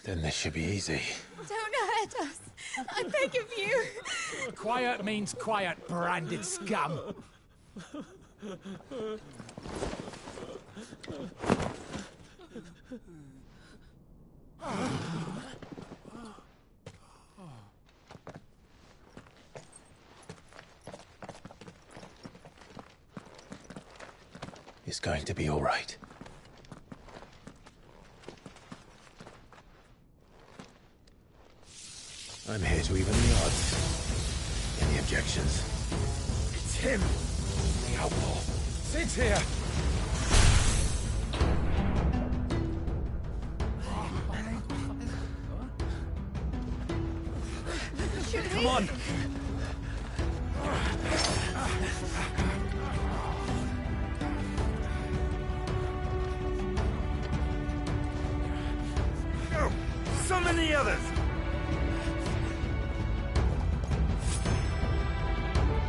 Then this should be easy. Don't hurt us. I beg of you. Quiet means quiet, branded scum. It's going to be all right. I'm here to even the odds. Any objections? It's him, the outlaw. Sid's here. Come on! Go! Summon the others!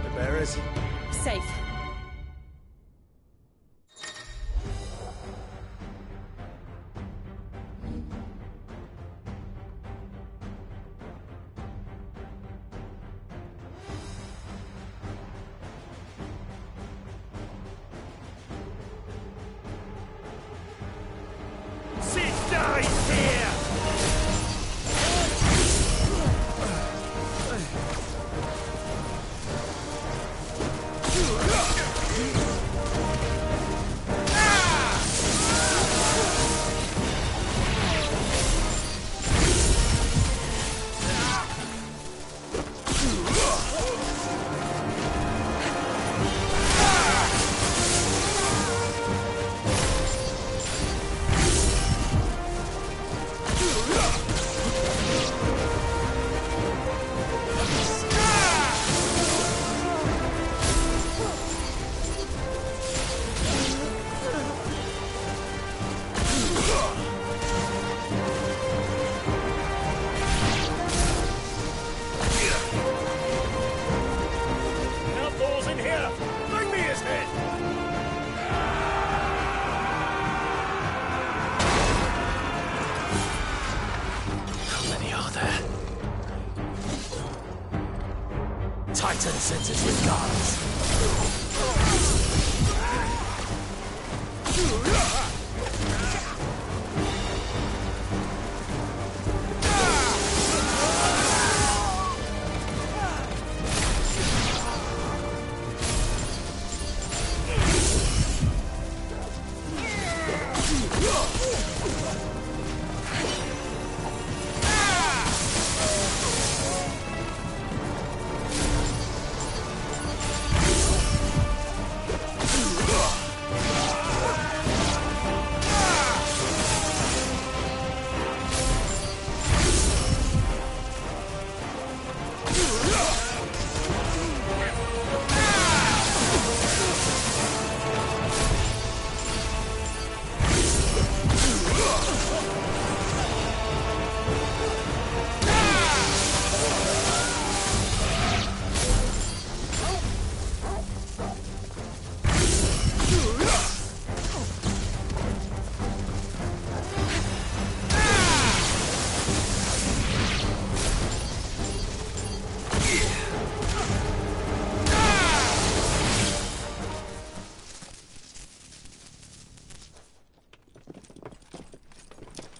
The bearers? Safe. Titan sends his regards.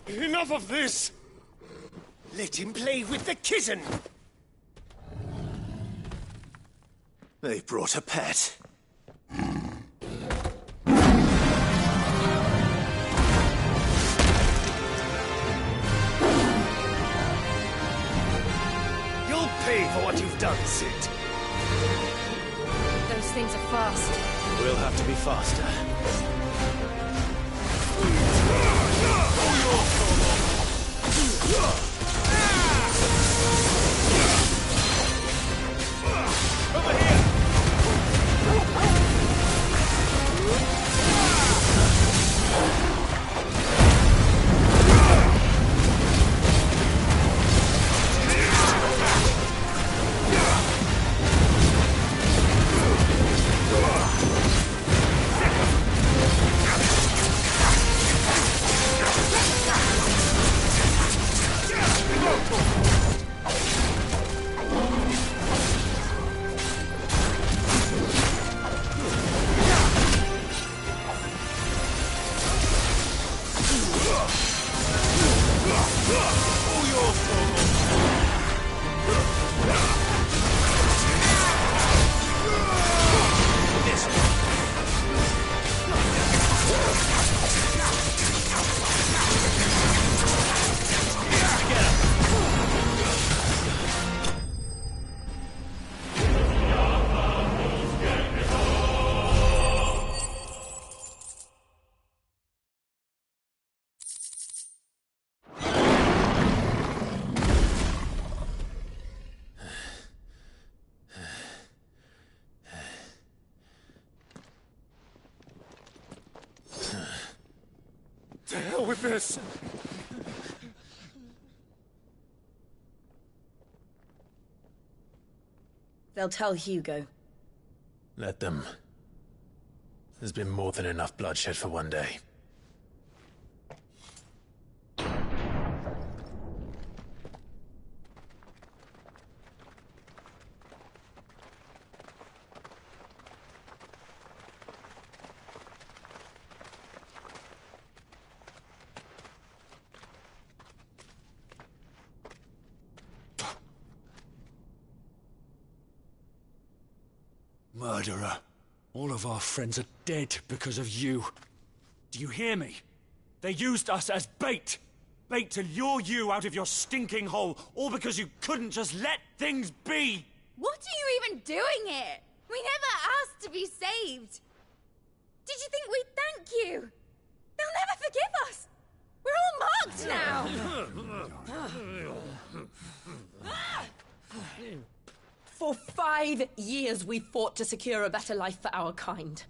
Enough of this! Let him play with the kitten! They brought a pet. You'll pay for what you've done, Sid. Those things are fast. We'll have to be faster. Yes! They'll tell Hugo. Let them. There's been more than enough bloodshed for one day. Murderer. All of our friends are dead because of you. Do you hear me? They used us as bait. Bait to lure you out of your stinking hole, all because you couldn't just let things be. What are you even doing here? We never asked to be saved. Did you think we'd thank you? They'll never forgive us. We're all marked now. For 5 years we fought to secure a better life for our kind.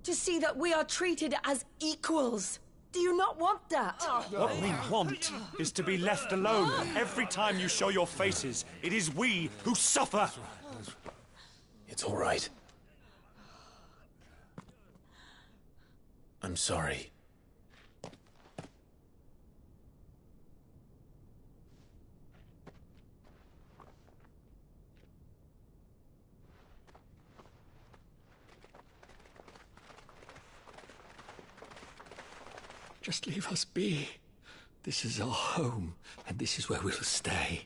To see that we are treated as equals. Do you not want that? What we want is to be left alone. Every time you show your faces, it is we who suffer. It's all right. I'm sorry. Just leave us be. This is our home, and this is where we'll stay.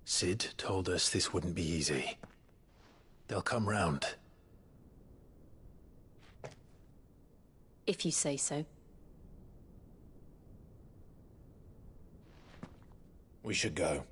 Sid told us this wouldn't be easy. They'll come round. If you say so. We should go.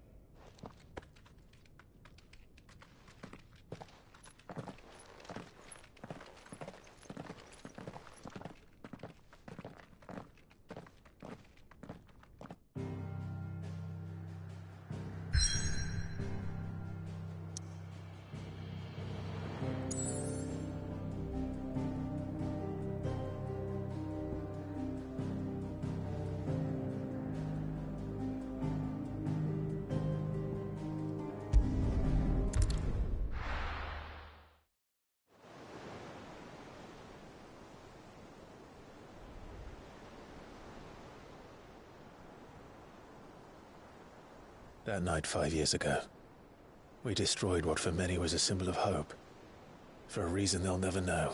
That night 5 years ago, we destroyed what for many was a symbol of hope. For a reason they'll never know.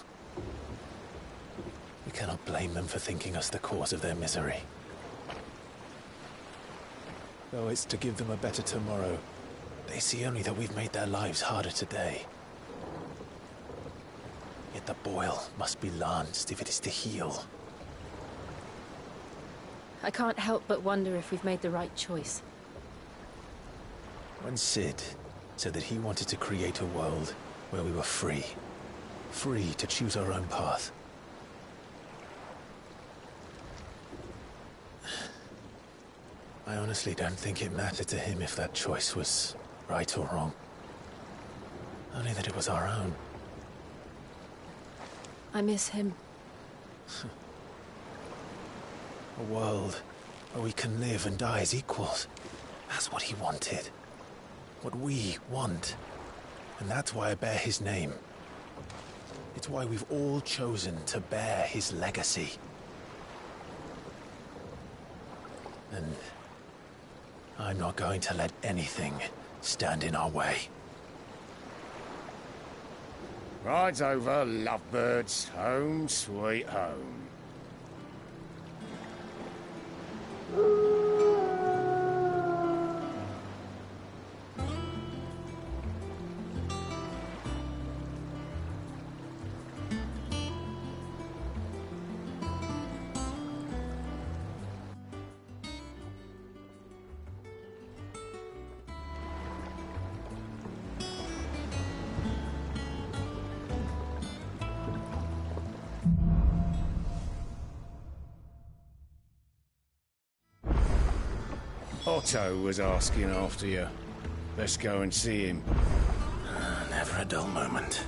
We cannot blame them for thinking us the cause of their misery. Though it's to give them a better tomorrow, they see only that we've made their lives harder today. Yet the boil must be lanced if it is to heal. I can't help but wonder if we've made the right choice. When Sid said that he wanted to create a world where we were free. Free to choose our own path. I honestly don't think it mattered to him if that choice was right or wrong. Only that it was our own. I miss him. A world where we can live and die as equals. That's what he wanted. What we want. And that's why I bear his name. It's why we've all chosen to bear his legacy. And I'm not going to let anything stand in our way. Ride's over, lovebirds. Home sweet home. Otto was asking after you. Let's go and see him. Never a dull moment.